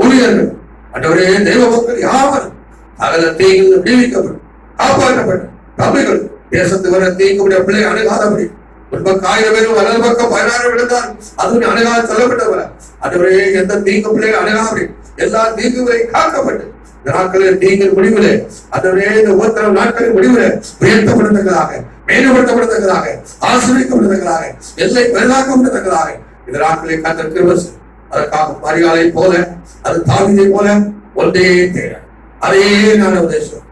ஊழியர்கள் அன்றவரே தெய்வ மக்கள் யாவரும் அகல தீங்கு விடுவிக்கப்படும் காப்பாற்றப்படும் தம்பிகள் தேசத்து வர தீங்குடைய பிள்ளை அணுகாதபடி முன்பக்கம் 1000 பேரும் வலது பக்கம் 16 விழுந்தால் அது அணுகாத சொல்லப்பட்டவர அன்றவரே எந்த தீங்கு பிள்ளைகள் அணுகாதபடி எல்லா தீங்குகளை காக்கப்பட்டு நாட்களில் தீங்கின் முடிவிலே அன்றவரே இந்த ஒவ்வொரு நாட்களின் முடிவிலே உயர்த்தப்படத்தக்கதாக மேம்படுத்தப்படத்தக்கதாக ஆசிரியக்கப்படத்தக்கதாக எல்லை பெரிதாக்கப்படத்தக்கதாக இந்த நாட்களில் கர்த்தர் கிருபை அதற்காக மரியாதை போல அது தாவீதை போல ஒன்றே தேட அதே நான் உபதேசம்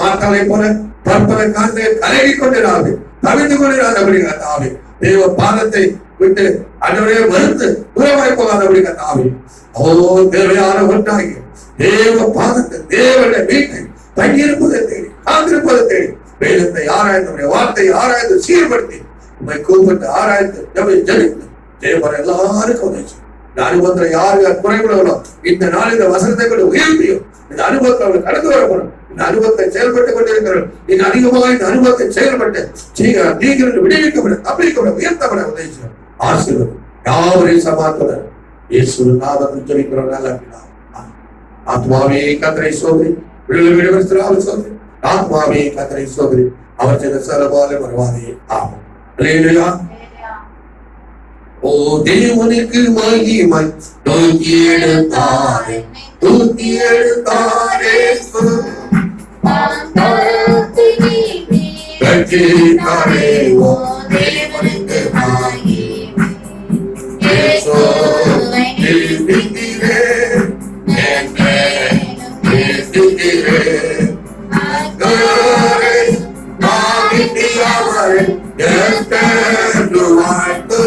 மார்த்தாவை போல பற்பல காந்தை கலகி கொண்டிராது தவித்து கொண்டிராதபடி கத்தாவே தேவ பாதத்தை விட்டு அன்றவரே மறுத்து தூரமாய் போகாதபடி கத்தாவே தேவையான ஒன்றாகி தேவ பாதத்தை, தேவனுடைய வீட்டை, தங்கியிருப்பதை தேடி, காத்திருப்பதை தேடி, வேதத்தை ஆராய்ந்து, வார்த்தையை ஆராய்ந்து, சீர்படுத்தி, உண்மை கூப்பிட்டு ஆராய்ந்து, ஜெபித்து, தேவன் எல்லாருக்கும் உதவி. இந்த அனுபவத்துல யாரு குறைவிடவோ இந்த நாள் இந்த வசனத்தை கொண்டு உயர்த்தியும் இந்த அனுபவத்தை அவர்கள் கடந்து வரப்படும். இந்த அனுபவத்தை செயல்பட்டுக் கொண்டிருக்கிறார்கள். இந்த அதிகமாக இந்த அனுபவத்தை செயல்பட்டு நீங்கள் விடுவிக்கப்பட, தப்பிக்கப்பட, உயர்த்தப்பட உதவி செய்யும். ஆசீர்வாதம் யாவரையும் சமாதானம் இயேசுவின் நாமத்தில் ஜெபிக்கிறோம் நல்ல பிதாவே. ஆத்மாவே கர்த்தரை சோதரி, விடுதலை சோதரி, ஆத்மாவே கர்த்தரை சோதரி, அவர் செய்த சகலபால வருவாதே. ஆமென். அல்லேலூயா. ஓ தேவனுக்கு மகிமை, தூக்கி எடுத்தாரே, தூக்கி எடுத்தாரே, கட்சித்தாரே. ஓ தேவனுக்கு மகிமை, இயேசுவை நேசிக்கிறே, என்னை நேசிக்கிறே, அக்கறை நாவிட்டியாவரே, எத்தனை வாழ்த்து